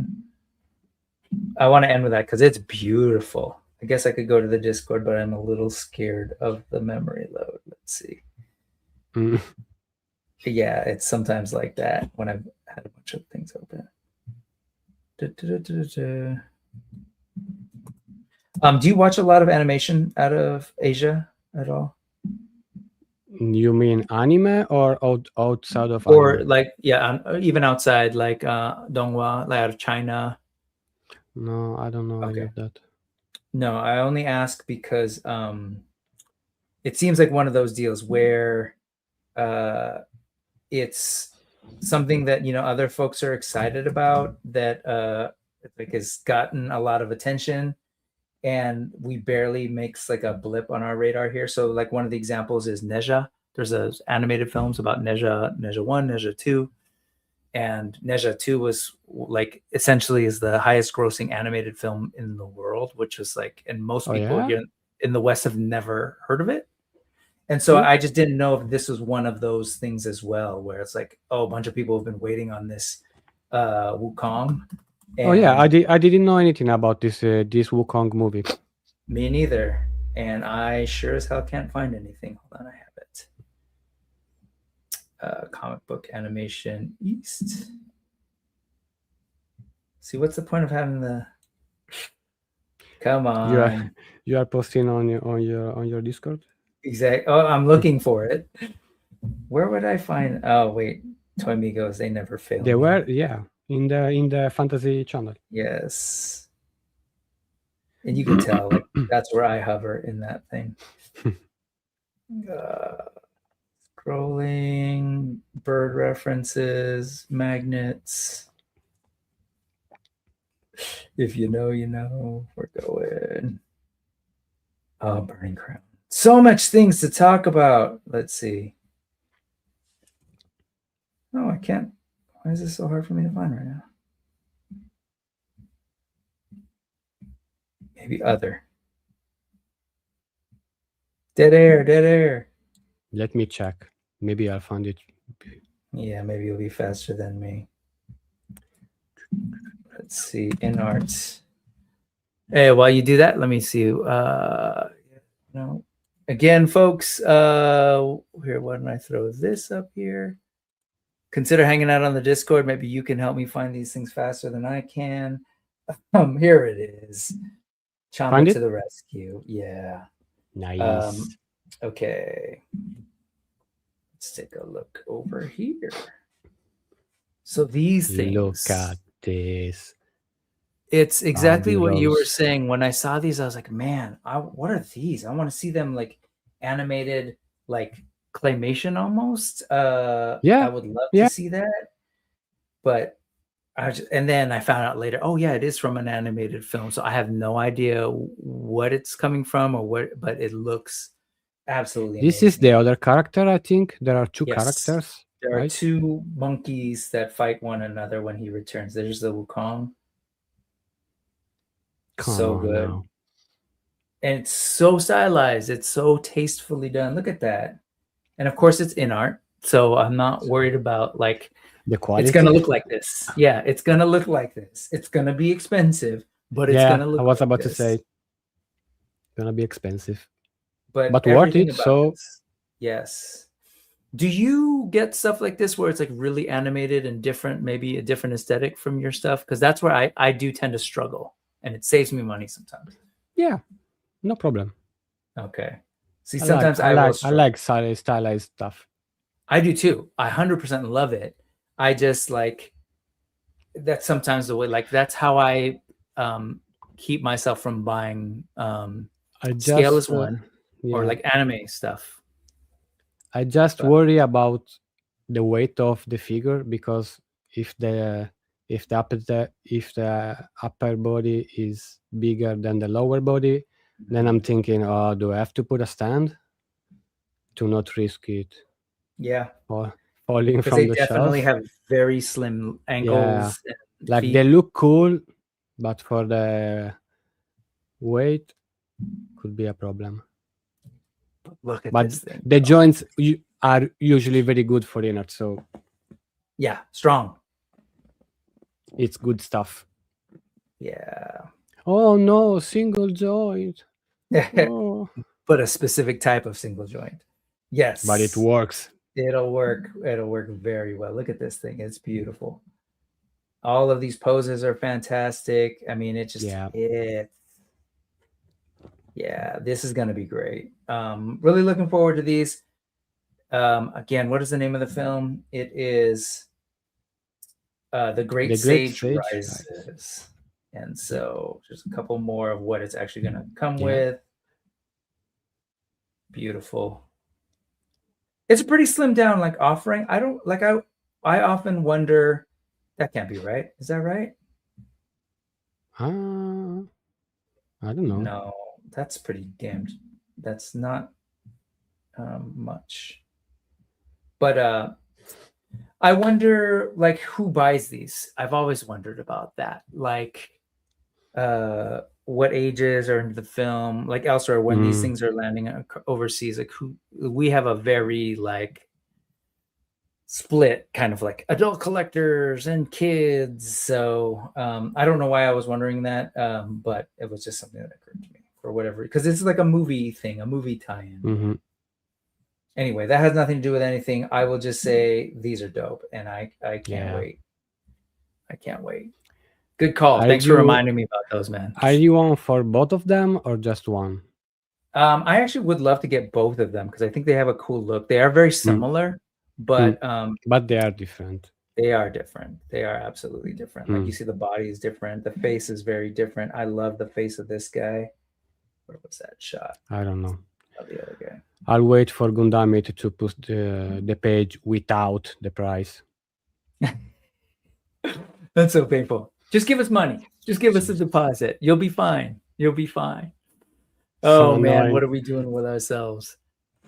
want to end with that because it's beautiful. I guess I could go to the Discord, but I'm a little scared of the memory load. Let's see. Yeah, it's sometimes like that when I've had a bunch of things open. Do you watch a lot of animation out of Asia at all? You mean anime or outside of Or anime? like, yeah, even outside, like Donghua, like out of China? No, I don't know any Okay. of that. No, I only ask because it seems like one of those deals where it's something that, you know, other folks are excited about, that like has gotten a lot of attention, and we barely makes like a blip on our radar here. So like one of the examples is Ne-Zha. There's animated films about Ne-Zha 1, Ne-Zha 2. And Ne-Zha 2 was like essentially is the highest grossing animated film in the world, which was like, and most people here in the West have never heard of it. And so I just didn't know if this was one of those things as well, where it's like, oh, a bunch of people have been waiting on this Wukong. Oh yeah, I didn't know anything about this Wukong movie. Me neither. And I sure as hell can't find anything. Hold on, I have it. Comic book animation East. See, what's the point of having the? Come on. You are posting on your Discord. Exactly. Oh, I'm looking for it. Where would I find? Oh wait, Toy Migos. They never fail. They were in the fantasy channel. Yes. And you can tell like that's where I hover in that thing. Scrolling, bird references, magnets. If you know, you know. We're going. Oh, Burning Crown. So much things to talk about. Let's see. Oh, I can't. Why is this so hard for me to find right now? Maybe other. Dead air. Let me check. Maybe I'll find it. Yeah, maybe you'll be faster than me. Let's see. In arts. Hey, while you do that, let me see. No. Again, folks, here, why don't I throw this up here? Consider hanging out on the Discord. Maybe you can help me find these things faster than I can. Here it is. Chomp to the rescue. Yeah. Nice. Okay. Let's take a look over here. So these things. Look at this. It's exactly what you were saying. When I saw these, I was like, man, what are these? I want to see them like animated, like claymation almost. I would love to see that. But and then I found out later, oh yeah, it is from an animated film. So I have no idea what it's coming from or what, but it looks absolutely This amazing. is the other character, I think. There are two characters. There are two monkeys that fight one another when he returns. There's the Wukong. So good. Now. And it's so stylized. It's so tastefully done. Look at that. And of course it's in art. So I'm not worried about like the quality. It's gonna look like this. Yeah, it's gonna look like this. It's gonna be expensive, but it's gonna look I was like about this. to say it's gonna be expensive. But worth it. So yes. Do you get stuff like this where it's like really animated and different, maybe a different aesthetic from your stuff? Because that's where I do tend to struggle. And it saves me money sometimes. Yeah, no problem. Okay. See, sometimes I like stylized stuff. I do too. I 100% love it. I just like that's sometimes the way. Like that's how I keep myself from buying scaleless one or like anime stuff. I just worry about the weight of the figure, because if the upper body is bigger than the lower body, then I'm thinking, oh, do I have to put a stand to not risk it? Yeah, Or falling because from they the definitely shelf. have very slim ankles. Yeah, and like feet. they look cool, but for the weight could be a problem. Look at But this thing. the joints are usually very good for innards, so Yeah, strong. it's good stuff. Yeah. Oh no, single joint. Oh. But a specific type of single joint. Yes. But it works. It'll work. It'll work very well. Look at this thing. It's beautiful. All of these poses are fantastic. I mean, it just hits. Yeah, this is going to be great. Really looking forward to these. Again, what is the name of the film? It is The Great Sage Rises. And so just a couple more of what it's actually going to come with. Beautiful. It's a pretty slimmed down like offering. I don't like I often wonder, that can't be right. Is that right? I don't know. No, that's pretty damned. That's not much. But I wonder like who buys these. I've always wondered about that. Like what ages are into the film, like elsewhere when these things are landing overseas, like we have a very like split kind of like adult collectors and kids. So I don't know why I was wondering that, but it was just something that occurred to me for whatever, because it's like a movie thing, a movie tie-in. Anyway, that has nothing to do with anything. I will just say these are dope, and I can't wait. I can't wait. Good call. Thanks for reminding me about those, man. Are you on for both of them or just one? I actually would love to get both of them because I think they have a cool look. They are very similar, but they are different. They are different. They are absolutely different. Like you see, the body is different. The face is very different. I love the face of this guy. Where was that shot? I don't know. The other guy. I'll wait for Gundamit to put the page without the price. That's so painful. Just give us money. Just give us a deposit. You'll be fine. You'll be fine. Oh, so man, what are we doing with ourselves?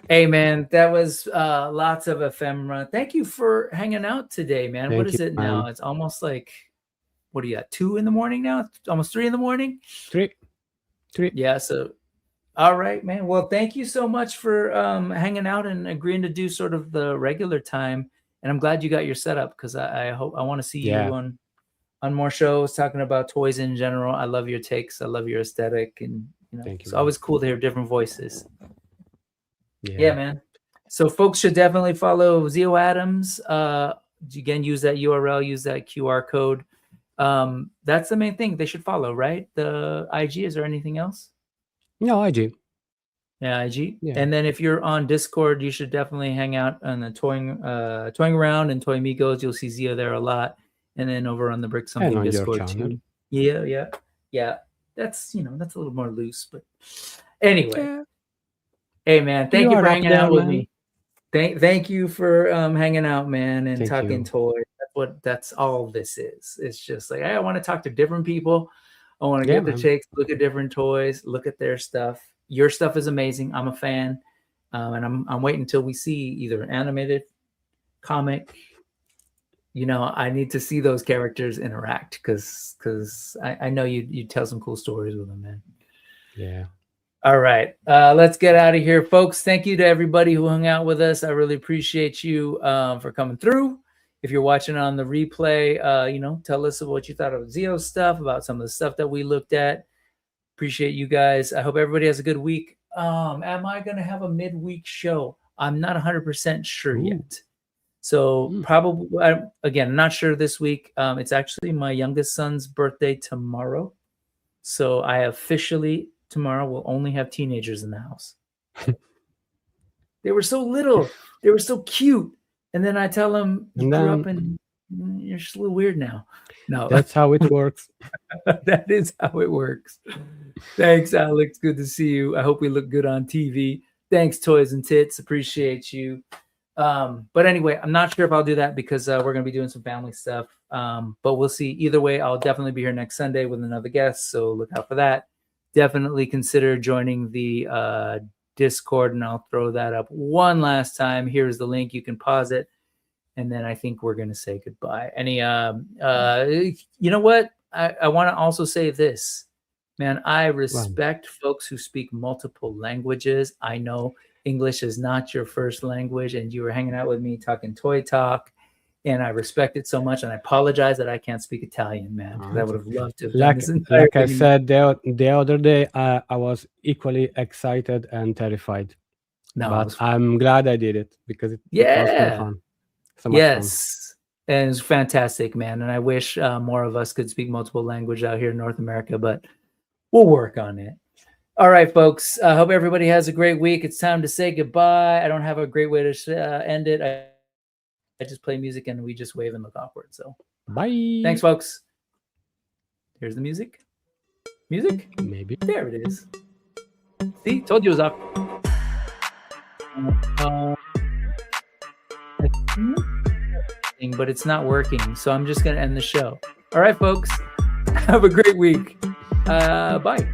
Hey, man, that was lots of ephemera. Thank you for hanging out today, man. What is it now? It's almost like, what are you at, 2 in the morning now? It's almost 3 in the morning? 3. Yeah, so, all right, man. Well, thank you so much for hanging out and agreeing to do sort of the regular time. And I'm glad you got your setup because I want to see you on more shows talking about toys in general. I love your takes. I love your aesthetic, and it's always cool to hear different voices. Yeah, man. So folks should definitely follow Zio Adams. Again, use that URL, use that QR code. That's the main thing they should follow, right? The IG. Is there anything else? No, IG. Yeah, IG. Yeah. And then if you're on Discord, you should definitely hang out on the toying around and Toy Migos. You'll see Zio there a lot. And then over on the Brick Something Discord too. Yeah. That's that's a little more loose, but anyway. Yeah. Hey man, thank you for hanging out with me. Thank you for hanging out, man, and talking toys. That's all this is. It's just like I want to talk to different people. I want to get the takes, look at different toys, look at their stuff. Your stuff is amazing. I'm a fan, and I'm waiting until we see either an animated comic. I need to see those characters interact because I know you tell some cool stories with them, man. Yeah. All right. Let's get out of here, folks. Thank you to everybody who hung out with us. I really appreciate you for coming through. If you're watching on the replay, tell us what you thought of Zio's stuff, about some of the stuff that we looked at. Appreciate you guys. I hope everybody has a good week. Am I going to have a midweek show? I'm not 100% sure yet. So probably, again, I'm not sure this week. It's actually my youngest son's birthday tomorrow. So I officially tomorrow will only have teenagers in the house. They were so little. They were so cute. And then I tell them, you grew up in you're just a little weird now. No, That's how it works. that is how it works. Thanks, Alex. Good to see you. I hope we look good on TV. Thanks, Toys and Tits. Appreciate you. But anyway, I'm not sure if I'll do that because we're going to be doing some family stuff. But we'll see. Either way, I'll definitely be here next Sunday with another guest. So look out for that. Definitely consider joining the Discord, and I'll throw that up one last time. Here's the link. You can pause it. And then I think we're going to say goodbye. You know what? I want to also say this, man. I respect folks who speak multiple languages. I know English is not your first language, and you were hanging out with me talking toy talk, and I respect it so much. And I apologize that I can't speak Italian, man, because I would have loved to have done this entire like I thing. said the other day, I was equally excited and terrified. No, but I'm glad I did it because it was so fun. So much yes. Fun. And it's fantastic, man. And I wish more of us could speak multiple languages out here in North America, but we'll work on it. All right, folks. I hope everybody has a great week. It's time to say goodbye. I don't have a great way to end it. I just play music and we just wave and look awkward. So bye. Thanks, folks. Here's the music. Music? Maybe. There it is. See? Told you it was off. But it's not working. So I'm just going to end the show. All right, folks. Have a great week. Bye.